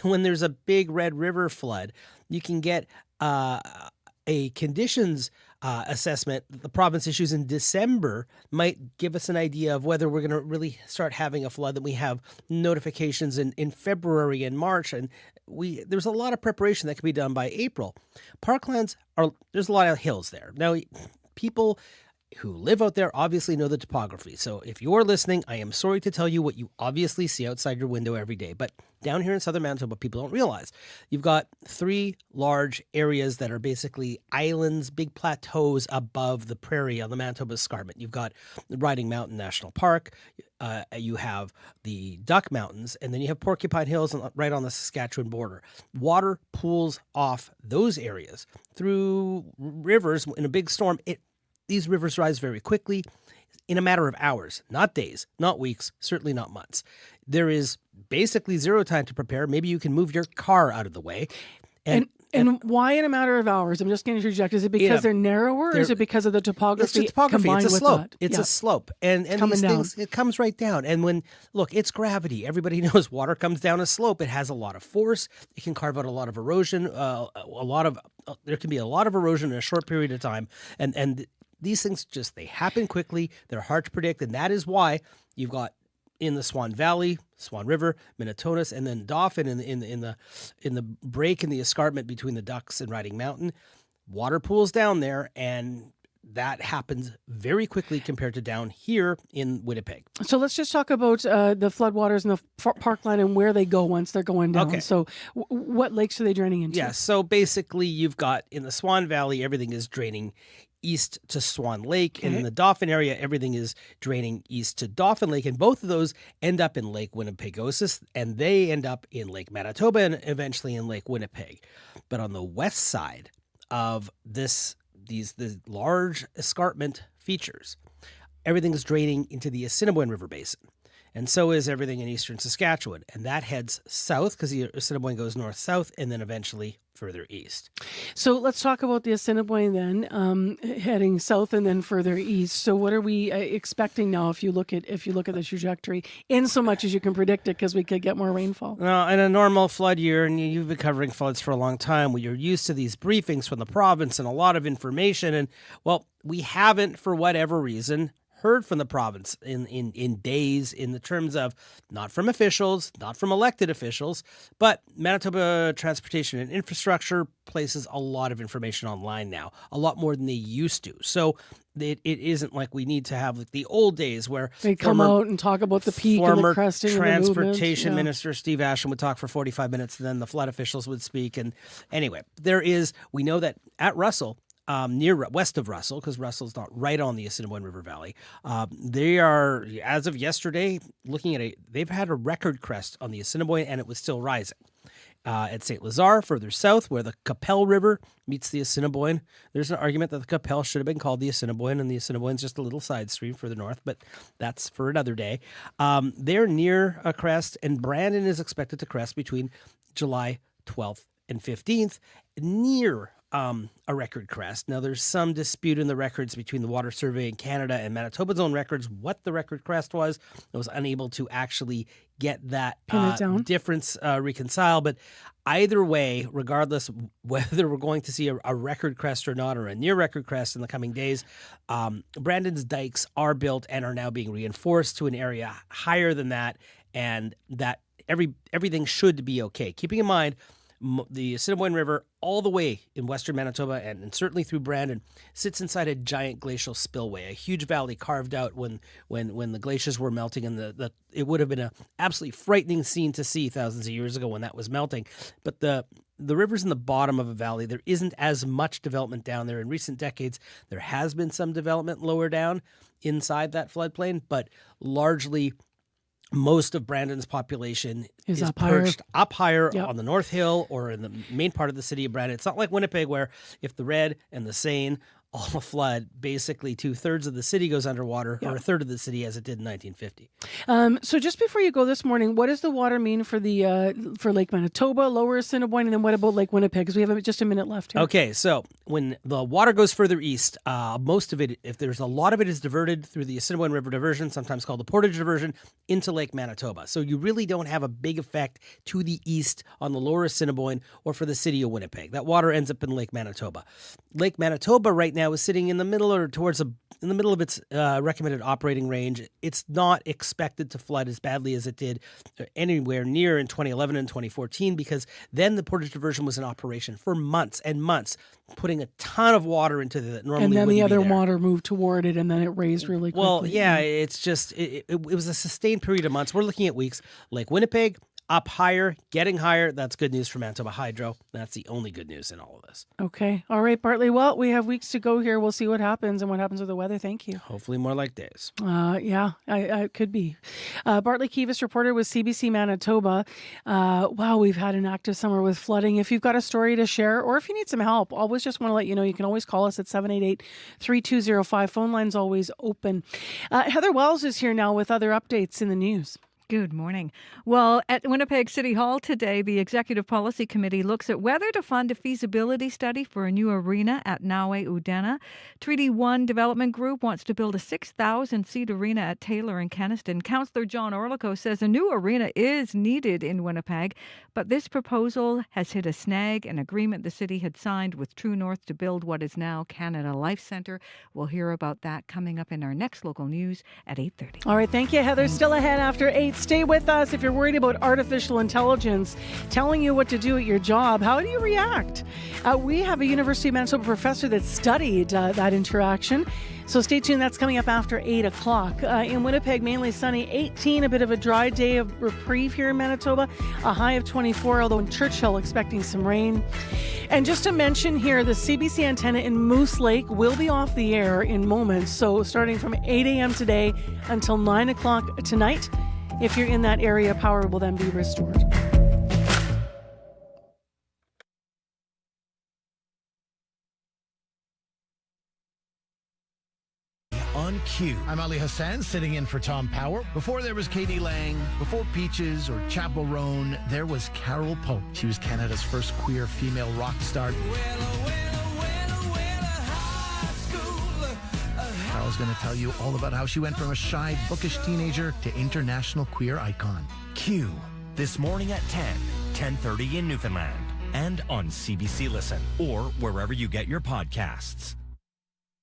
When there's a big Red River flood, you can get a conditions assessment that the province issues in December might give us an idea of whether we're going to really start having a flood. That we have notifications in February and March, and there's a lot of preparation that can be done by April. Parklands there's a lot of hills there. Now, people who live out there obviously know the topography. So if you're listening, I am sorry to tell you what you obviously see outside your window every day. But down here in southern Manitoba, people don't realize you've got 3 large areas that are basically islands, big plateaus above the prairie on the Manitoba Escarpment. You've got Riding Mountain National Park, you have the Duck Mountains, and then you have Porcupine Hills right on the Saskatchewan border. Water pools off those areas through rivers in a big storm. These rivers rise very quickly in a matter of hours, not days, not weeks, certainly not months. There is basically zero time to prepare. Maybe you can move your car out of the way. And why in a matter of hours? I'm just going to interject. Is it because they're narrower, or is it because of the topography? It's the topography. Combined It's a with slope. that? It's a slope. And these things, it comes right down. And it's gravity. Everybody knows water comes down a slope. It has a lot of force. It can carve out a lot of erosion. There can be a lot of erosion in a short period of time. And these things they happen quickly. They're hard to predict. And that is why you've got in the Swan Valley, Swan River, Minnetonka, and then Dauphin in the break in the escarpment between the Ducks and Riding Mountain, water pools down there, and that happens very quickly compared to down here in Winnipeg. So let's just talk about the floodwaters and the parkland and where they go once they're going down. Okay. So what lakes are they draining into? Yeah, so basically you've got in the Swan Valley, everything is draining east to Swan Lake. Okay. And in the Dauphin area, everything is draining east to Dauphin Lake. And both of those end up in Lake Winnipegosis, and they end up in Lake Manitoba and eventually in Lake Winnipeg. But on the west side of the large escarpment features, everything is draining into the Assiniboine River Basin. And so is everything in eastern Saskatchewan. And that heads south because the Assiniboine goes north-south and then eventually further east. So let's talk about the Assiniboine then, heading south and then further east. So what are we expecting now if you look at the trajectory, in so much as you can predict it, because we could get more rainfall? Now, in a normal flood year, and you've been covering floods for a long time, you're used to these briefings from the province and a lot of information. And, well, we haven't, for whatever reason, heard from the province in days in the terms of not from officials, not from elected officials, but Manitoba Transportation and Infrastructure places a lot of information online now, a lot more than they used to. So it isn't like we need to have like the old days where they come out and talk about the peak and the cresting and the movement. Former Transportation Minister Steve Ashton would talk for 45 minutes, and then the flood officials would speak. And anyway, we know that at Russell, west of Russell, because Russell's not right on the Assiniboine River Valley. They are, as of yesterday, they've had a record crest on the Assiniboine, and it was still rising. At St. Lazare, further south, where the Qu'Appelle River meets the Assiniboine, there's an argument that the Qu'Appelle should have been called the Assiniboine, and the Assiniboine's just a little side stream further north, but that's for another day. They're near a crest, and Brandon is expected to crest between July 12th and 15th, near a record crest. Now, there's some dispute in the records between the Water Survey in Canada and Manitoba's own records what the record crest was. I was unable to actually get that difference reconciled. But either way, regardless whether we're going to see a record crest or not, or a near record crest in the coming days, Brandon's dikes are built and are now being reinforced to an area higher than that, and that everything should be okay. Keeping in mind, the Assiniboine River, all the way in western Manitoba and certainly through Brandon, sits inside a giant glacial spillway, a huge valley carved out when the glaciers were melting, and it would have been an absolutely frightening scene to see thousands of years ago when that was melting. But the river's in the bottom of a valley. There isn't as much development down there. In recent decades, there has been some development lower down inside that floodplain, but largely most of Brandon's population is perched up higher on the North Hill or in the main part of the city of Brandon. It's not like Winnipeg, where if the Red and the Seine all flood, basically 2/3 of the city goes underwater, or a third of the city, as it did in 1950. So just before you go this morning, what does the water mean for for Lake Manitoba, Lower Assiniboine, and then what about Lake Winnipeg? Because we have just a minute left here. Okay, so when the water goes further east, most of it, if there's a lot of it, is diverted through the Assiniboine River Diversion, sometimes called the Portage Diversion, into Lake Manitoba. So you really don't have a big effect to the east on the Lower Assiniboine or for the city of Winnipeg. That water ends up in Lake Manitoba. Lake Manitoba right now is sitting in the middle or in the middle of its recommended operating range. It's not expected to flood as badly as it did anywhere near in 2011 and 2014, because then the Portage Diversion was in operation for months and months, putting a ton of water into that normally and then wouldn't the other be there. water moved toward it, and then it raised really quickly. Well, yeah, it's just it was a sustained period of months. We're looking at weeks. Lake Winnipeg, up higher, getting higher. That's good news for Manitoba Hydro. That's the only good news in all of this. Okay. All right, Bartley. Well, we have weeks to go here. We'll see what happens and what happens with the weather. Thank you. Hopefully more like days. Yeah, I could be. Bartley Kivas, reporter with CBC Manitoba. Wow, we've had an active summer with flooding. If you've got a story to share, or if you need some help, always just want to let you know, you can always call us at 788-3205. Phone line's always open. Heather Wells is here now with other updates in the news. Good morning. Well, at Winnipeg City Hall today, the Executive Policy Committee looks at whether to fund a feasibility study for a new arena at Nawe Udena. Treaty 1 Development Group wants to build a 6,000-seat arena at Taylor and Kenaston. Councillor John Orlico says a new arena is needed in Winnipeg, but this proposal has hit a snag, an agreement the city had signed with True North to build what is now Canada Life Centre. We'll hear about that coming up in our next local news at 8:30. All right, thank you, Heather. Still ahead after 8. Stay with us if you're worried about artificial intelligence telling you what to do at your job. How do you react? We have a University of Manitoba professor that studied that interaction. So stay tuned. That's coming up after 8 o'clock. In Winnipeg, mainly sunny, 18, a bit of a dry day of reprieve here in Manitoba, a high of 24, although in Churchill expecting some rain. And just to mention here, the CBC antenna in Moose Lake will be off the air in moments. So starting from 8 a.m. today until 9 o'clock tonight, if you're in that area, power will then be restored. On Q. I'm Ali Hassan, sitting in for Tom Power. Before there was Katie Lang, before Peaches or Chapel Roan, there was Carol Pope. She was Canada's first queer female rock star. Carol's going to tell you all about how she went from a shy, bookish teenager to international queer icon. Q. This morning at 10, 10:30 in Newfoundland. And on CBC Listen, or wherever you get your podcasts.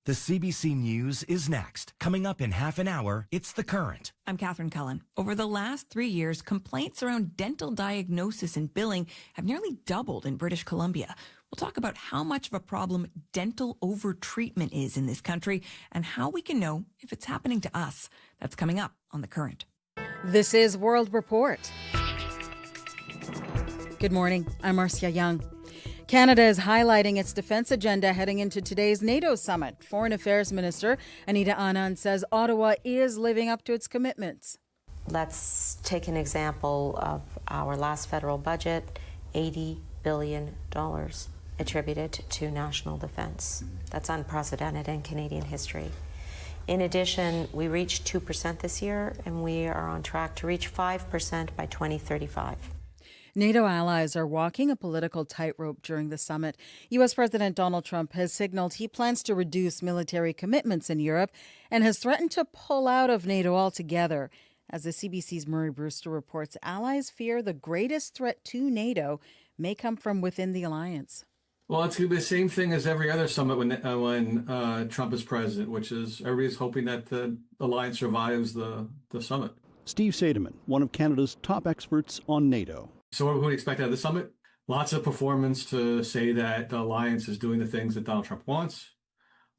The CBC News is next. Coming up in half an hour, it's The Current. I'm Catherine Cullen. Over the last 3 years, complaints around dental diagnosis and billing have nearly doubled in British Columbia. We'll talk about how much of a problem dental overtreatment is in this country and how we can know if it's happening to us. That's coming up on The Current. This is World Report. Good morning. I'm Marcia Young. Canada is highlighting its defense agenda heading into today's NATO summit. Foreign Affairs Minister Anita Anand says Ottawa is living up to its commitments. Let's take an example of our last federal budget. $80 billion attributed to national defense. That's unprecedented in Canadian history. In addition, we reached 2% this year, and we are on track to reach 5% by 2035. NATO allies are walking a political tightrope during the summit. U.S. President Donald Trump has signaled he plans to reduce military commitments in Europe and has threatened to pull out of NATO altogether. As the CBC's Murray Brewster reports, allies fear the greatest threat to NATO may come from within the alliance. Well, it's going to be the same thing as every other summit when Trump is president, which is everybody's hoping that the alliance survives the summit. Steve Seidemann, one of Canada's top experts on NATO. So what do we expect out of the summit? Lots of performance to say that the alliance is doing the things that Donald Trump wants,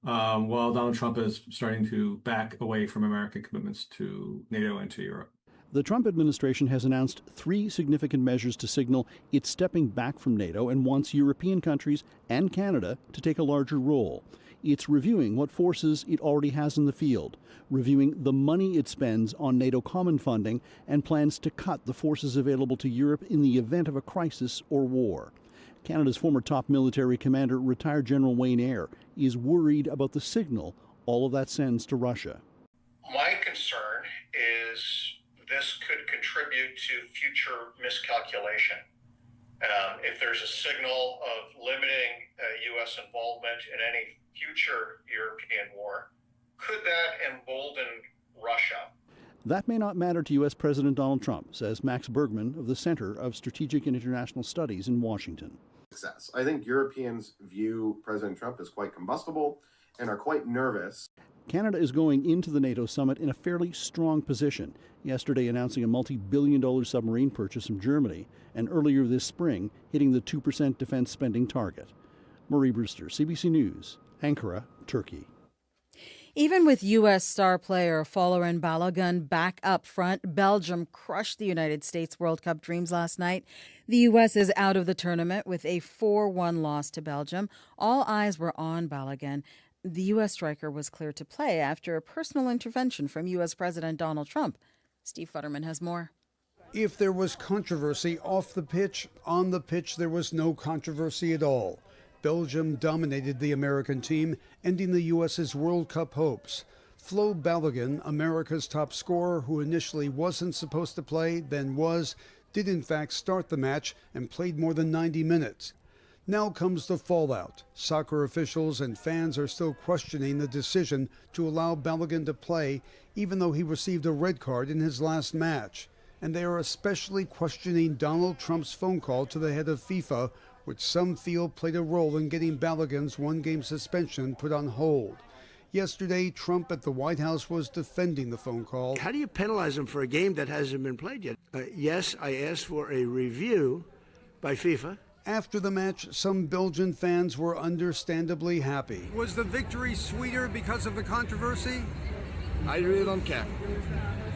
while Donald Trump is starting to back away from American commitments to NATO and to Europe. The Trump administration has announced 3 significant measures to signal it's stepping back from NATO and wants European countries and Canada to take a larger role. It's reviewing what forces it already has in the field, reviewing the money it spends on NATO common funding, and plans to cut the forces available to Europe in the event of a crisis or war. Canada's former top military commander, retired General Wayne Eyre, is worried about the signal all of that sends to Russia. My concern is this could contribute to future miscalculation. If there's a signal of limiting U.S. involvement in any future European war, could that embolden Russia? That may not matter to U.S. President Donald Trump, says Max Bergman of the Center of Strategic and International Studies in Washington. I think Europeans view President Trump as quite combustible and are quite nervous. Canada is going into the NATO summit in a fairly strong position, yesterday announcing a multi-billion-dollar submarine purchase from Germany, and earlier this spring hitting the 2% defense spending target. Murray Brewster, CBC News, Ankara, Turkey. Even with U.S. star player Folarin Balogun back up front, Belgium crushed the United States World Cup dreams last night. The U.S. is out of the tournament with a 4-1 loss to Belgium. All eyes were on Balogun. The U.S. striker was cleared to play after a personal intervention from U.S. President Donald Trump. Steve Futterman has more. If there was controversy off the pitch, on the pitch there was no controversy at all. Belgium dominated the American team, ending the U.S.'s World Cup hopes. Flo Balogun, America's top scorer, who initially wasn't supposed to play, then was, did in fact start the match and played more than 90 minutes. Now comes the fallout. Soccer officials and fans are still questioning the decision to allow Balogun to play, even though he received a red card in his last match. And they are especially questioning Donald Trump's phone call to the head of FIFA, which some feel played a role in getting Balogun's one-game suspension put on hold. Yesterday, Trump at the White House was defending the phone call. How do you penalize him for a game that hasn't been played yet? Yes, I asked for a review by FIFA. After the match, some Belgian fans were understandably happy. Was the victory sweeter because of the controversy? I really don't care.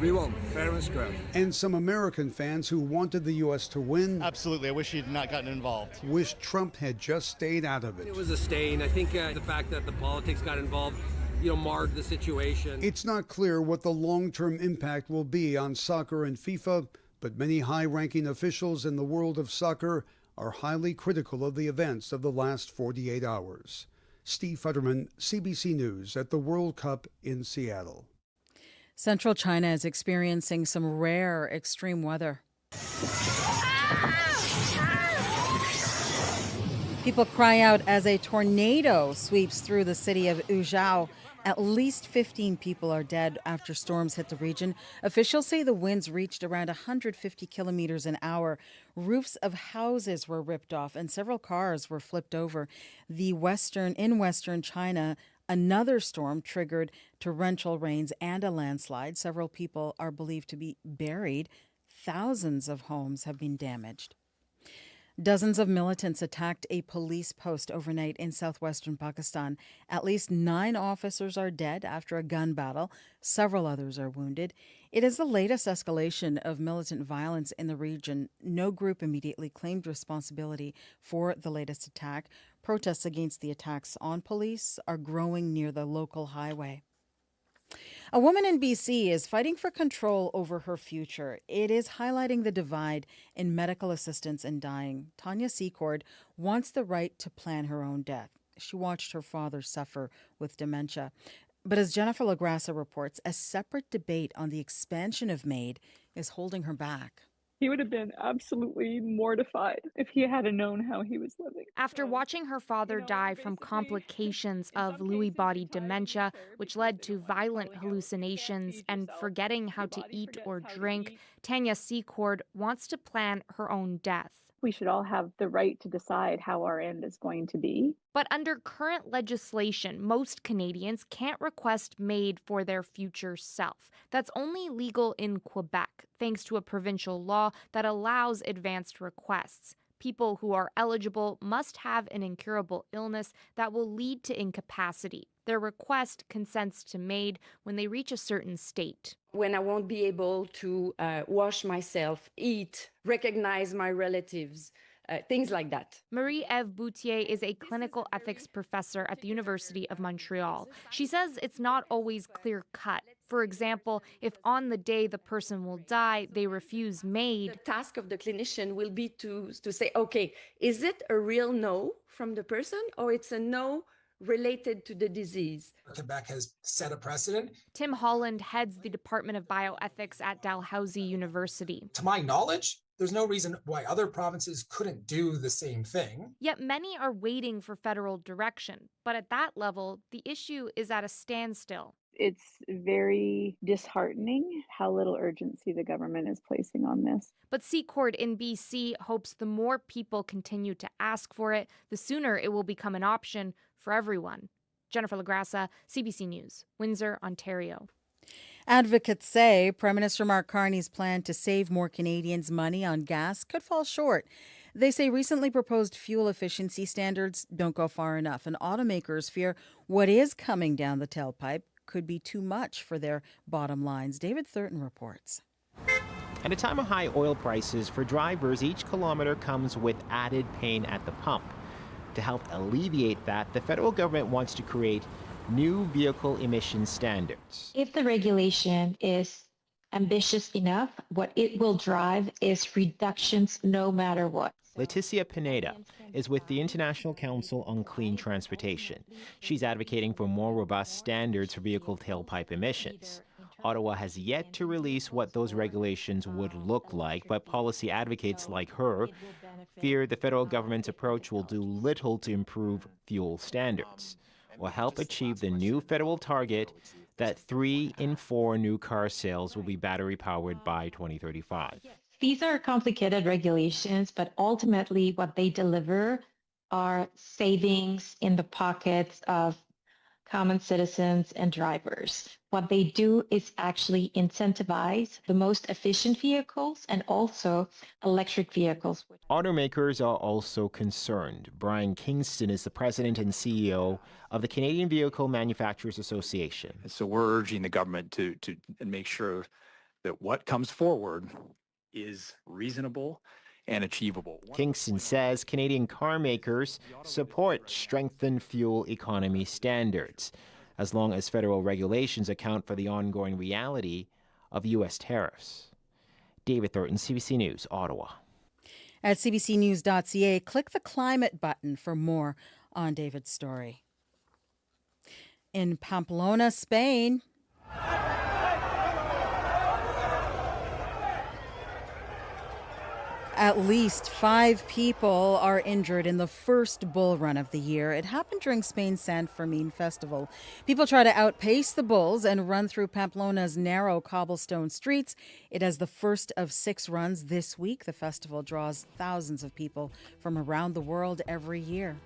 We won, fair and square. And some American fans who wanted the U.S. to win. Absolutely. I wish he had not gotten involved. Wished Trump had just stayed out of it. It was a stain. I think the fact that the politics got involved, marred the situation. It's not clear what the long-term impact will be on soccer and FIFA, but many high-ranking officials in the world of soccer are highly critical of the events of the last 48 hours. Steve Futterman, CBC News at the World Cup in Seattle. Central China is experiencing some rare extreme weather. People cry out as a tornado sweeps through the city of Uzhou. At least 15 people are dead after storms hit the region. Officials say the winds reached around 150 kilometers an hour. Roofs of houses were ripped off and several cars were flipped over. In Western China, another storm triggered torrential rains and a landslide. Several people are believed to be buried. Thousands of homes have been damaged. Dozens of militants attacked a police post overnight in southwestern Pakistan. At least 9 officers are dead after a gun battle. Several others are wounded. It is the latest escalation of militant violence in the region. No group immediately claimed responsibility for the latest attack. Protests against the attacks on police are growing near the local highway. A woman in BC is fighting for control over her future. It is highlighting the divide in medical assistance in dying. Tanya Secord wants the right to plan her own death. She watched her father suffer with dementia. But as Jennifer LaGrassa reports, a separate debate on the expansion of MAID is holding her back. He would have been absolutely mortified if he had known how he was living. After watching her father die from complications of Lewy body dementia, which led to violent hallucinations and forgetting how to eat or drink, Tanya Secord wants to plan her own death. We should all have the right to decide how our end is going to be. But under current legislation, most Canadians can't request MAID for their future self. That's only legal in Quebec, thanks to a provincial law that allows advanced requests. People who are eligible must have an incurable illness that will lead to incapacity. Their request consents to MAID when they reach a certain state. When I won't be able to wash myself, eat, recognize my relatives, things like that. Marie-Ève Boutier is a clinical ethics professor at the University of Montreal. She says it's not always clear-cut. For example, if on the day the person will die, they refuse MAID. The task of the clinician will be to say, okay, is it a real no from the person or it's a no related to the disease? Quebec has set a precedent. Tim Holland heads the Department of Bioethics at Dalhousie University. To my knowledge, there's no reason why other provinces couldn't do the same thing. Yet many are waiting for federal direction. But at that level, the issue is at a standstill. It's very disheartening how little urgency the government is placing on this. But Secord in BC hopes the more people continue to ask for it, the sooner it will become an option for everyone. Jennifer LaGrassa, CBC News, Windsor, Ontario. Advocates say Prime Minister Mark Carney's plan to save more Canadians money on gas could fall short. They say recently proposed fuel efficiency standards don't go far enough, and automakers fear what is coming down the tailpipe could be too much for their bottom lines. David Thurton reports. At a time of high oil prices, for drivers, each kilometer comes with added pain at the pump. To help alleviate that, the federal government wants to create new vehicle emission standards. If the regulation is ambitious enough, what it will drive is reductions no matter what. Leticia Pineda is with the International Council on Clean Transportation. She's advocating for more robust standards for vehicle tailpipe emissions. Ottawa has yet to release what those regulations would look like, but policy advocates like her fear the federal government's approach will do little to improve fuel standards. Will help achieve the new federal target that 3 in 4 new car sales will be battery-powered by 2035. These are complicated regulations, but ultimately what they deliver are savings in the pockets of common citizens and drivers. What they do is actually incentivize the most efficient vehicles and also electric vehicles. Automakers are also concerned. Brian Kingston is the president and CEO of the Canadian Vehicle Manufacturers Association. So we're urging the government to make sure that what comes forward is reasonable and achievable. Kingston says Canadian car makers support strengthened fuel economy standards, as long as federal regulations account for the ongoing reality of U.S. tariffs. David Thornton, CBC News, Ottawa. At cbcnews.ca, click the climate button for more on David's story. In Pamplona, Spain, at least 5 people are injured in the first bull run of the year. It happened during Spain's San Fermin festival. People try to outpace the bulls and run through Pamplona's narrow cobblestone streets. It has the first of 6 runs this week. The festival draws thousands of people from around the world every year.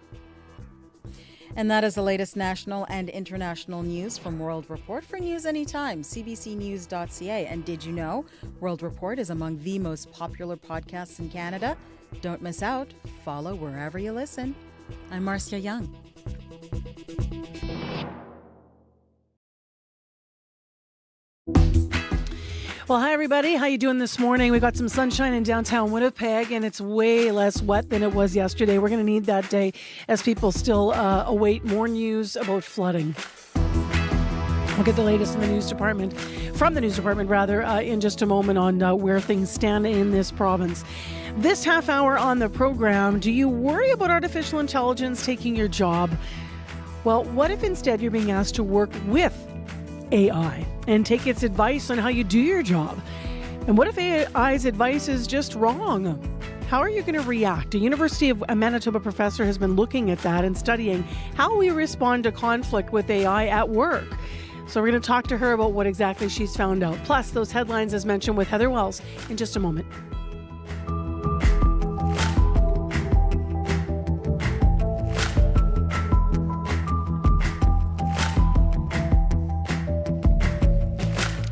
And that is the latest national and international news from World Report. For news anytime, cbcnews.ca. And did you know World Report is among the most popular podcasts in Canada? Don't miss out. Follow wherever you listen. I'm Marcia Young. Well, hi, everybody. How you doing this morning? We've got some sunshine in downtown Winnipeg, and it's way less wet than it was yesterday. We're going to need that day as people still await more news about flooding. We'll get the latest in the news department, from the news department rather, in just a moment on where things stand in this province. This half hour on the program, do you worry about artificial intelligence taking your job? Well, what if instead you're being asked to work with AI and take its advice on how you do your job? And what if AI's advice is just wrong? How are you going to react? A University of Manitoba professor has been looking at that and studying how we respond to conflict with AI at work. So we're going to talk to her about what exactly she's found out. Plus, those headlines as mentioned with Heather Wells in just a moment.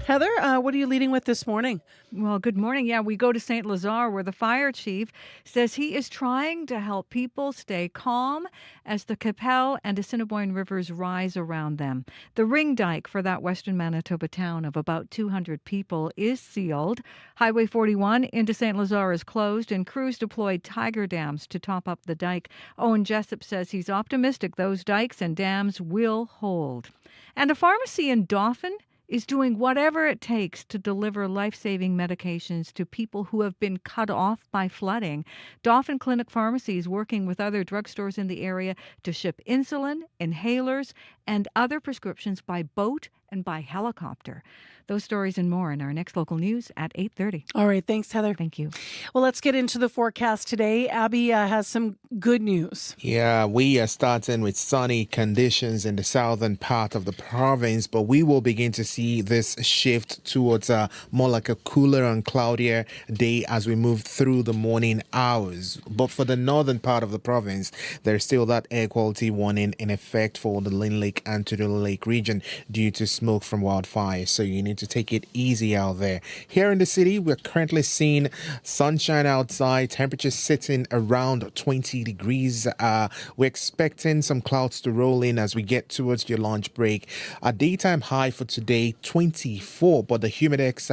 Heather, what are you leading with this morning? Well, good morning. Yeah, we go to St. Lazare where the fire chief says he is trying to help people stay calm as the Qu'Appelle and Assiniboine rivers rise around them. The ring dike for that western Manitoba town of about 200 people is sealed. Highway 41 into St. Lazare is closed and crews deployed tiger dams to top up the dike. Owen Jessup says he's optimistic those dikes and dams will hold. And a pharmacy in Dauphin is doing whatever it takes to deliver life-saving medications to people who have been cut off by flooding. Dauphin Clinic Pharmacy is working with other drugstores in the area to ship insulin, inhalers, and other prescriptions by boat and by helicopter. Those stories and more in our next local news at 8:30. All right. Thanks, Heather. Thank you. Well, let's get into the forecast today. Abby has some good news. Yeah, we are starting with sunny conditions in the southern part of the province, but we will begin to see this shift towards more like a cooler and cloudier day as we move through the morning hours. But for the northern part of the province, there's still that air quality warning in effect for the Lynn Lake and Tudor Lake region due to smoke from wildfires. So you need to take it easy out there. Here in the city, we're currently seeing sunshine outside, temperatures sitting around 20 degrees. We're expecting some clouds to roll in as we get towards your lunch break. A daytime high for today, 24, but the humidex,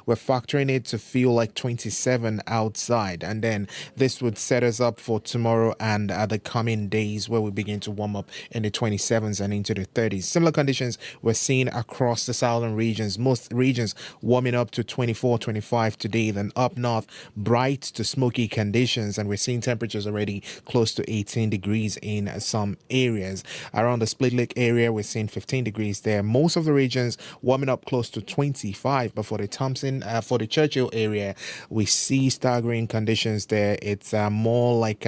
we're factoring it to feel like 27 outside. And then this would set us up for tomorrow and the coming days where we begin to warm up in the 27s and into the 30s. Similar conditions we're seeing across the southern regions. Most regions warming up to 24, 25 today. Then up north, bright to smoky conditions, and we're seeing temperatures already close to 18 degrees in some areas. Around the Split Lake area, we're seeing 15 degrees there. Most of the regions warming up close to 25, but for the Thompson, for the Churchill area, we see staggering conditions there. It's more like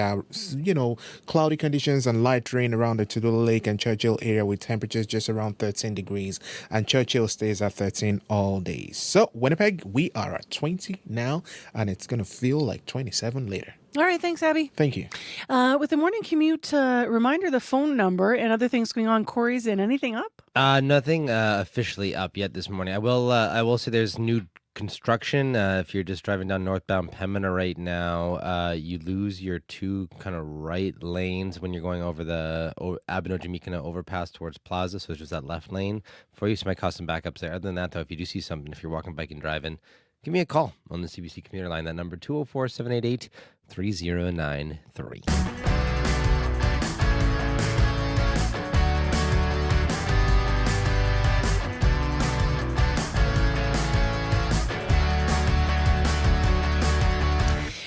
cloudy conditions and light rain around the Tudor Lake and Churchill area with temperatures just around 13 degrees, and Churchill stays at 13 all day. So Winnipeg, we are at 20 now, and it's going to feel like 27 later. All right. Thanks, Abby. Thank you. With the morning commute, reminder, the phone number and other things going on. Corey's in. Anything up? Nothing officially up yet this morning. I will say there's new construction. If you're just driving down northbound Pembina right now, you lose your two kind of right lanes when you're going over the Abino-Jamaica overpass towards Plaza. So it's just that left lane for you. So it might cause some backups there. Other than that, though, if you do see something, if you're walking, biking, driving, give me a call on the CBC commuter line. That number 204-788-3093.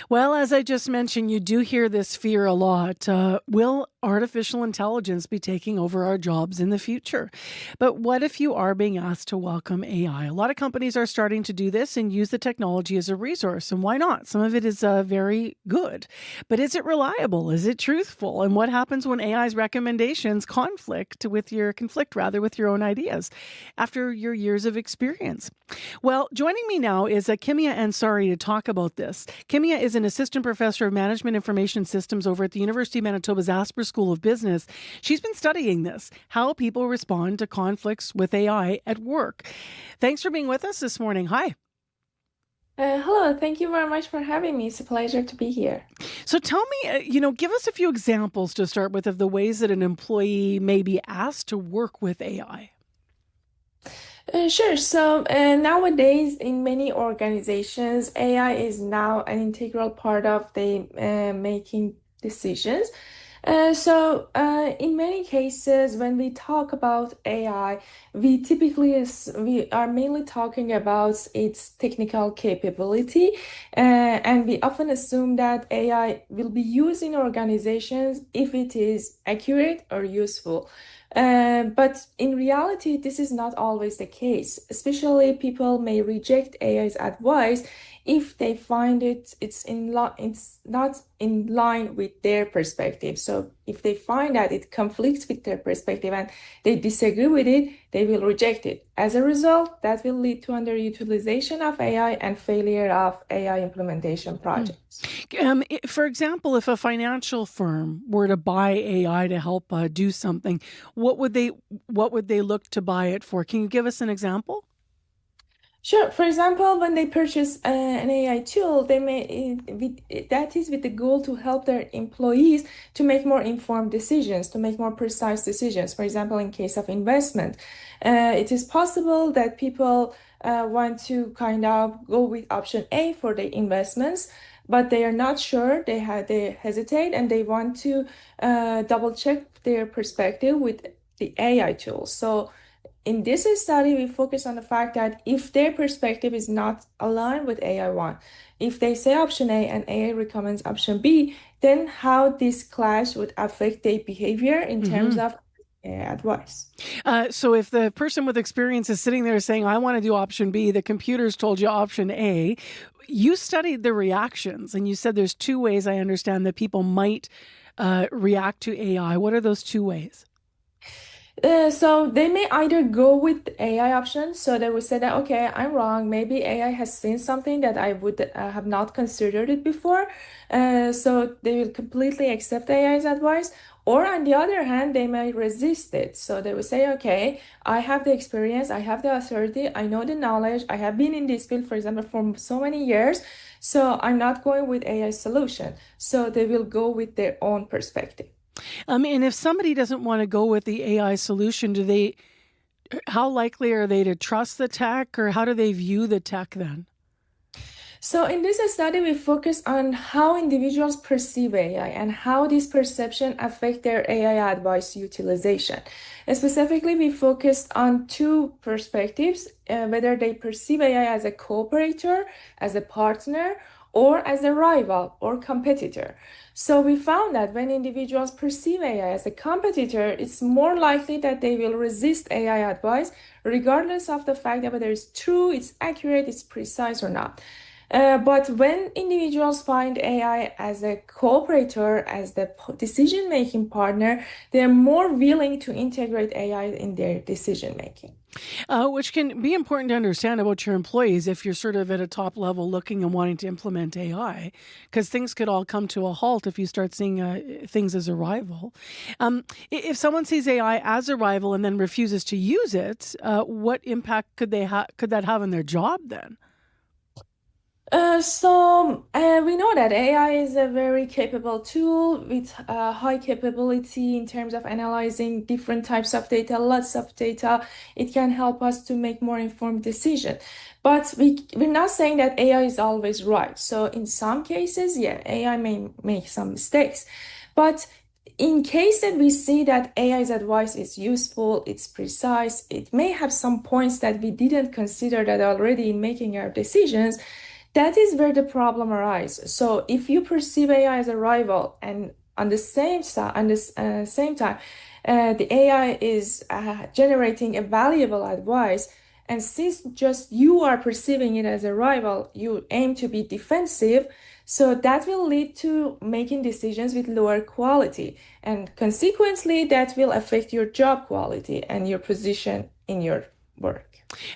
Well, as I just mentioned, you do hear this fear a lot. Will artificial intelligence be taking over our jobs in the future? But what if you are being asked to welcome AI? A lot of companies are starting to do this and use the technology as a resource. And why not? Some of it is very good. But is it reliable? Is it truthful? And what happens when AI's recommendations conflict with your own ideas after your years of experience? Well, joining me now is Kimia Ansari to talk about this. Kimia is an assistant professor of management information systems over at the University of Manitoba's Asper School of Business. She's been studying this, how people respond to conflicts with AI at work. Thanks for being with us this morning. Hi. Hello, thank you very much for having me. It's a pleasure to be here. So tell me, give us a few examples to start with of the ways that an employee may be asked to work with AI. Sure. So nowadays, in many organizations, AI is now an integral part of the making decisions. In many cases, when we talk about AI, we are mainly talking about its technical capability, and we often assume that AI will be used in organizations if it is accurate or useful. But in reality, this is not always the case. Especially people may reject AI's advice if they find it's not in line with their perspective. So if they find that it conflicts with their perspective and they disagree with it, they will reject it. As a result, that will lead to underutilization of AI and failure of AI implementation projects. For example, if a financial firm were to buy AI to help do something, what would they look to buy it for? Can you give us an example? Sure. For example, when they purchase an AI tool, they that is with the goal to help their employees to make more informed decisions, to make more precise decisions. For example, in case of investment, it is possible that people want to kind of go with option A for the investments, but they are not sure. They hesitate and they want to double check their perspective with the AI tools. So in this study, we focus on the fact that if their perspective is not aligned with AI one, if they say option A and AI recommends option B, then how this clash would affect their behavior in terms of advice. So if the person with experience is sitting there saying, I want to do option B, the computer's told you option A, you studied the reactions and you said there's two ways, I understand, that people might react to AI. What are those two ways? So they may either go with the AI option, so they would say that, okay, I'm wrong. Maybe AI has seen something that I would have not considered it before. So they will completely accept AI's advice. Or on the other hand, they may resist it. So they will say, okay, I have the experience, I have the authority, I know the knowledge, I have been in this field, for example, for so many years. So I'm not going with AI solution. So they will go with their own perspective. And if somebody doesn't want to go with the AI solution, how likely are they to trust the tech, or how do they view the tech then? So in this study, we focus on how individuals perceive AI and how this perception affect their AI advice utilization. Specifically, we focused on two perspectives, whether they perceive AI as a cooperator, as a partner, or as a rival or competitor. So we found that when individuals perceive AI as a competitor, it's more likely that they will resist AI advice, regardless of the fact that whether it's true, it's accurate, it's precise or not. But when individuals find AI as a cooperator, as the decision-making partner, they're more willing to integrate AI in their decision-making. Which can be important to understand about your employees if you're sort of at a top level looking and wanting to implement AI, because things could all come to a halt if you start seeing things as a rival. If someone sees AI as a rival and then refuses to use it, what impact could that have on their job then? We know that AI is a very capable tool with high capability in terms of analyzing different types of data, lots of data. It can help us to make more informed decisions. But we're not saying that AI is always right. So in some cases, yeah, AI may make some mistakes. But in case that we see that AI's advice is useful, it's precise, it may have some points that we didn't consider that already in making our decisions. That is where the problem arises. So if you perceive AI as a rival, and on the same time, the AI is generating a valuable advice, and since just you are perceiving it as a rival, you aim to be defensive. So that will lead to making decisions with lower quality, and consequently, that will affect your job quality and your position in your work.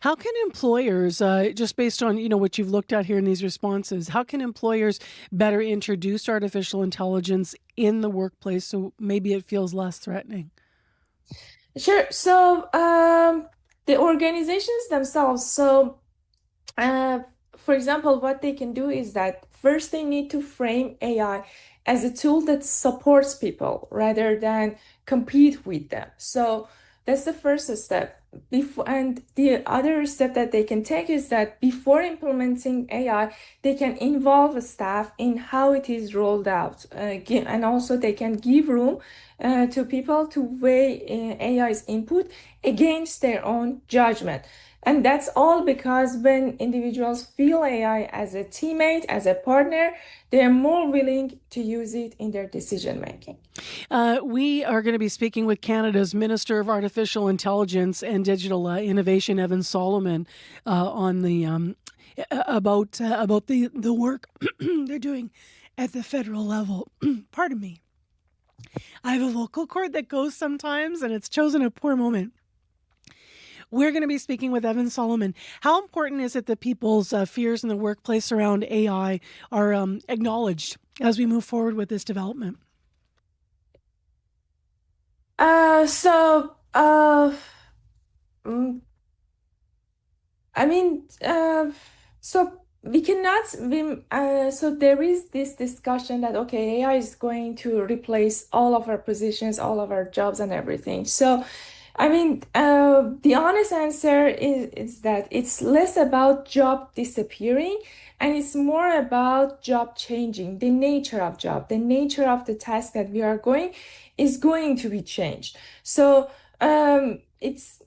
How can employers, just based on what you've looked at here in these responses, how can employers better introduce artificial intelligence in the workplace so maybe it feels less threatening? Sure. So the organizations themselves, for example, what they can do is that first they need to frame AI as a tool that supports people rather than compete with them. So That's the first step. And the other step that they can take is that before implementing AI, they can involve staff in how it is rolled out. And also they can give room to people to weigh AI's input against their own judgment. And that's all because when individuals feel AI as a teammate, as a partner, they're more willing to use it in their decision making. We are going to be speaking with Canada's Minister of Artificial Intelligence and Digital Innovation, Evan Solomon, on the about the work they're doing at the federal level. Pardon me. I have a vocal cord that goes sometimes, and it's chosen a poor moment. We're going to be speaking with Evan Solomon. How important is it that people's fears in the workplace around AI are acknowledged as we move forward with this development? So we cannot, so there is this discussion that, okay, AI is going to replace all of our positions, all of our jobs and everything. So, the honest answer is that it's less about job disappearing and it's more about job changing. The nature of job, the nature of the task that we are going is going to be changed. So it's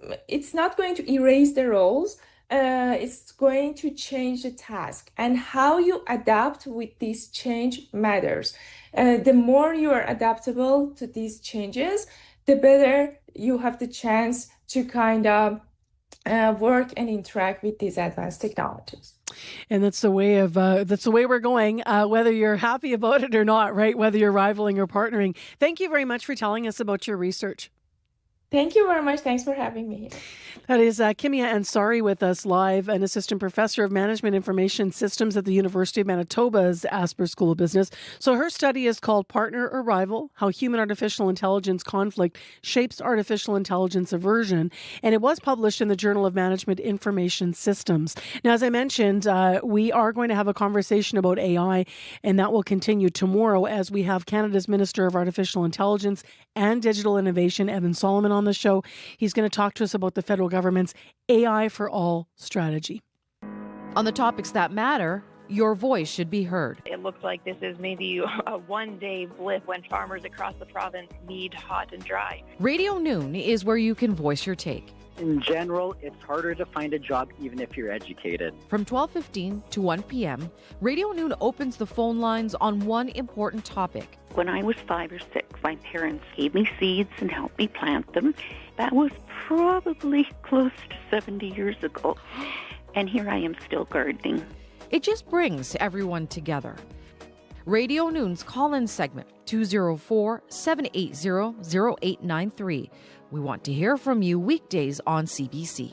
not going to erase the roles. It's going to change the task, and how you adapt with this change matters. The more you are adaptable to these changes, the better you have the chance to kind of work and interact with these advanced technologies. And that's the way we're going, whether you're happy about it or not, right? Whether you're rivaling or partnering. Thank you very much for telling us about your research. Thank you very much. Thanks for having me here. That is Kimia Ansari with us live, an assistant professor of management information systems at the University of Manitoba's Asper School of Business. So her study is called Partner or Rival, How Human Artificial Intelligence Conflict Shapes Artificial Intelligence Aversion. And it was published in the Journal of Management Information Systems. Now, as I mentioned, we are going to have a conversation about AI, and that will continue tomorrow as we have Canada's Minister of Artificial Intelligence and Digital Innovation, Evan Solomon, on the show. He's going to talk to us about the federal government's AI for All strategy. On the topics that matter, your voice should be heard. It looks like this is maybe a one-day blip when farmers across the province need hot and dry. Radio Noon is where you can voice your take. In general, it's harder to find a job even if you're educated. From 12:15 to 1 p.m., Radio Noon opens the phone lines on one important topic. When I was 5 or 6, my parents gave me seeds and helped me plant them. That was probably close to 70 years ago. And here I am still gardening. It just brings everyone together. Radio Noon's call-in segment, 204-780-0893. We want to hear from you weekdays on CBC.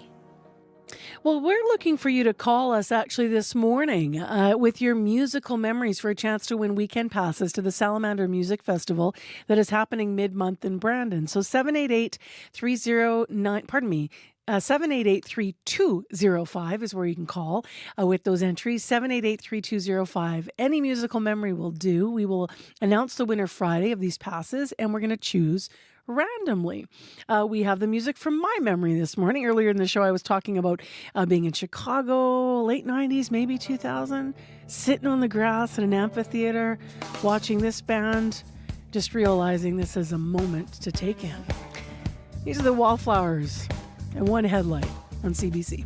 Well, we're looking for you to call us actually this morning with your musical memories for a chance to win weekend passes to the Salamander Music Festival that is happening mid-month in Brandon. So 788-3205 is where you can call with those entries. 788-3205. Any musical memory will do. We will announce the winner Friday of these passes, and we're going to choose randomly. We have the music from my memory this morning. Earlier in the show, I was talking about being in Chicago, late 90s, maybe 2000, sitting on the grass in an amphitheater, watching this band, just realizing this is a moment to take in. These are the Wallflowers and One Headlight on CBC.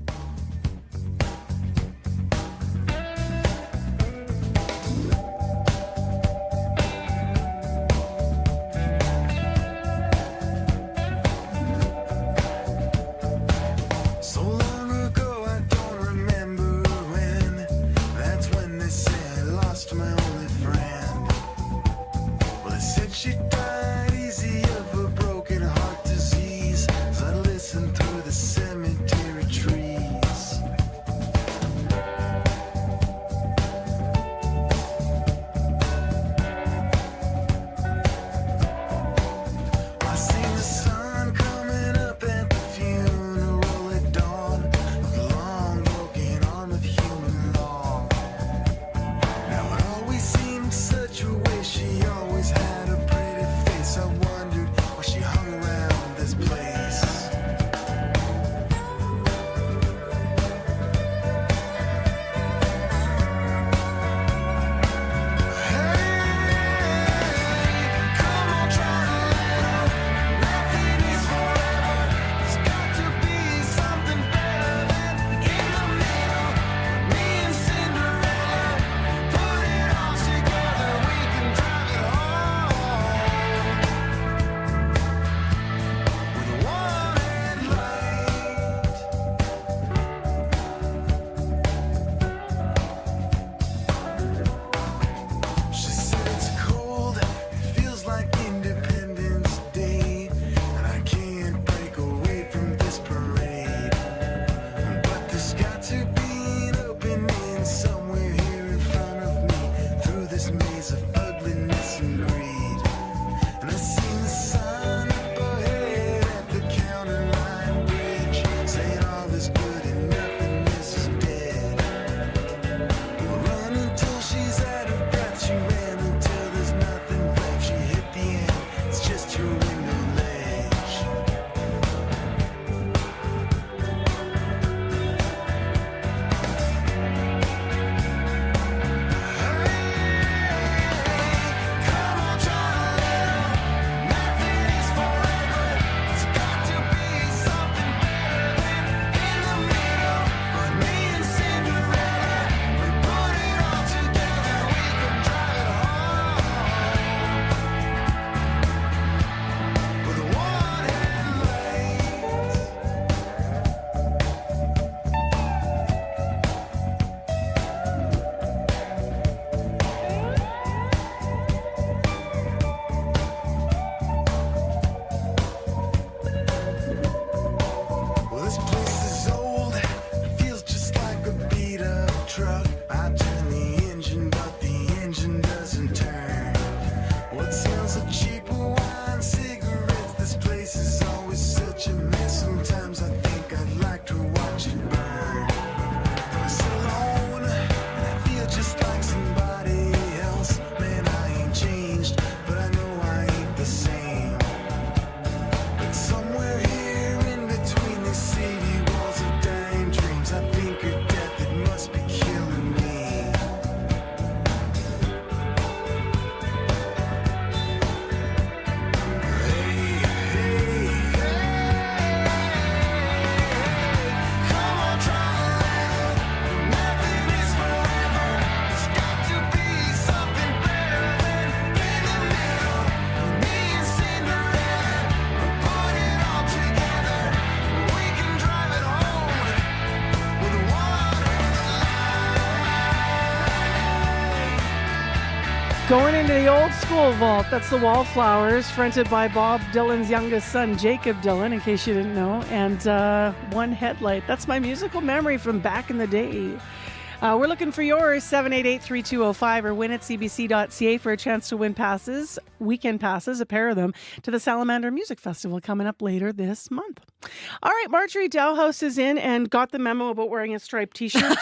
Cemetery tree. Going into the old school vault, that's the Wallflowers, fronted by Bob Dylan's youngest son, Jacob Dylan, in case you didn't know, and One Headlight. That's my musical memory from back in the day. We're looking for yours, 788-3205, or win at cbc.ca for a chance to win passes, weekend passes, a pair of them, to the Salamander Music Festival coming up later this month. All right, Marjorie Dowhouse is in and got the memo about wearing a striped t-shirt.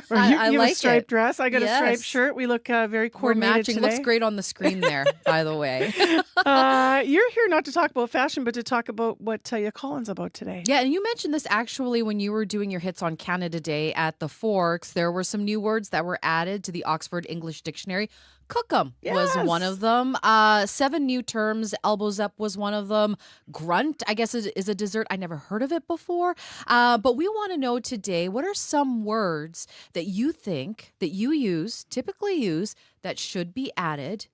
I you like have a striped it. dress. I got a striped Yes. shirt. We look very We're coordinated matching. today. Looks great on the screen there, by the way. You're here not to talk about fashion, but to talk about what your Colin's about today. Yeah, and you mentioned this actually when you were doing your hits on Canada Day at the Forks. There were some new words that were added to the Oxford English Dictionary. Cookum was one of them. 7 new terms. Elbows up was one of them. Grunt, I guess, is a dessert. I never heard of it before. But we want to know today, what are some words that you think that you typically use, that should be added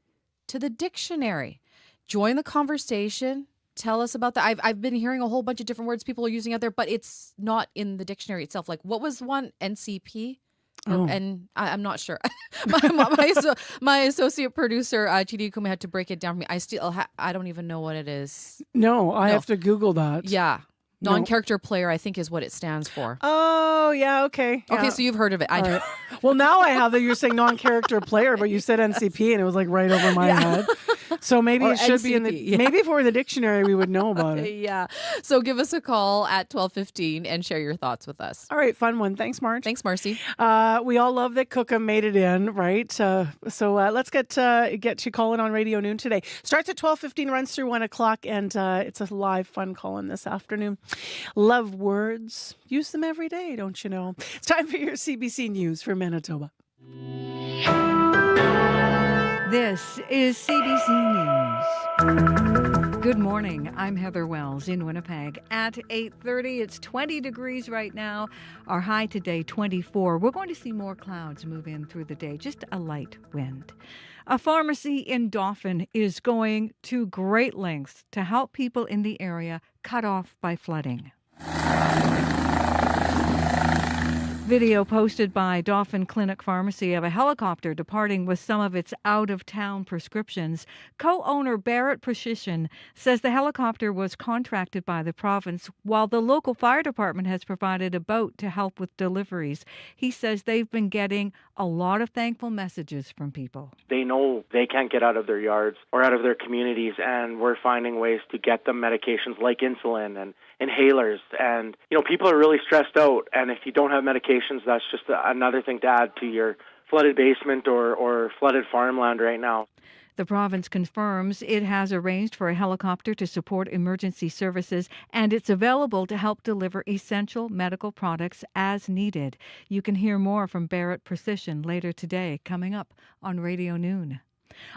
to the dictionary? Join the conversation. Tell us about that. I've been hearing a whole bunch of different words people are using out there, but it's not in the dictionary itself. Like, what was one? NCP? And I'm not sure. my associate producer, Chidi Kume, had to break it down for me. I don't even know what it is. No, I have to Google that. Yeah. Non-character player, I think, is what it stands for. Oh, yeah, okay. Okay, Yeah. so you've heard of it. I know. Right. Well, now I have that you're saying non-character player, but you said NCP and it was like right over my head. So maybe Or it should be in the NCP, yeah. Maybe if we're in the dictionary, we would know about it. Yeah. So give us a call at 12:15 and share your thoughts with us. All right, fun one. Thanks, Marge. Thanks, Marcy. We all love that Cookham made it in, right? So let's get you calling on Radio Noon today. Starts at 12:15, runs through 1 o'clock, and it's a live fun call-in this afternoon. Love words. Use them every day, don't you know? It's time for your CBC News for Manitoba. This is CBC News. Good morning. I'm Heather Wells in Winnipeg. At 8:30, it's 20 degrees right now. Our high today, 24. We're going to see more clouds move in through the day, just a light wind. A pharmacy in Dauphin is going to great lengths to help people in the area cut off by flooding. Video posted by Dauphin Clinic Pharmacy of a helicopter departing with some of its out-of-town prescriptions. Co-owner Barrett Precision says the helicopter was contracted by the province, while the local fire department has provided a boat to help with deliveries. He says they've been getting a lot of thankful messages from people. They know they can't get out of their yards or out of their communities, and we're finding ways to get them medications like insulin and inhalers. And, people are really stressed out, and if you don't have medications, that's just another thing to add to your flooded basement or flooded farmland right now. The province confirms it has arranged for a helicopter to support emergency services, and it's available to help deliver essential medical products as needed. You can hear more from Barrett Precision later today, coming up on Radio Noon.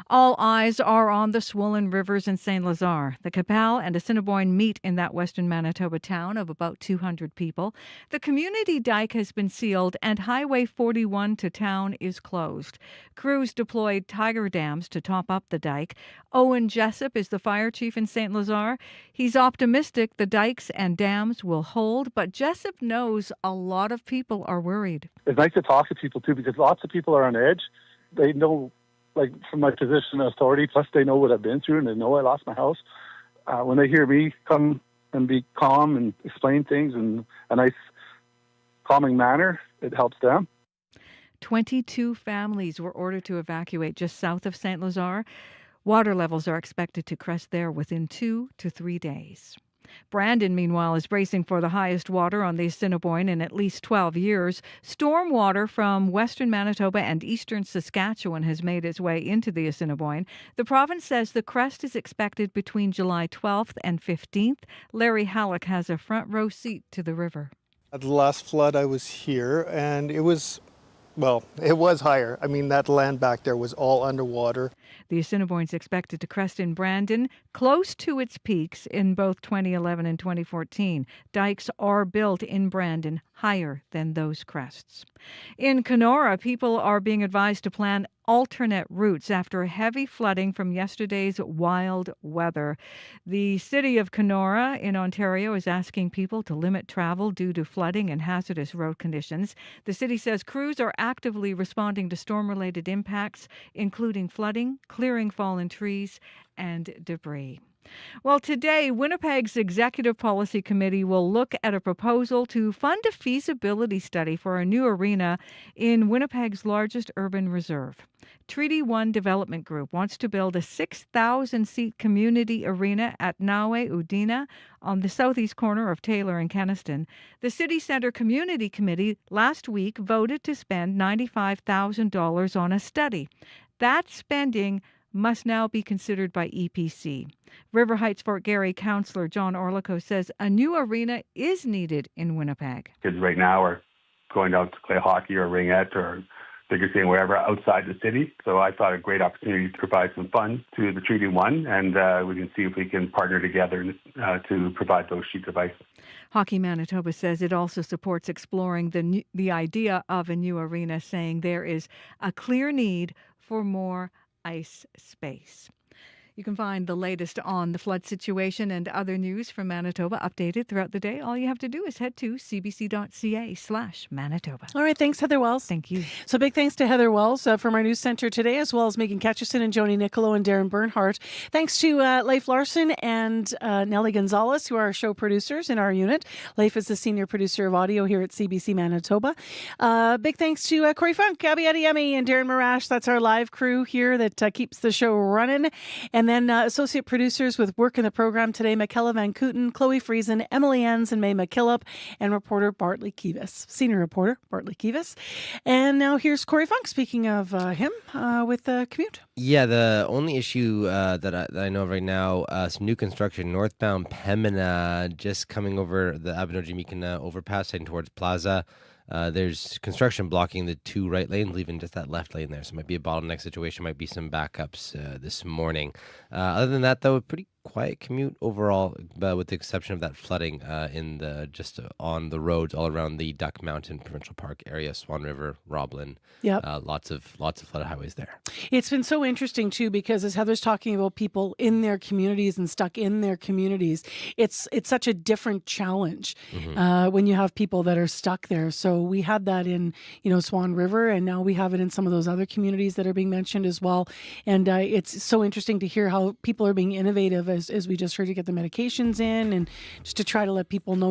All eyes are on the swollen rivers in St. Lazare. The Qu'Appelle and Assiniboine meet in that western Manitoba town of about 200 people. The community dike has been sealed and Highway 41 to town is closed. Crews deployed tiger dams to top up the dike. Owen Jessup is the fire chief in St. Lazare. He's optimistic the dikes and dams will hold, but Jessup knows a lot of people are worried. It's nice to talk to people too, because lots of people are on edge. They know, like, from my position of authority, plus they know what I've been through and they know I lost my house. When they hear me come and be calm and explain things in a nice, calming manner, it helps them. 22 families were ordered to evacuate just south of St. Lazare. Water levels are expected to crest there within 2 to 3 days. Brandon, meanwhile, is bracing for the highest water on the Assiniboine in at least 12 years. Storm water from western Manitoba and eastern Saskatchewan has made its way into the Assiniboine. The province says the crest is expected between July 12th and 15th. Larry Halleck has a front row seat to the river. At the last flood, I was here, and it was higher. I mean, that land back there was all underwater. The Assiniboine is expected to crest in Brandon close to its peaks in both 2011 and 2014. Dikes are built in Brandon higher than those crests. In Kenora, people are being advised to plan alternate routes after heavy flooding from yesterday's wild weather. The city of Kenora in Ontario is asking people to limit travel due to flooding and hazardous road conditions. The city says crews are actively responding to storm-related impacts, including flooding, clearing fallen trees, and debris. Well, today, Winnipeg's Executive Policy Committee will look at a proposal to fund a feasibility study for a new arena in Winnipeg's largest urban reserve. Treaty 1 Development Group wants to build a 6,000-seat community arena at Nawe Udina on the southeast corner of Taylor and Kenaston. The City Centre Community Committee last week voted to spend $95,000 on a study. That spending must now be considered by EPC. River Heights Fort Garry councillor John Orlico says a new arena is needed in Winnipeg. Kids right now are going out to play hockey or ringette or figure skating wherever outside the city. So I thought a great opportunity to provide some funds to the Treaty 1, and we can see if we can partner together to provide those sheets of ice. Hockey Manitoba says it also supports exploring the idea of a new arena, saying there is a clear need for more ice space. You can find the latest on the flood situation and other news from Manitoba updated throughout the day. All you have to do is head to cbc.ca/Manitoba. All right. Thanks, Heather Wells. Thank you. So big thanks to Heather Wells from our news center today, as well as Megan Ketcherson and Joni Nicolo and Darren Bernhardt. Thanks to Leif Larson and Nellie Gonzalez, who are our show producers in our unit. Leif is the senior producer of audio here at CBC Manitoba. Big thanks to Corey Funk, Abby Adiemi, and Darren Marash. That's our live crew here that keeps the show running. And then associate producers with work in the program today, Michaela Van Kooten, Chloe Friesen, Emily Enns, and May McKillop, and reporter Bartley Kivas, senior reporter Bartley Kivas. And now here's Corey Funk, speaking of him, with the commute. Yeah, the only issue that I know of right now, some new construction northbound Pembina, just coming over the Abenoji-Meekina overpass heading towards Plaza. There's construction blocking the two right lanes, leaving just that left lane there. So it might be a bottleneck situation, might be some backups this morning. Other than that, though, a pretty quiet commute overall, with the exception of that flooding on the roads all around the Duck Mountain Provincial Park area, Swan River, Roblin. Yep. Lots of flooded highways there. It's been so interesting, too, because as Heather's talking about people in their communities and stuck in their communities, it's such a different challenge when you have people that are stuck there. So we had that in, Swan River, and now we have it in some of those other communities that are being mentioned as well. And it's so interesting to hear how people are being innovative, as we just heard, to get the medications in and just to try to let people know,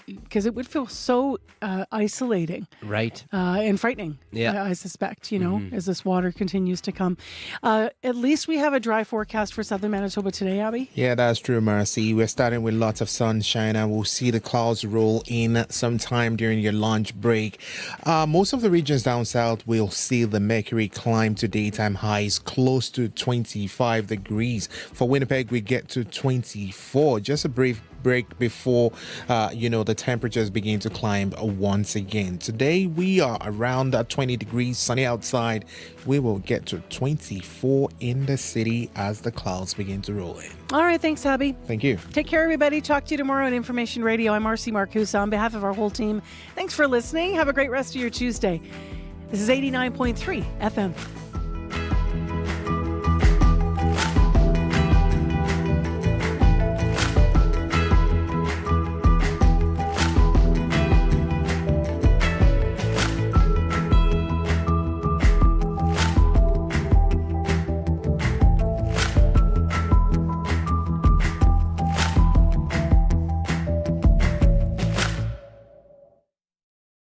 because it would feel so isolating. Right. And frightening. Yeah. I suspect, as this water continues to come. At least we have a dry forecast for southern Manitoba today, Abby. Yeah, that's true, Marcy. We're starting with lots of sunshine, and we'll see the clouds roll in sometime during your lunch break. Most of the regions down south will see the mercury climb to daytime highs close to 25 degrees. For Winnipeg, we get to 24. Just a brief break before the temperatures begin to climb once again. Today we are around 20 degrees, sunny outside. We will get to 24 in the city as the clouds begin to roll in. All right, thanks, Abby. Thank you. Take care, everybody. Talk to you tomorrow on Information Radio. I'm Marcy Marcusa. On behalf of our whole team, thanks for listening. Have a great rest of your Tuesday. This is 89.3 FM.